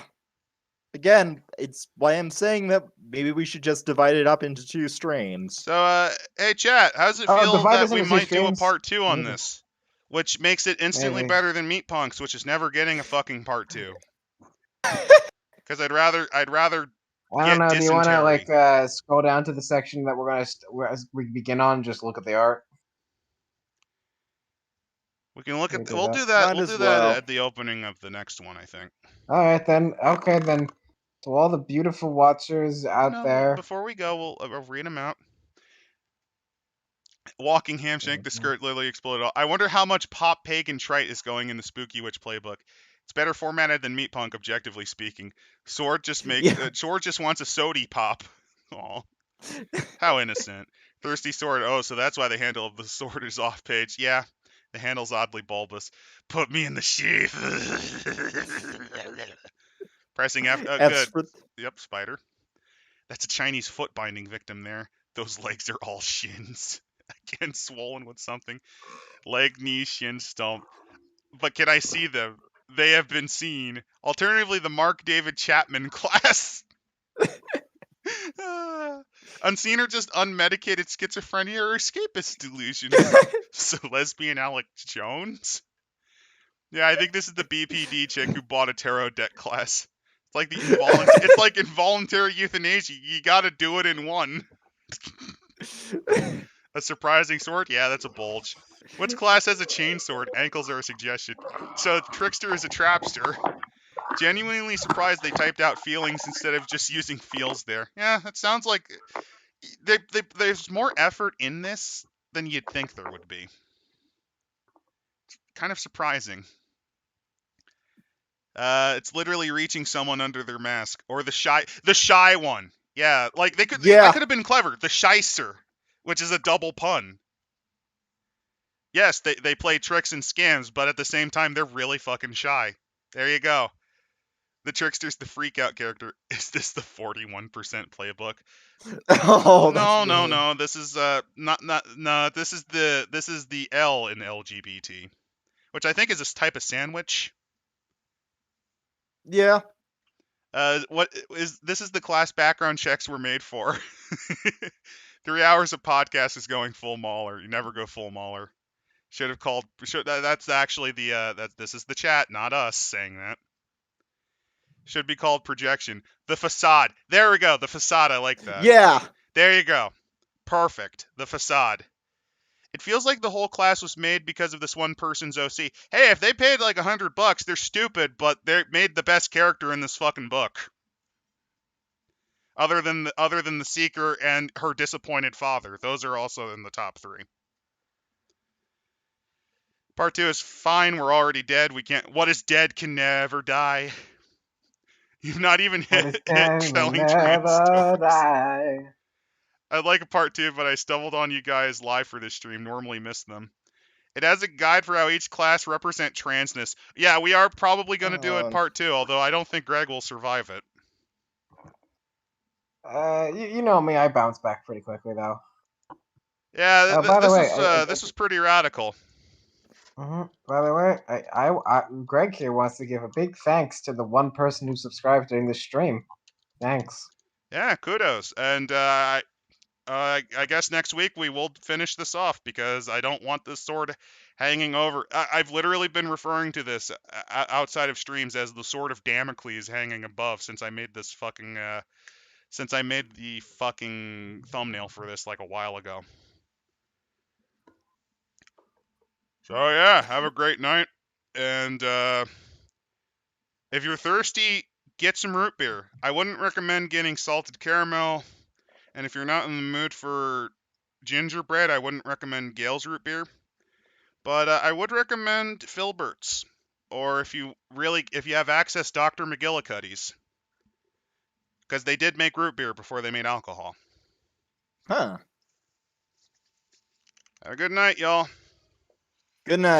Again, it's why I'm saying that maybe we should just divide it up into 2 streams. So, hey chat, how does it feel divide that this we into 2 might do a streams? part 2 on Maybe. this? Which makes it instantly Maybe. better than Meat Punks, which is never getting a fucking part 2. Because I'd rather I don't get know. Do you want to dysentery. scroll down to the section that we begin on? And just look at the art. We can look Can at. we do We'll that? do that. Might We'll as do that well. at the opening of the next one, I think. All right then. Okay then. To all the beautiful watchers out No, there. before we go, we'll read them out. Walking Hamshake, the skirt literally exploded. I wonder how much pop pagan trite is going in the Spooky Witch playbook. It's better formatted than Meat Punk, objectively speaking. Sword just wants a sody pop. Aw, how innocent. Thirsty Sword. Oh, so that's why the handle of the sword is off page. Yeah, the handle's oddly bulbous. Put me in the sheath. Pressing F. F's Good. for Yep, spider. That's a Chinese foot binding victim there. Those legs are all shins. Again, swollen with something. Leg, knee, shin, stump. But can I see them? They have been seen. Alternatively, the Mark David Chapman class. Unseen are just unmedicated schizophrenia or escapist delusions. So lesbian Alex Jones? Yeah, I think this is the BPD chick who bought a tarot deck class. It's like it's like involuntary euthanasia. You gotta do it in one. A surprising sword? Yeah, that's a bulge. Which class has a chain sword? Ankles are a suggestion. So Trickster is a trapster. Genuinely surprised they typed out feelings instead of just using feels there. Yeah, that sounds like there's more effort in this than you'd think there would be. It's kind of surprising. It's literally reaching someone under their mask, or the shy one. Yeah, like that could have been clever. The shyster, which is a double pun. Yes, they play tricks and scams, but at the same time they're really fucking shy. There you go. The trickster's the freak out character. Is this the 41% playbook? Oh, No. This is This is the L in LGBT, which I think is a type of sandwich. Yeah. This is the class background checks were made for. 3 hours of podcast is going full Mauler. You never go full Mauler. Should have called. That's actually the this is the chat, not us saying that. Should be called projection. The facade. There we go. The facade. I like that. Yeah. There you go. Perfect. The facade. It feels like the whole class was made because of this one person's OC. Hey, if they paid like $100, they're stupid, but they made the best character in this fucking book. Other than the Seeker and her disappointed father. Those are also in the top 3. Part 2 is fine. We're already dead. We can't. What is dead can never die. You've not even hit selling trans stores. I'd like a part 2, but I stumbled on you guys live for this stream. Normally miss them. It has a guide for how each class represent transness. Yeah, we are probably going to do it part 2, although I don't think Greg will survive it. You know me, I bounce back pretty quickly though. Yeah, by the way, this was pretty radical. By the way, Greg here wants to give a big thanks to the one person who subscribed during the stream. Thanks. Yeah, kudos. And I guess next week we will finish this off because I don't want this sword hanging over. I've literally been referring to this outside of streams as the sword of Damocles hanging above since I made this fucking since I made the fucking thumbnail for this like a while ago. So yeah, have a great night. And if you're thirsty, get some root beer. I wouldn't recommend getting salted caramel. And if you're not in the mood for gingerbread, I wouldn't recommend Gale's root beer. But I would recommend Filbert's. Or if you have access, Dr. McGillicuddy's. Because they did make root beer before they made alcohol. Huh. Have a good night, y'all. Good night.